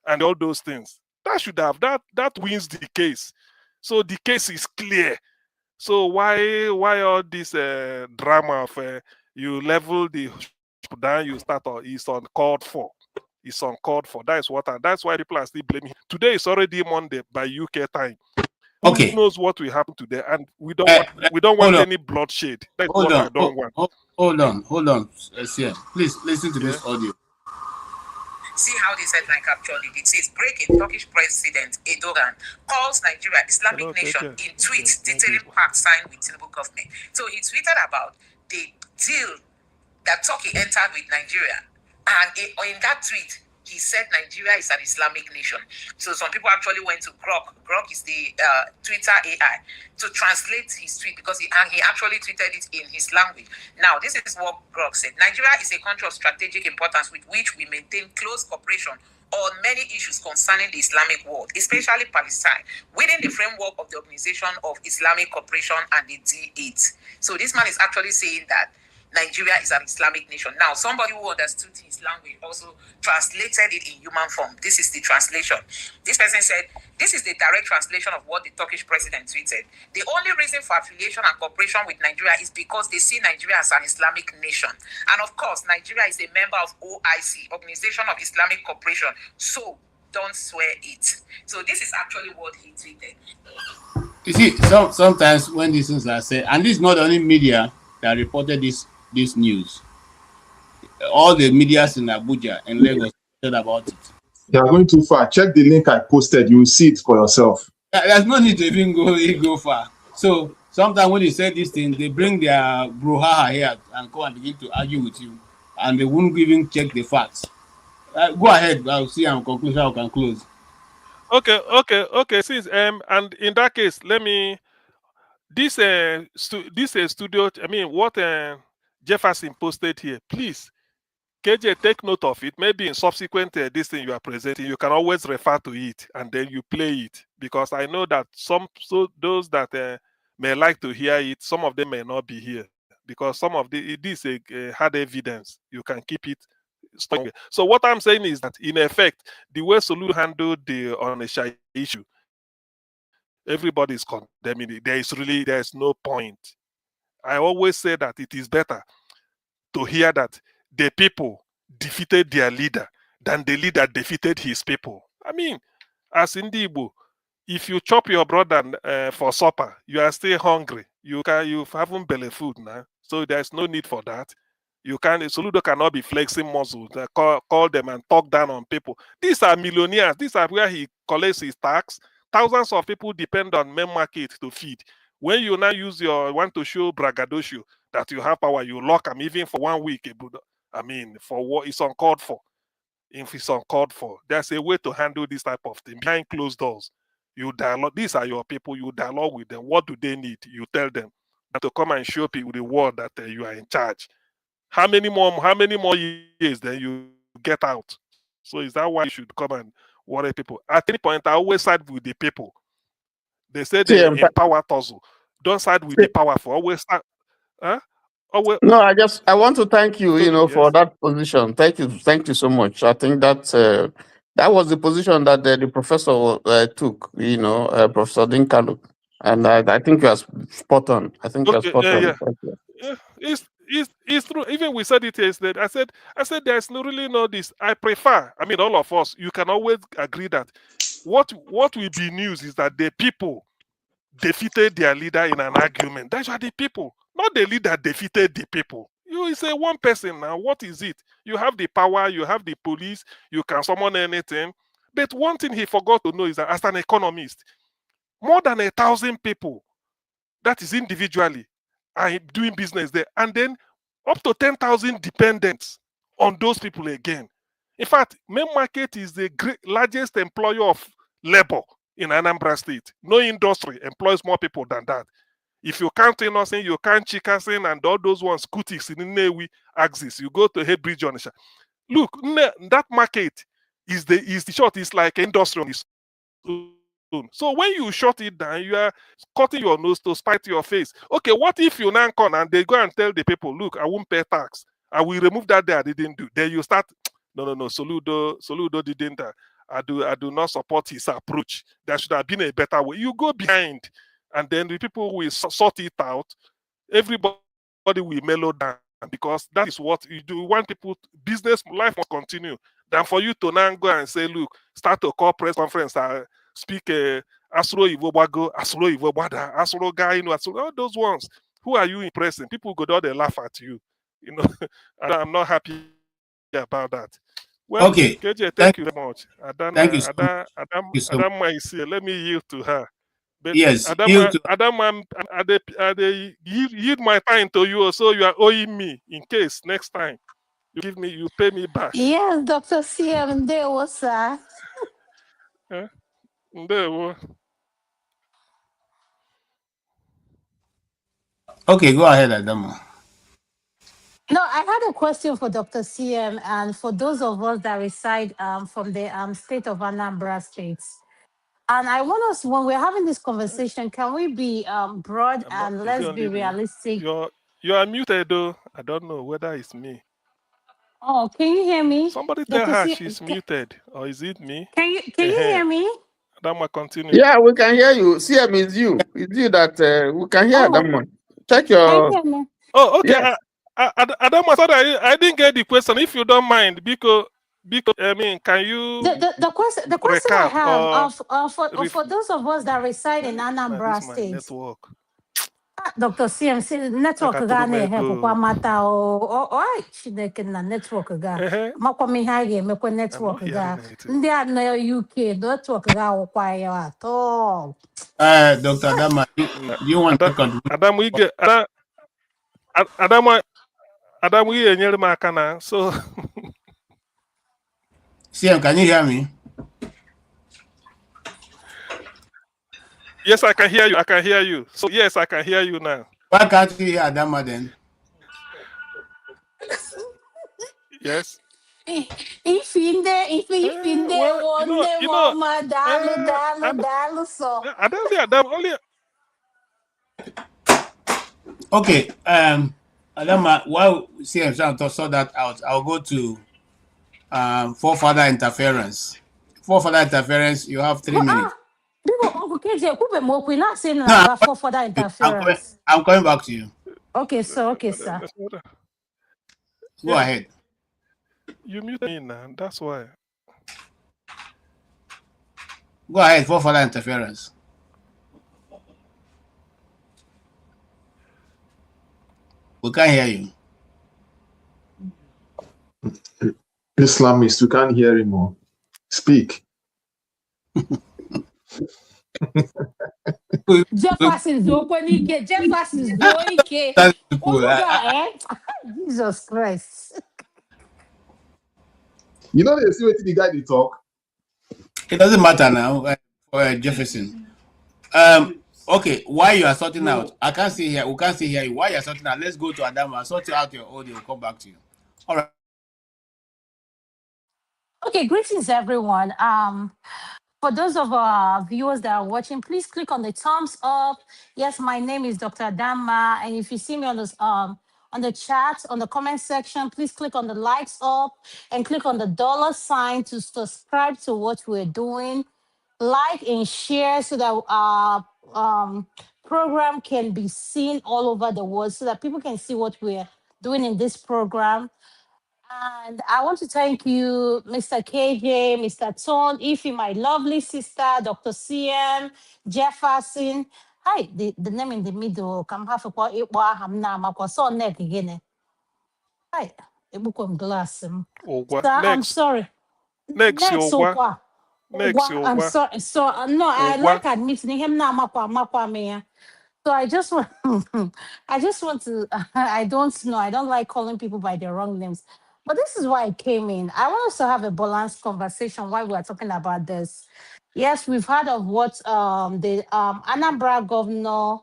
And all those things that should have that wins the case. So the case is clear. So why all this drama of you level the down, you start it's uncalled for. It's uncalled for. That's why people are still blaming. Today is already Monday by UK time. Okay. Who knows what will happen today? And we don't want any bloodshed. That's what I don't want. Hold on. Please listen to this audio. See how this headline captured it. It says, breaking Turkish President Erdogan calls Nigeria Islamic nation in tweet detailing pact signed with Tinubu government. So he tweeted about the deal that Turkey entered with Nigeria. And in that tweet, he said Nigeria is an Islamic nation. So some people actually went to Grok. Grok is the Twitter AI to translate his tweet because he actually tweeted it in his language. Now, this is what Grok said. Nigeria is a country of strategic importance with which we maintain close cooperation on many issues concerning the Islamic world, especially Palestine, within the framework of the Organization of Islamic Cooperation and the G8. So this man is actually saying that Nigeria is an Islamic nation. Now, somebody who understood his language also translated it in human form. This is the translation. This person said, this is the direct translation of what the Turkish president tweeted. The only reason for affiliation and cooperation with Nigeria is because they see Nigeria as an Islamic nation. And of course, Nigeria is a member of OIC, Organization of Islamic Cooperation. So don't swear it. So this is actually what he tweeted. You see, sometimes when these things are said, and this is not only media that reported this news, all the medias in Abuja and Lagos said about it. You are going too far. Check the link I posted. You will see it for yourself. There's no need to even go far. So sometimes when you say these things, they bring their brouhaha here and come and begin to argue with you, and they won't even check the facts. Go ahead. I'll see and conclusion. I can close. Okay. Since and in that case, let me this studio. I mean, what Jefferson posted here. Please, KJ, take note of it. Maybe in subsequent this thing you are presenting, you can always refer to it and then you play it, because I know that those that may like to hear it, some of them may not be here because some of this hard evidence. You can keep it strong. So what I'm saying is that in effect, the way Soludo handled the Onitsha issue, everybody is condemning it. There's no point. I always say that it is better to hear that the people defeated their leader than the leader defeated his people. I mean, as in the Igbo, if you chop your brother for supper, you are still hungry. You haven't belly food now, so there's no need for that. Soludo cannot be flexing muscles, call them and talk down on people. These are millionaires. These are where he collects his tax. Thousands of people depend on main market to feed. When you now want to show braggadocio that you have power, you lock them even for 1 week. I mean, for what is uncalled for. If it's uncalled for, there's a way to handle this type of thing. Behind closed doors, you dialogue. These are your people. You dialogue with them. What do they need? You tell them. And to come and show people the world that you are in charge. How many more years then you get out? So is that why you should come and worry people? At any point, I always side with the people. They say they empower tussle. Don't side with the powerful. Always side. Huh? No, I want to thank you, for that position. Thank you so much. I think that was the position that the professor took, Professor Odinkalu, and I think you are spot on. I think you are spot on. Yeah. It's true. Even we said it yesterday. I said there's really no this. I prefer. I mean, all of us. You can always agree that what will be news is that the people defeated their leader in an argument. That's why the people, not the leader defeated the people. You say one person now. What is it? You have the power. You have the police. You can summon anything. But one thing he forgot to know is that as an economist, more than 1,000 people, that is individually, are doing business there, and then up to 10,000 dependents on those people again. In fact, main market is the largest employer of labor in Anambra State. No industry employs more people than that. If you count Innocent, you count Chikasin and all those ones, Kutix in Nnewi axis, you go to Headbridge Onitsha. Look, that market is the short. It's like industry on its own. So when you shut it down, you are cutting your nose to spite your face. Okay, what if you now come and they go and tell the people, look, I won't pay tax. I will remove that I didn't do. Then you start, no, Soludo didn't. I do not support his approach. There should have been a better way. You go behind, and then the people will sort it out. Everybody will mellow down, because that is what you do. You want people, business life must continue. Than for you to now go and say, look, start a call press conference, speak Asro Ivobago, Asro Ivobada, Asro guy, all those ones. Who are you impressing? People go down, they laugh at you. I'm not happy about that. Well, okay. KJ, thank you very much. Thank you so much. Adama is here. Let me yield to her. But yes, Adama, I yield my time to you, so you are owing me in case next time you pay me back. Yes, Dr. CM, there was Okay, go ahead, Adamo. No, I had a question for Dr. CM and for those of us that reside from the state of Anambra State. And I want us, when we're having this conversation, can we be broad and Is it let's be only me? realistic? You are muted though. I don't know whether it's me. Oh, can you hear me? Somebody tell Dr. her CM, she's muted. Or is it me? can you hear me? Adama, continue. Yeah, we can hear you. CM is you. It's you that we can hear that one. Check Can your. you hear me? Oh, okay. Yes. Adama, sorry, I didn't get the question. If you don't mind, because I mean, can you The question I recap have or for those of us that reside in Anambra this my State, network? Dr. CMC network ga na-ehepụ kwa mata o Chineke na network ga makwa m ihe a ga-emekwa network ga ndị a nọ UK network ga awụkwa ya atọ. Dr. Adama, do you want to contribute? Adamu enyere m aka na so CM, can you hear me? Yes, I can hear you. I can hear you. So yes, I can hear you now. Why can't you hear Adama then? Yes. If in there mama dalu so. I don't see Adam only. Okay, Adama, while CM trying to sort that out, I'll go to forefather interference. Forefather interference, you have 3 minutes. Uncle KJ, we're not saying about forefather interference. I'm coming back to you. Okay, sir. Go ahead. You muted me now. That's why. Go ahead, forefather interference. We can't hear you. Islamist, we can't hear him more. Speak. Jefferson's Openike. Jesus Christ. You know they see what the guy they talk. It doesn't matter now for Jefferson. Okay, why you are sorting out? I can't see here. We can't see here. Why you are sorting out? Let's go to Adama. Sort out your audio. We'll come back to you. All right. Okay, greetings everyone. For those of our viewers that are watching, please click on the thumbs up. Yes, my name is Dr. Adama, and if you see me on this on the chat, on the comment section, please click on the lights up and click on the $ to subscribe to what we're doing. Like and share so that our program can be seen all over the world, so that people can see what we're doing in this program. And I want to thank you, Mr. KJ, Mr. Ton, Ify, my lovely sister, Dr. CM, Jefferson. Hi, the name in the middle. Come have a so neck again. Hi, a book of glass. Sir, I'm sorry. Next, I'm sorry. So no, I like admitting him now. So I just want, I just want to. I don't know. I don't like calling people by their wrong names. But this is why I came in. I want us to have a balanced conversation while we are talking about this. Yes, we've heard of what the Anambra governor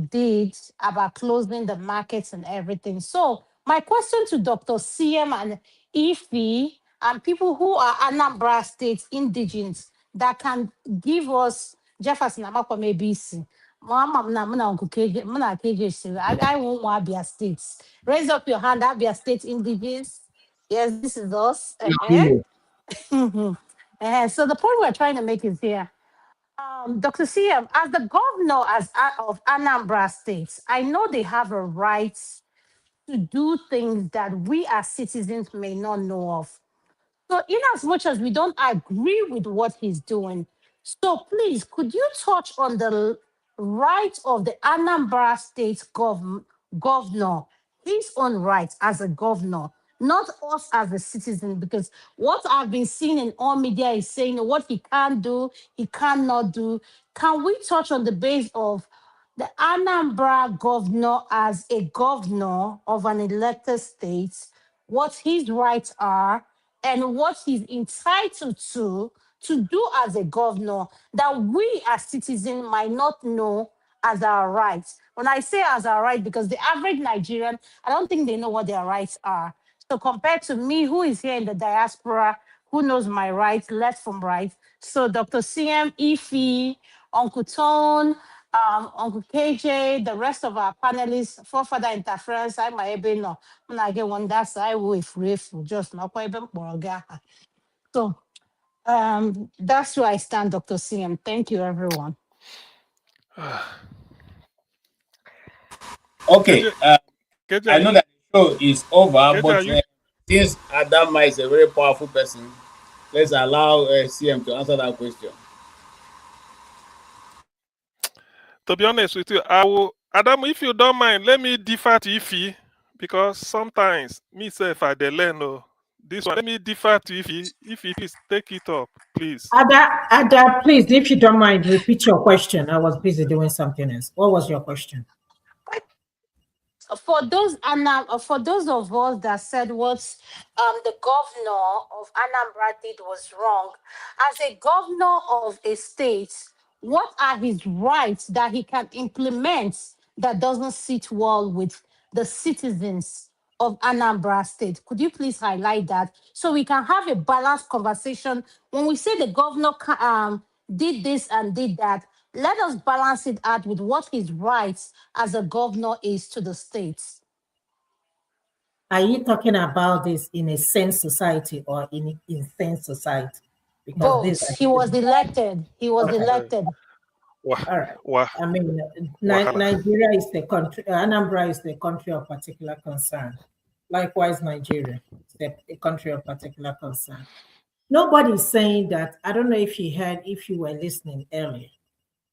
did about closing the markets and everything. So my question to Dr. CM and Ify and people who are Anambra State indigenous that can give us Jefferson Amakwa maybe. I won't want Abia States. Raise up your hand, Abia State indigenous. Yes, this is us. So the point we're trying to make is here. Dr. CM, as the governor of Anambra State, I know they have a right to do things that we as citizens may not know of. So, in as much as we don't agree with what he's doing, so please, could you touch on the right of the Anambra State governor, his own rights as a governor, not us as a citizen? Because what I've been seeing in all media is saying what he can do, he cannot do. Can we touch on the base of the Anambra governor as a governor of an elected state? what his rights are and what he's entitled to do as a governor that we as citizens might not know as our rights. When I say as our right, because the average Nigerian, I don't think they know what their rights are. So compared to me, who is here in the diaspora, who knows my rights, left from right. So Dr. CM, Ify, Uncle Tone, Uncle KJ, the rest of our panelists, for further interference, I might be no. When I get one that's I will if just not quite even. So that's where I stand, Dr. CM. Thank you, everyone. Okay, I know that the show is over, but you... since Adama is a very powerful person, let's allow CM to answer that question. To be honest with you, I will, Adam, if you don't mind, let me defer to Ify, because sometimes myself I learn this one. Let me defer to Ify. Ify, please take it up, please. Ada, please, if you don't mind, repeat your question. I was busy doing something else. What was your question? For those of us that said what the governor of Anambra did was wrong, as a governor of a state, what are his rights that he can implement that doesn't sit well with the citizens of Anambra State? Could you please highlight that so we can have a balanced conversation? When we say the governor did this and did that, let us balance it out with what his rights as a governor is to the states. Are you talking about this in a sane society or in an insane society? Because both. He was elected. He was elected. All right. I mean, Nigeria is the country. Anambra is the country of particular concern. Likewise, Nigeria is a country of particular concern. Nobody is saying that. I don't know if you were listening earlier.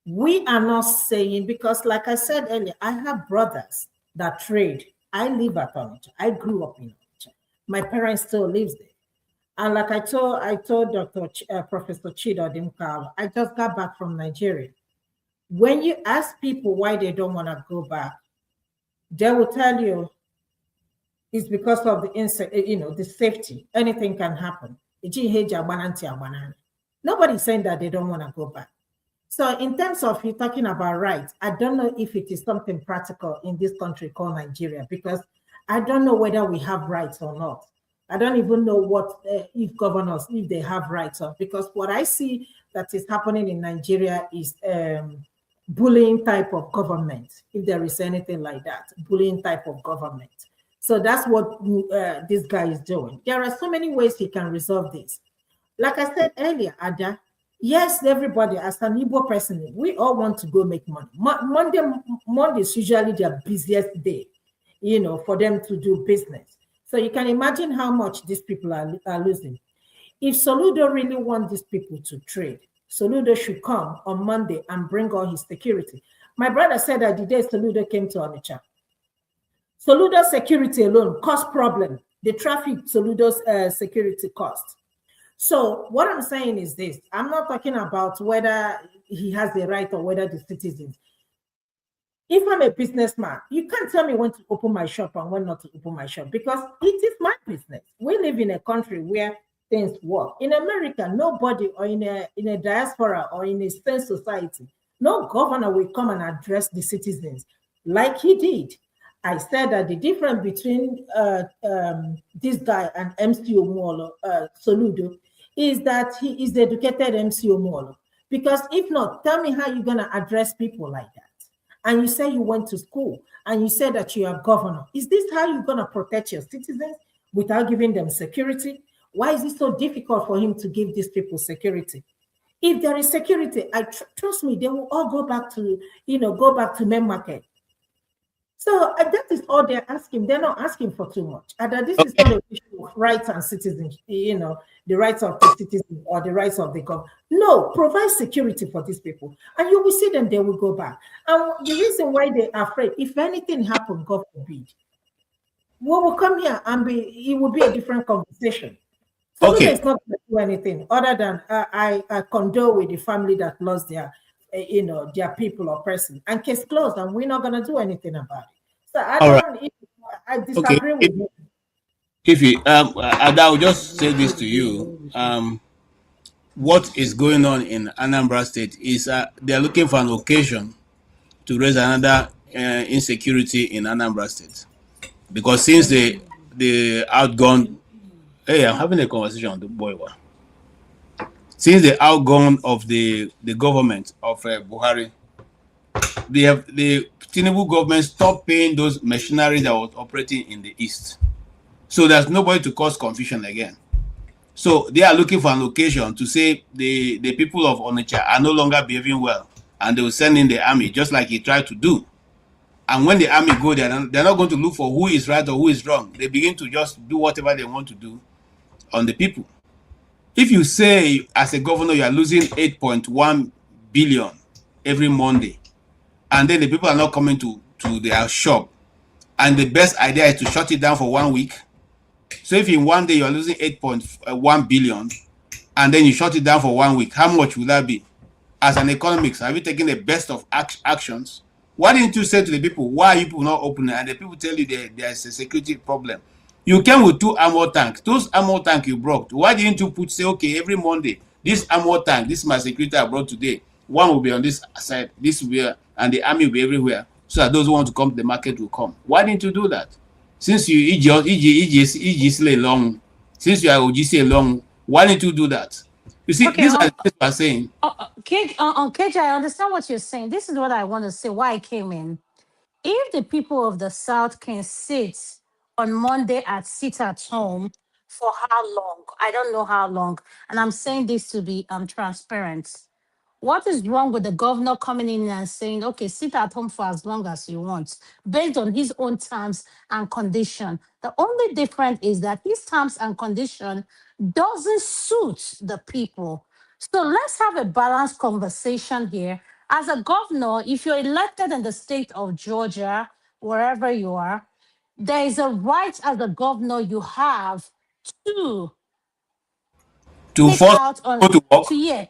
We are not saying, because like I said earlier, I have brothers that trade. I live at Onitsha. I grew up in Onitsha. My parents still live there. And like I told Professor Chidi Odinkalu, I just got back from Nigeria. When you ask people why they don't want to go back, they will tell you it's because of the safety. Anything can happen. Nobody's saying that they don't want to go back. So in terms of you talking about rights, I don't know if it is something practical in this country called Nigeria, because I don't know whether we have rights or not. I don't even know what if governors, if they have rights or, because what I see that is happening in Nigeria is bullying type of government, if there is anything like that, bullying type of government. So that's what this guy is doing. There are so many ways he can resolve this. Like I said earlier, Ada, yes, everybody, as an Igbo person, we all want to go make money. Monday is usually their busiest day, for them to do business. So you can imagine how much these people are losing. If Soludo really wants these people to trade, Soludo should come on Monday and bring all his security. My brother said that the day Soludo came to Onitsha, Soludo's security alone cost problem. The traffic Soludo's security cost. So what I'm saying is this. I'm not talking about whether he has the right or whether the citizens. If I'm a businessman, you can't tell me when to open my shop and when not to open my shop, because it is my business. We live in a country where things work. In America, nobody, or in a diaspora or in a sane society, no governor will come and address the citizens like he did. I said that the difference between this guy and MC Omolo, Soludo, is that he is the educated MC Omolo. Because if not, tell me how you're going to address people like that. And you say you went to school and you say that you are governor. Is this how you're going to protect your citizens without giving them security? Why is it so difficult for him to give these people security? If there is security, trust me, they will all go back to main market. So that is all they're asking. They're not asking for too much. And this is not an issue of rights and citizens, the rights of the citizens or the rights of the government. No, provide security for these people. And you will see them, they will go back. And the reason why they're afraid, if anything happens, God forbid, we will come here and it will be a different conversation. So it's not going to do anything other than I condole with the family that lost their people or person, and case closed, and we're not going to do anything about it. So I disagree with you. If you, and I will just say this to you. What is going on in Anambra State is they are looking for an occasion to raise another insecurity in Anambra State, because since the outgone, hey, I'm having a conversation with the boy. Since the outgone of the government of Buhari, the Tinubu government stopped paying those machinery that was operating in the east. So there's nobody to cause confusion again. So they are looking for an occasion to say the people of Onitsha are no longer behaving well, and they will send in the army, just like he tried to do. And when the army go there, they're not going to look for who is right or who is wrong. They begin to just do whatever they want to do on the people. If you say as a governor you are losing 8.1 billion every Monday, and then the people are not coming to their shop, and the best idea is to shut it down for 1 week. So if in one day you are losing 8.1 billion, and then you shut it down for 1 week, how much would that be? As an economist, have you taken the best of actions? Why didn't you say to the people, why are you people not opening? And the people tell you there's a security problem. You came with 2 armor tanks. Those armor tanks you brought, why didn't you say, okay, every Monday, this armor tank, this is my security I brought today. One will be on this side, this will be, and the army will be everywhere, so that those who want to come to the market will come. Why didn't you do that? Since you EGC along, since you are OGC along, why didn't you do that? You see, Okay, these are the things I'm saying. KJ, I understand what you're saying. This is what I want to say, why I came in. If the people of the South can sit on Monday sit at home for how long? I don't know how long. And I'm saying this to be transparent. What is wrong with the governor coming in and saying, okay, sit at home for as long as you want, based on his own terms and condition? The only difference is that his terms and condition doesn't suit the people. So let's have a balanced conversation here. As a governor, if you're elected in the state of Georgia, wherever you are, there is a right as a governor you have to To take force out on go to work. to yeah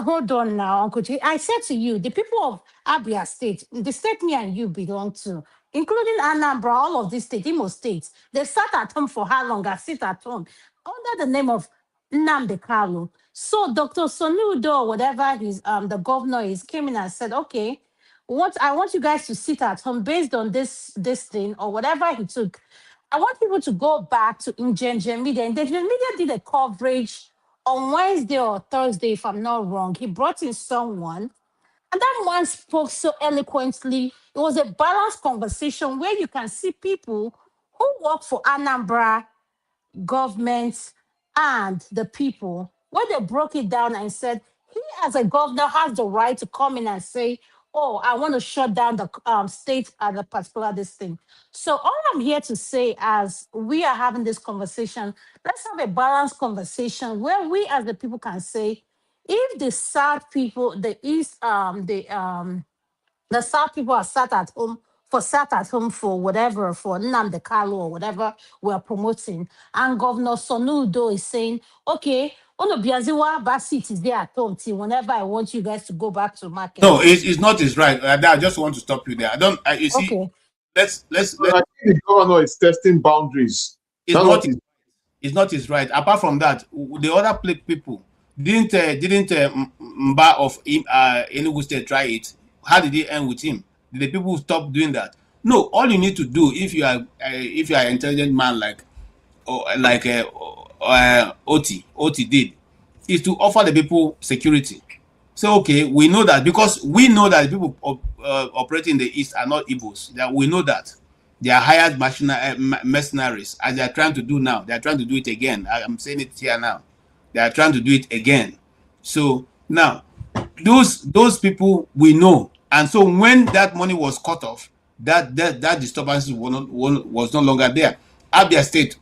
hold on now, Uncle G. I said to you, the people of Abia State, the state me and you belong to, including Anambra, all of these states, Imo states, they sat at home for how long? I sit at home under the name of Nnamdi Kalu. So Dr. Soludo, or whatever his the governor is, came in and said, okay, what I want you guys to sit at home based on this thing or whatever he took. I want people to go back to Ingengen Media. Ingengen Media did a coverage on Wednesday or Thursday, if I'm not wrong. He brought in someone, and that man spoke so eloquently. It was a balanced conversation where you can see people who work for Anambra government and the people, when they broke it down and said, he as a governor has the right to come in and say, oh, I want to shut down the state at a particular this thing. So all I'm here to say, as we are having this conversation, let's have a balanced conversation where we as the people can say, if the South people, the East, the South people are sat at home for whatever, for Nnamdi Kalu or whatever we're promoting. And Governor Soludo is saying, okay, Onobiaziwa Basit is there at home till whenever I want you guys to go back to market. No, it's not his right. I just want to stop you there. You see, Okay. let's I think the governor is testing boundaries. It's not his right. Apart from that, the other people didn't Mba of Enugu State try it. How did it end with him? Did the people stop doing that? No. All you need to do, if you are an intelligent man like Oti did, is to offer the people security. So okay, we know that, because we know that the people operating in the east are not Igbos. That we know that they are hired mercenaries, as they are trying to do now. They are trying to do it again. I'm saying it here now. They are trying to do it again. So now, those people we know, and so when that money was cut off, that disturbance was no longer there. Abia State,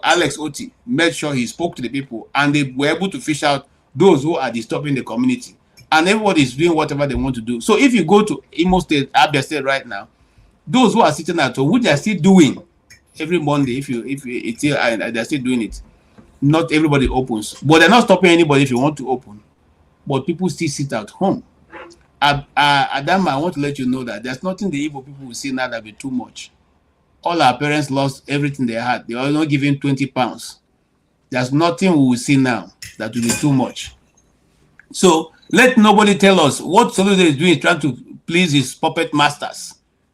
Alex Oti made sure he spoke to the people, and they were able to fish out those who are disturbing the community. And everybody is doing whatever they want to do. So if you go to Imo State, Abia State right now, those who are sitting at home, which they are still doing every Monday, if it's still, they're still doing it. Not everybody opens, but they're not stopping anybody if you want to open. But people still sit at home. Adama, I want to let you know that there's nothing the Igbo people will see now that will be too much. All our parents lost everything they had. They are not giving 20 pounds. There's nothing we will see now that will be too much. So let nobody tell us what Soludo is doing is trying to please his puppet masters.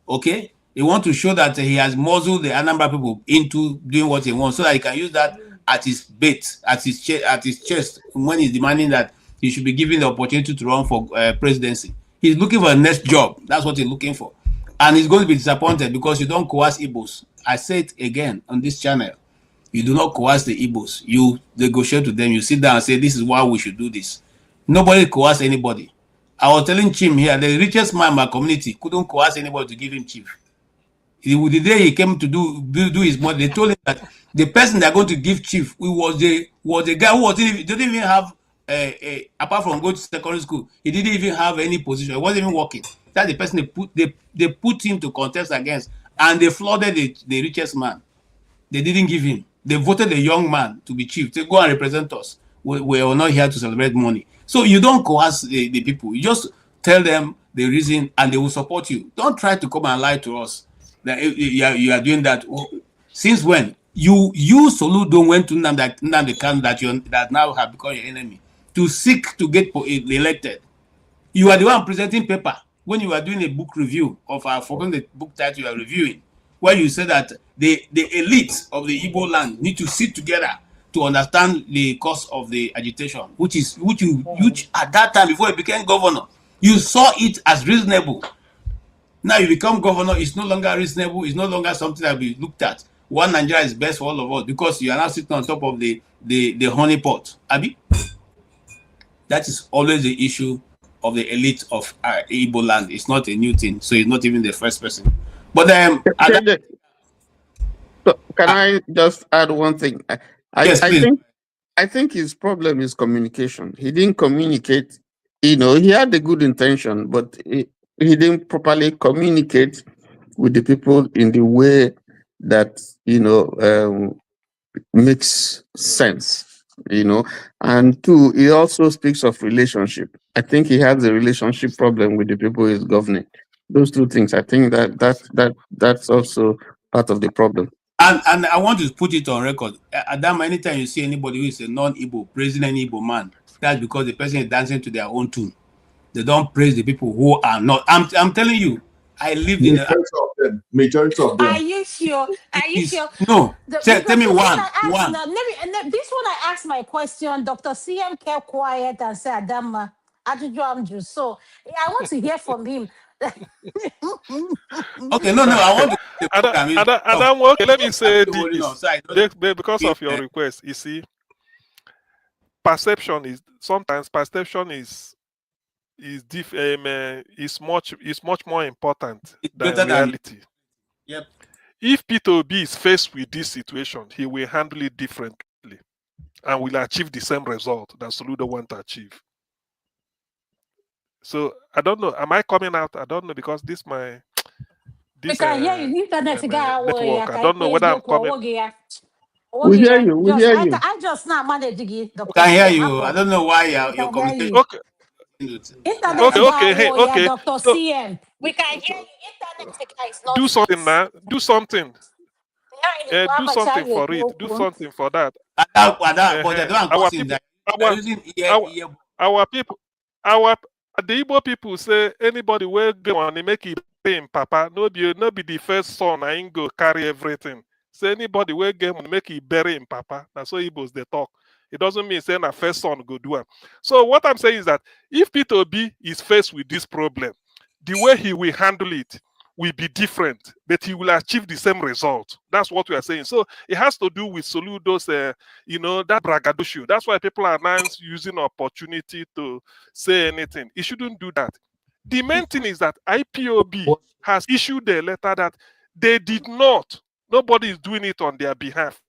Okay? He wants to show that he has muzzled the Anambra people into doing what he wants so that he can use that at his bait, at his chest when he's demanding that he should be given the opportunity to run for presidency. He's looking for a next job. That's what he's looking for. And he's going to be disappointed because you don't coerce Igbos. I say it again on this channel. You do not coerce the Igbos. You negotiate with them. You sit down and say, this is why we should do this. Nobody coerce anybody. I was telling Chim here, the richest man in my community couldn't coerce anybody to give him chief. The day he came to do his money, they told him that the person they're going to give chief was the guy who didn't even have apart from going to secondary school, he didn't even have any position. He wasn't even working. That's the person they put him to contest against, and they flooded the richest man. They didn't give him. They voted a young man to be chief to go and represent us. We are not here to celebrate money. So you don't coerce the people. You just tell them the reason and they will support you. Don't try to come and lie to us that you are doing that. Since when? You Soludo went to Nnamdi Kanu that now have become your enemy to seek to get elected. You are the one presenting paper when you are doing a book review of I've forgotten the book title you are reviewing, where you say that the elite of the Igbo land need to sit together to understand the cause of the agitation, which at that time before you became governor, you saw it as reasonable. Now you become governor, it's no longer reasonable, it's no longer something that we looked at. One Nigeria is best for all of us because you are now sitting on top of the honey pot. Abi? That is always the issue of the elite of Igbo land. It's not a new thing, so it's not even the first person. But can I just add one thing? Yes, please. I think his problem is communication. He didn't communicate. You know, he had a good intention, but he didn't properly communicate with the people in the way that makes sense. And two, he also speaks of relationship. I think he has a relationship problem with the people he's governing. Those two things, I think that's also part of the problem. And I want to put it on record. Adam, anytime you see anybody who is a non-Igbo praising an Igbo man, that's because the person is dancing to their own tune. They don't praise the people who are not. I'm telling you, I lived in majority of them. Are you sure? Are you sure? No. Tell me one. This one I asked my question. Dr. CM kept quiet and said, Adama, so I want to hear from him. Okay, no, I want to. Adam, okay, let me say this. Because of your request, you see, perception is much more important than reality. Yep. If P2B is faced with this situation, he will handle it differently and will achieve the same result that Soludo want to achieve. So I don't know. Am I coming out? I don't know because this we can hear you. network. I don't know whether I'm coming. We hear you. We hear you. I just not manage to get the. Can hear you. I don't know why your communication. Okay. Okay. Dr. CM. We can hear you. Internet is not. Do something now. Do something. Do something for it. Do something for that. Our people, the Igbo people say anybody will go on and make it pay papa. No be the first son. I ain't go carry everything. Say anybody will get on make it bury him papa. That's what Igbos they talk. It doesn't mean saying a first son go do it. So what I'm saying is that if P2B is faced with this problem, the way he will handle it will be different, but he will achieve the same result. That's what we are saying. So it has to do with Soludo's, that braggadocio. That's why people are now using opportunity to say anything. He shouldn't do that. The main thing is that IPOB has issued a letter that they did not. Nobody is doing it on their behalf.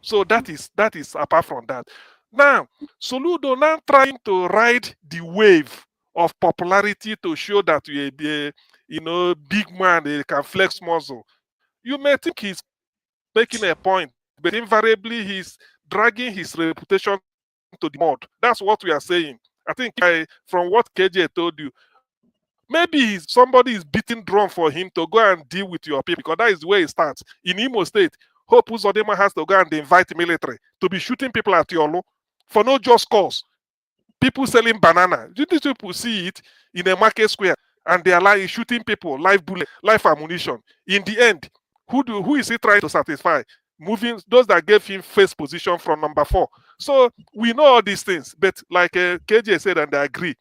So that is apart from that. Now, Soludo now trying to ride the wave of popularity to show that you're a big man, they can flex muscle. You may think he's making a point, but invariably he's dragging his reputation to the mud. That's what we are saying. I think from what KJ told you, Maybe somebody is beating drum for him to go and deal with your people, because that is where it starts. In Imo State, Hope Uzodinma has to go and invite military to be shooting people at Yolo for no just cause. People selling banana. These people see it in a market square and they are like shooting people, live bullet, live ammunition. In the end, who is he trying to satisfy? Moving those that gave him first position from number 4. So we know all these things, but like KJ said, and I agree.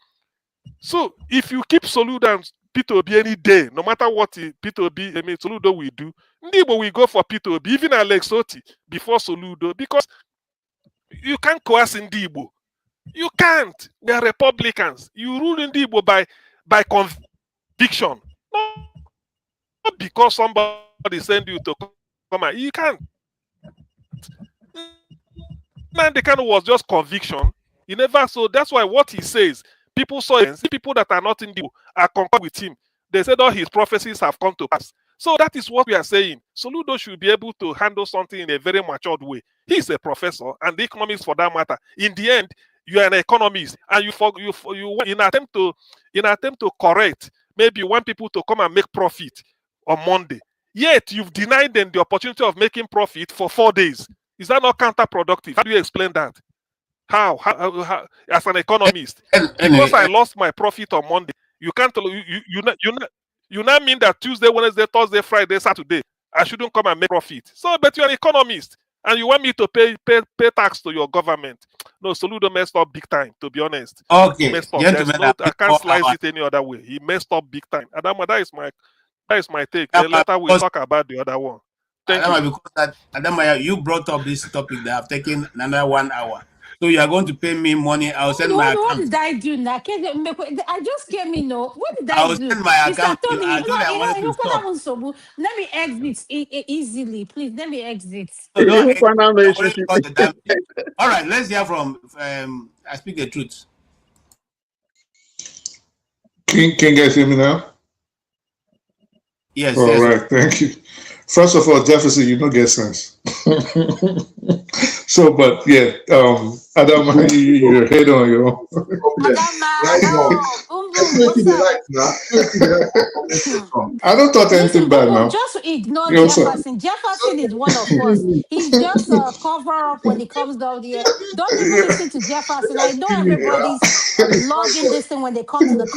So if you keep Soludo and P2B any day, no matter what P2B, I mean Soludo will do, Ndibo will go for P2B, even Alex Oti before Soludo, because you can't coerce Ndibo. You can't. They are Republicans. You rule Ndibo by conviction, not because somebody send you to come out. You can't. Man, the kind of was just conviction. He never saw. That's why what he says, people saw it. People that are not in the are concerned with him. They said all his prophecies have come to pass. So that is what we are saying. Soludo should be able to handle something in a very matured way. He's a professor, and the economics for that matter. In the end, you are an economist, and you in attempt to correct. Maybe you want people to come and make profit on Monday. Yet you've denied them the opportunity of making profit for 4 days. Is that not counterproductive? How do you explain that? How as an economist? Because I lost my profit on Monday, you can't. You now mean that Tuesday, Wednesday, Thursday, Friday, Saturday, I shouldn't come and make profit. So, but you're an economist, and you want me to pay tax to your government. No, Soludo messed up big time, to be honest. Okay, Messed up. gentlemen, I can't slice it any other way. He messed up big time. Adama, that is my take. Then later we'll talk about the other one. Thank you. Because Adama, you brought up this topic that have taken another 1 hour. So you are going to pay me money. I'll send my account. What did I do now? I just came in. No, what did I I'll do? send my account. Tony, let me exit easily, please. Let me exit. So don't all right, let's hear from I speak the truth. Can you guys hear me now? Yes. All yes. right, thank you. First of all, Jefferson, you don't get sense. So, but yeah, Adama, you're head on your own. I don't thought anything bad now. Just ignore Jefferson. Jefferson is one of us. He's just a cover up when it comes down here. Don't even listen to Jefferson. I know everybody's logging this thing when they come to the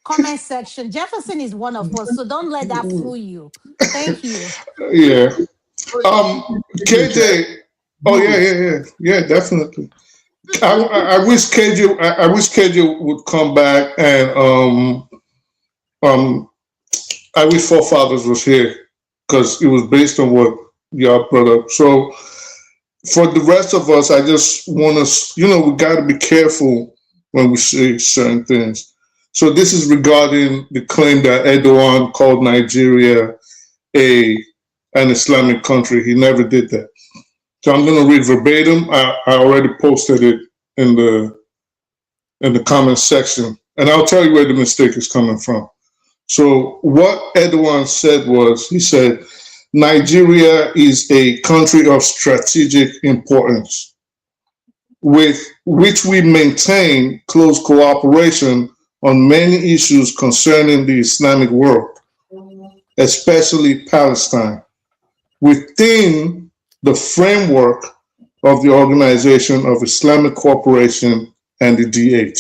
comment section. Jefferson is one of us, so don't let that fool you. Thank you. Yeah. KJ. Oh yeah, definitely. I wish KJ would come back, and I wish Forefathers was here, because it was based on what y'all brought up. So for the rest of us, I just want us, we got to be careful when we say certain things. So this is regarding the claim that Erdogan called Nigeria an Islamic country. He never did that. So I'm going to read verbatim. I already posted it in the comment section, and I'll tell you where the mistake is coming from. So what Erdogan said was, he said, Nigeria is a country of strategic importance, with which we maintain close cooperation on many issues concerning the Islamic world, especially Palestine, within the framework of the Organization of Islamic Cooperation and the G8.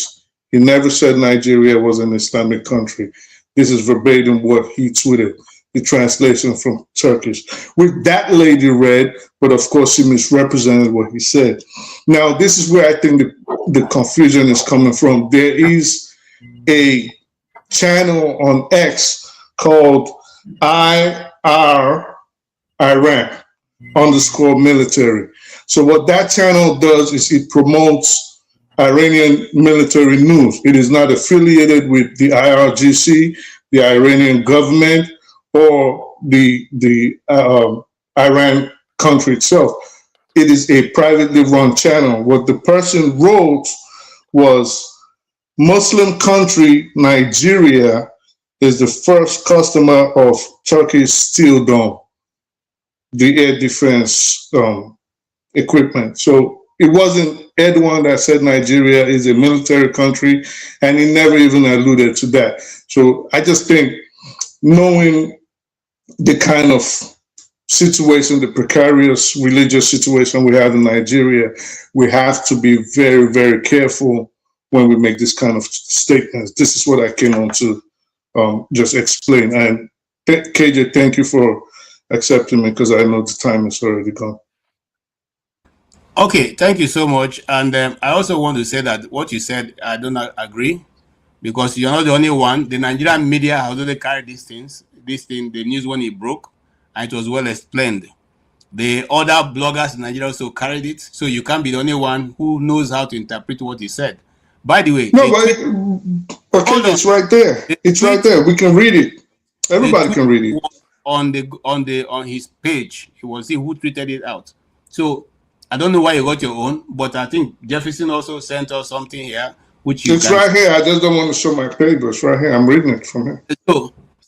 He never said Nigeria was an Islamic country. This is verbatim what he tweeted, the translation from Turkish, which that lady read, but of course she misrepresented what he said. Now, this is where I think the confusion is coming from. There is a channel on X called IR_military. So what that channel does is it promotes Iranian military news. It is not affiliated with the IRGC, the Iranian government, or the Iran country itself. It is a privately run channel. What the person wrote was, Muslim country Nigeria is the first customer of Turkey's Steel Dome, the air defense equipment. So it wasn't Erdogan that said Nigeria is a military country, and he never even alluded to that. So I just think knowing the kind of situation, the precarious religious situation we have in Nigeria, we have to be very, very careful when we make this kind of statements. This is what I came on to just explain. And KJ, thank you for accepting me, because I know the time is already gone. Okay, thank you so much. And I also want to say that what you said, I do not agree, because you're not the only one. The Nigerian media has already carried these things. This thing, the news when it broke, and it was well explained. The other bloggers in Nigeria also carried it, so you can't be the only one who knows how to interpret what he said. By the way, no, but it's right there. It's right there. We can read it. Everybody can read it. On his page, it was he who tweeted it out. So I don't know why you got your own, but I think Jefferson also sent us something here, which you it's right here. I just don't want to show my paper. It's right here. I'm reading it from here.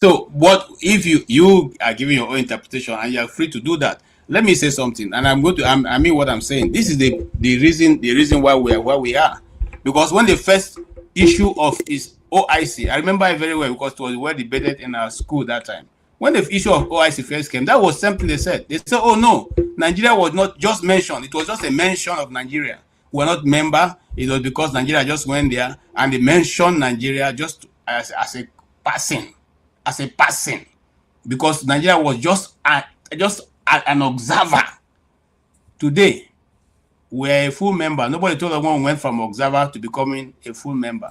So what if you are giving your own interpretation, and you are free to do that? Let me say something, and I mean what I'm saying. This is the reason why we are where we are, because when the first issue of his OIC, I remember it very well because it was well debated in our school that time. When the issue of OIC first came, that was something they said. They said, "Oh no, Nigeria was not just mentioned. It was just a mention of Nigeria. We're not member. It was because Nigeria just went there and they mentioned Nigeria just as a passing, because Nigeria was just an observer. Today, we're a full member. Nobody told us when we went from observer to becoming a full member.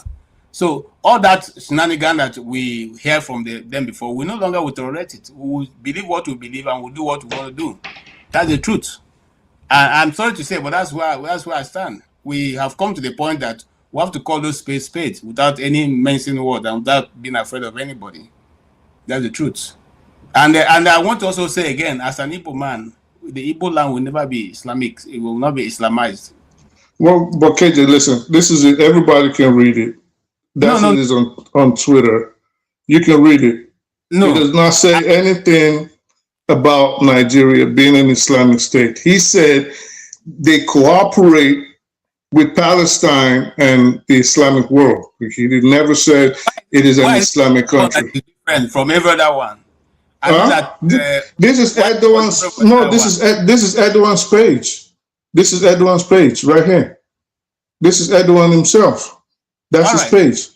So all that shenanigan that we hear from them before, we no longer will tolerate it. We will believe what we believe and we'll do what we want to do. That's the truth. And I'm sorry to say, but that's where I stand. We have come to the point that we have to call those spades without any mentioning word and without being afraid of anybody. That's the truth. And I want to also say again, as an Igbo man, the Igbo land will never be Islamic. It will not be Islamized. Well, but KJ, listen, this is it. Everybody can read it. It is on Twitter. You can read it. No. It does not say anything about Nigeria being an Islamic state. He said they cooperate with Palestine and the Islamic world. He never said it is an Islamic country. Different from every other one. This is Erdogan's. No, this is Erdogan's page. This is Erdogan's page right here. This is Erdogan himself. That's his page.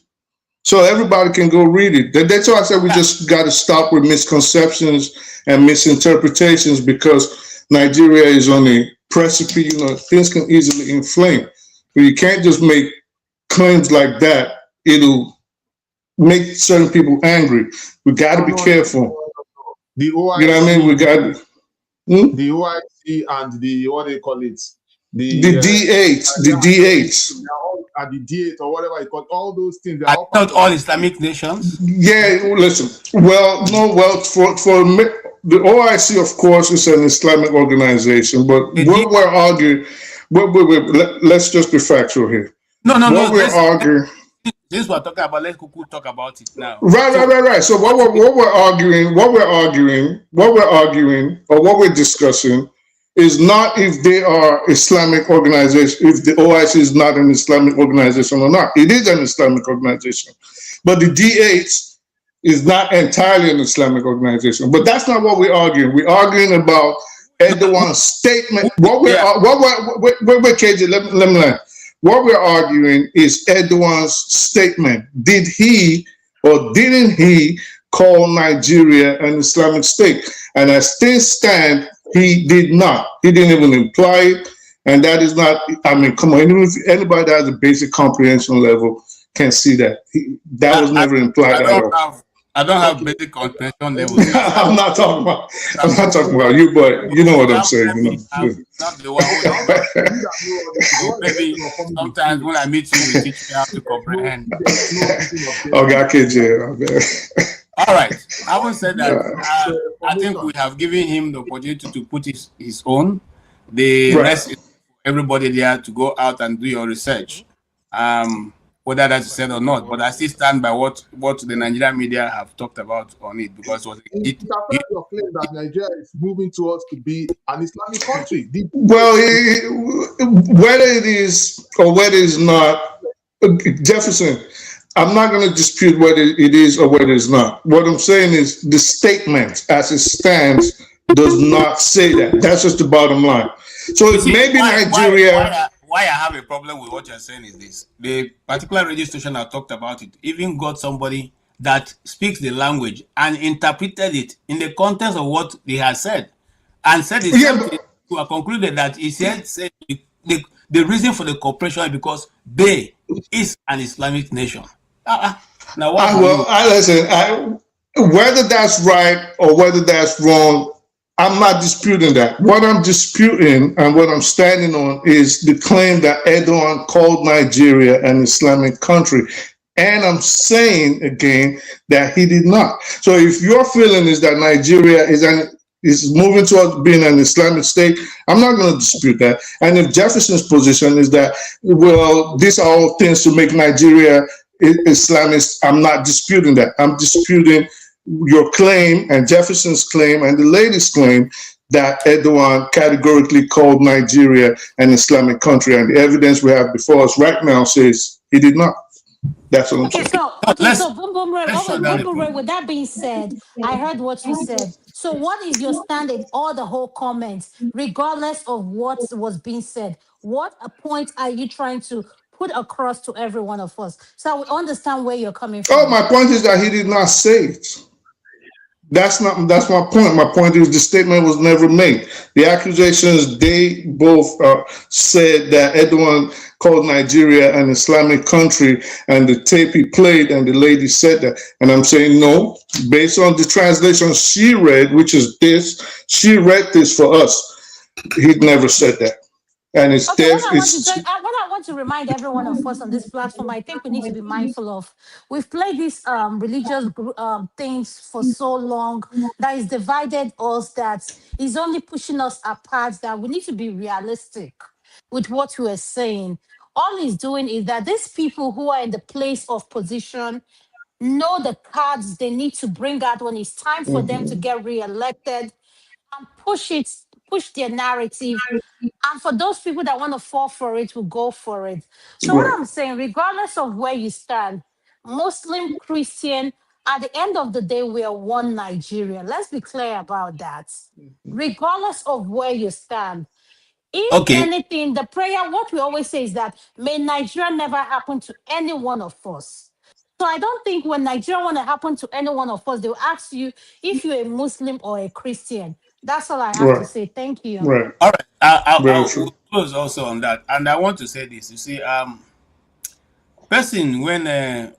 So everybody can go read it. That's why I said we just got to stop with misconceptions and misinterpretations, because Nigeria is on a precipice. You know, things can easily inflame. But you can't just make claims like that. It'll make certain people angry. We got to be careful. The OIC, you know what I mean? We got the OIC and the, what they call it? The D8, the D8. At the D8 or whatever you call it, all those things. Are not all Islamic nations? Yeah, listen. Well, no, well, for the OIC, of course, is an Islamic organization, but what we're arguing, let's just be factual here. No. We're arguing. This we're talking about. Let's talk about it now. Right. So what we're arguing, or what we're discussing, is not if they are Islamic organization, if the OIC is not an Islamic organization or not. It is an Islamic organization, but the D8 is not entirely an Islamic organization. But that's not what we're arguing. We're arguing about Erdogan's statement. KJ, let me learn. What we're arguing is Erdogan's statement. Did he or didn't he call Nigeria an Islamic state? And as things stand, he did not. He didn't even imply it. And that is not, I mean, come on, anybody that has a basic comprehension level can see that. That was never implied at all. I don't have basic comprehension level. I'm not talking about you, but you know what I'm saying. You know. I'm not the one who maybe sometimes when I meet you, you teach me how to comprehend. Okay, I kid you. All right. Having said that, I think we have given him the opportunity to put his own. The rest is everybody there to go out and do your research. whether that's said or not. But I still stand by what the Nigerian media have talked about on it, because it affects your claim that Nigeria is moving towards to be an Islamic country. Well, whether it is or whether it's not, Jefferson, I'm not going to dispute whether it is or whether it's not. What I'm saying is the statement as it stands does not say that. That's just the bottom line. So maybe Nigeria... Why I have a problem with what you're saying is this. The particular radio station I talked about it even got somebody that speaks the language and interpreted it in the context of what they had said, and said the same thing. We have concluded that he said the reason for the cooperation is because they is an Islamic nation. Now what? Listen. Whether that's right or whether that's wrong, I'm not disputing that. What I'm disputing and what I'm standing on is the claim that Erdogan called Nigeria an Islamic country. And I'm saying again that he did not. So if your feeling is that Nigeria is moving towards being an Islamic state, I'm not going to dispute that. And if Jefferson's position is that, well, these are all things to make Nigeria Islamist, I'm not disputing that. I'm disputing your claim and Jefferson's claim and the lady's claim that Erdogan categorically called Nigeria an Islamic country, and the evidence we have before us right now says he did not. That's what I'm saying. So Boom Boom Ray, with that being said, I heard what you said. So what is your stand in all the whole comments, regardless of what was being said? What a point are you trying to put across to every one of us, so I understand where you're coming from? Oh, my point is that he did not say it. That's my point. My point is the statement was never made. The accusations, they both said that Erdogan called Nigeria an Islamic country, and the tape he played and the lady said that. And I'm saying no, based on the translation she read, which is this, she read this for us. He never said that. And it's okay, what I want to remind every one of us on this platform, I think we need to be mindful of. We've played these religious things for so long that is divided us, that is only pushing us apart, that we need to be realistic with what we are saying. All he's doing is that these people who are in the place of position know the cards they need to bring out when it's time for them to get re-elected, and push their narrative. And for those people that want to fall for it, will go for it. So what I'm saying, regardless of where you stand, Muslim, Christian, at the end of the day, we are one Nigeria. Let's be clear about that. Regardless of where you stand. If anything, the prayer, what we always say is that may Nigeria never happen to any one of us. So I don't think when Nigeria want to happen to any one of us, they'll ask you if you're a Muslim or a Christian. That's all I have to say. Thank you. Right. All right. I'll close also on that. And I want to say this. You see, person when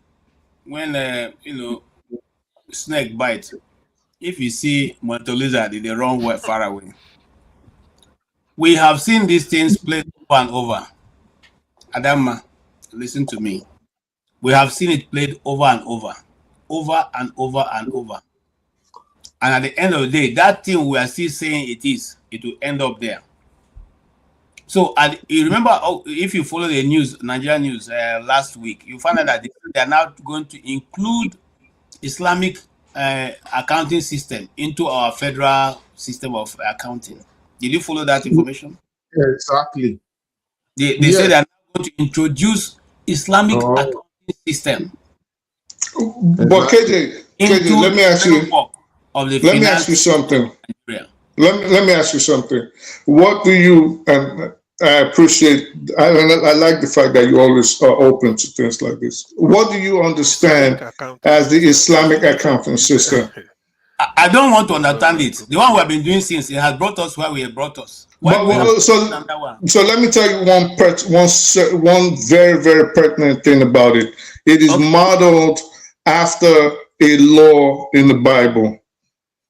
snake bite, if you see mosquito lizard in the wrong way, far away. We have seen these things played over and over. Adama, listen to me. We have seen it played over and over and over and over. And at the end of the day, that thing we are still saying it will end up there. So, you remember, if you follow the news, Nigerian news last week, you found out that they are now going to include Islamic accounting system into our federal system of accounting. Did you follow that information? Yeah, exactly. They say they are now going to introduce Islamic accounting system. But KJ, let me ask you. Let me ask you something. Let me ask you something. What do you, and I appreciate, I like the fact that you always are open to things like this. What do you understand as the Islamic accounting system? I don't want to understand it. The one we have been doing since, it has brought us where we have brought us. So let me tell you one very, very pertinent thing about it. It is modeled after a law in the Bible.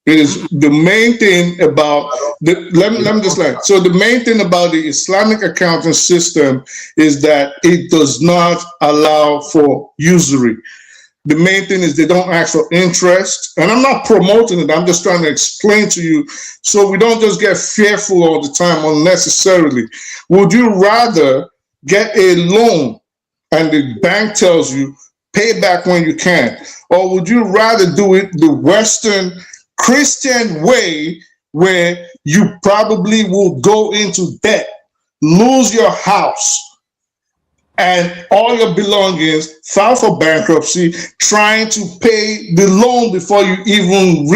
It is the main thing about let me just like, so the main thing about the Islamic accounting system is that it does not allow for usury. The main thing is they don't ask for interest. And I'm not promoting it. I'm just trying to explain to you so we don't just get fearful all the time unnecessarily. Would you rather get a loan and the bank tells you pay back when you can? Or would you rather do it the Western Christian way, where you probably will go into debt, lose your house and all your belongings, file for bankruptcy, trying to pay the loan before you even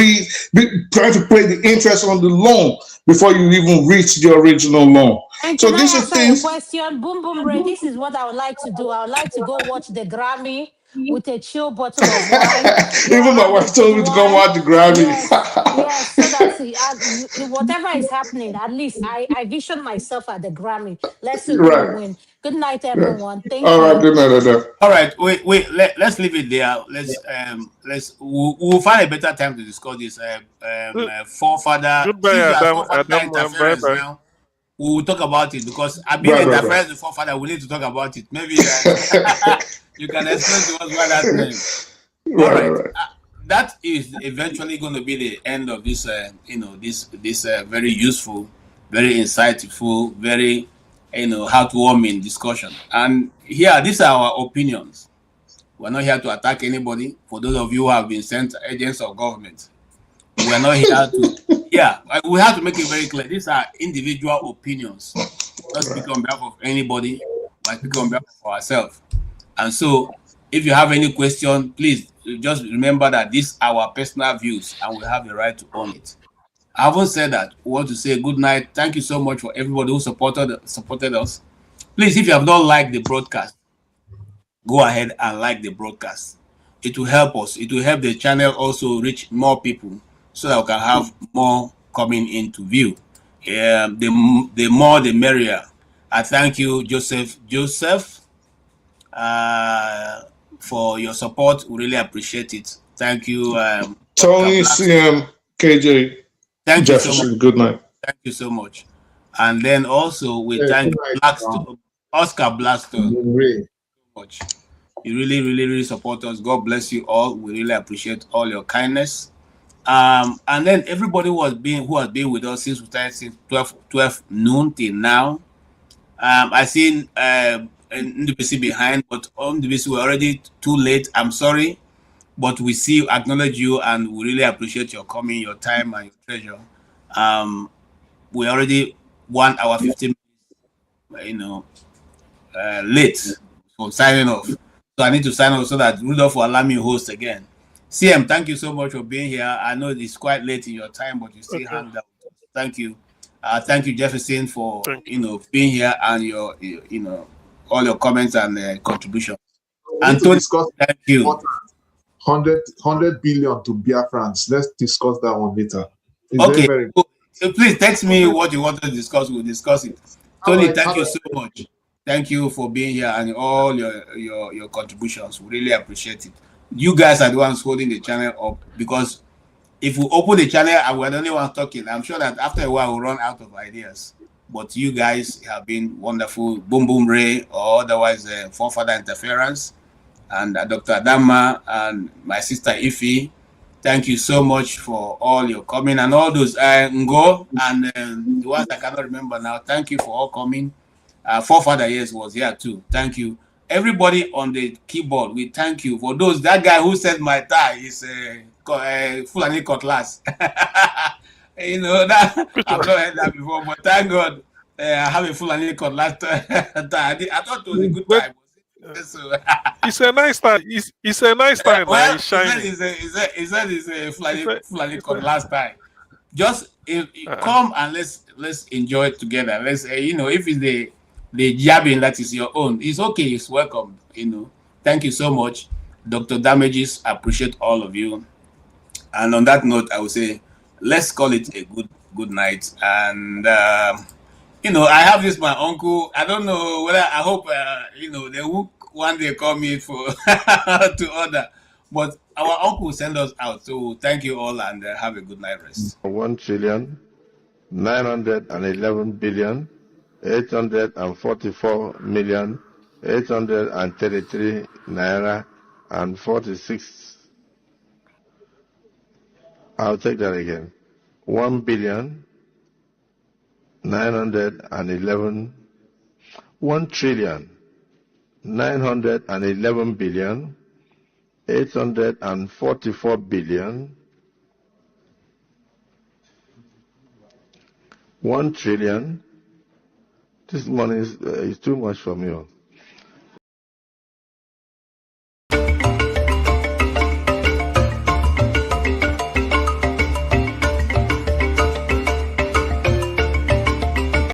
trying to pay the interest on the loan before you even reach the original loan? And So can I these are answer a things. question? Boom, boom, Ray. This is what I would like to do. I would like to go watch the Grammy with a chill bottle of wine. Go Even my have a wife good told me to come one. watch the Grammy. Yes, yes. So that whatever is happening, at least I vision myself at the Grammy. Let's see who will Right. win. Good night, Yeah. everyone. Thank All right, you. good night. All right, let's leave it there. We'll find a better time to discuss this. Forefather, since Goodbye, you are Adam. forefather Adam, bye interference bye. now, we will talk about it because I've been Right, right, right. interference with forefather. We need to talk about it. Maybe you can explain to us why that name. All Right, right, right. that is eventually going to be the end of this. This very useful, very insightful, very heartwarming discussion. And here, these are our opinions. We're not here to attack anybody. For those of you who have been sent agents of government, we're not here to. Yeah, we have to make it very clear. These are individual opinions. We're not speaking on behalf of anybody. We're speaking on behalf of ourselves. And so, if you have any question, please just remember that these are our personal views, and we have the right to own it. Having said that, we want to say good night. Thank you so much for everybody who supported us. Please, if you have not liked the broadcast, go ahead and like the broadcast. It will help us. It will help the channel also reach more people so that we can have more coming into view. The more the merrier. I thank you, Joseph, for your support. We really appreciate it. Thank you, Oscar Tony, Black. CM, KJ, Thank you so much. Jefferson, good night. Thank you so much. And then also we Yeah, thank good night, Blackstone, Oscar Blackstone Ray. so much. You really, really, really support us. God bless you all. We really appreciate all your kindness. And then everybody who has been with us since we started since 12 noon till now. I seen NDBC behind, but on NDBC we're already too late. I'm sorry, but we see, acknowledge you, and we really appreciate your coming, your time, and your treasure. We already 1 hour 15 minutes, late for signing off. So I need to sign off so that Rudolph will allow me to host again. CM, thank you so much for being here. I know it's quite late in your time, but you still hang out. Thank you. Thank you, Jefferson, for being here and your all your comments and contribution. We need to Tony, discuss thank you. 100 billion to Biafrans. Let's discuss that one later. It's Okay. very Please text me what you want to discuss. We'll discuss it. Tony, thank you so much. Thank you for being here and all your contributions. We really appreciate it. You guys are the ones holding the channel up, because if we open the channel and we're the only ones talking, I'm sure that after a while we'll run out of ideas. But you guys have been wonderful. Boom Boom Ray, or otherwise Forefather Interference, and Dr. Adama and my sister Ife. Thank you so much for all your coming, and all those Ngo and the ones I cannot remember now. Thank you for all coming. Forefather, yes, was here too. Thank you. Everybody on the keyboard, we thank you. For those, that guy who said my tie is Fulani Cutlass. That I've not heard that before, but thank God I have a Fulani Cutlass tie. I thought it was a good time. So, it's a nice time. It's a nice time. Well, It's shining. he said it's a Fulani Cutlass tie. Just come and let's enjoy it together. Let's if it's the jabbing that is your own, it's okay, it's welcome. Thank you so much, Dr. Damages. I appreciate all of you. And on that note, I would say let's call it a good night. And I have this my uncle. I don't know whether, I hope they will one day call me for to order, but our uncle will send us out. So thank you all, and have a good night rest. 1,911,844,833 naira and 46. I'll take that again. 1,911,1,000,000,000 911 billion, 844 billion, 1 trillion. This money is too much for me.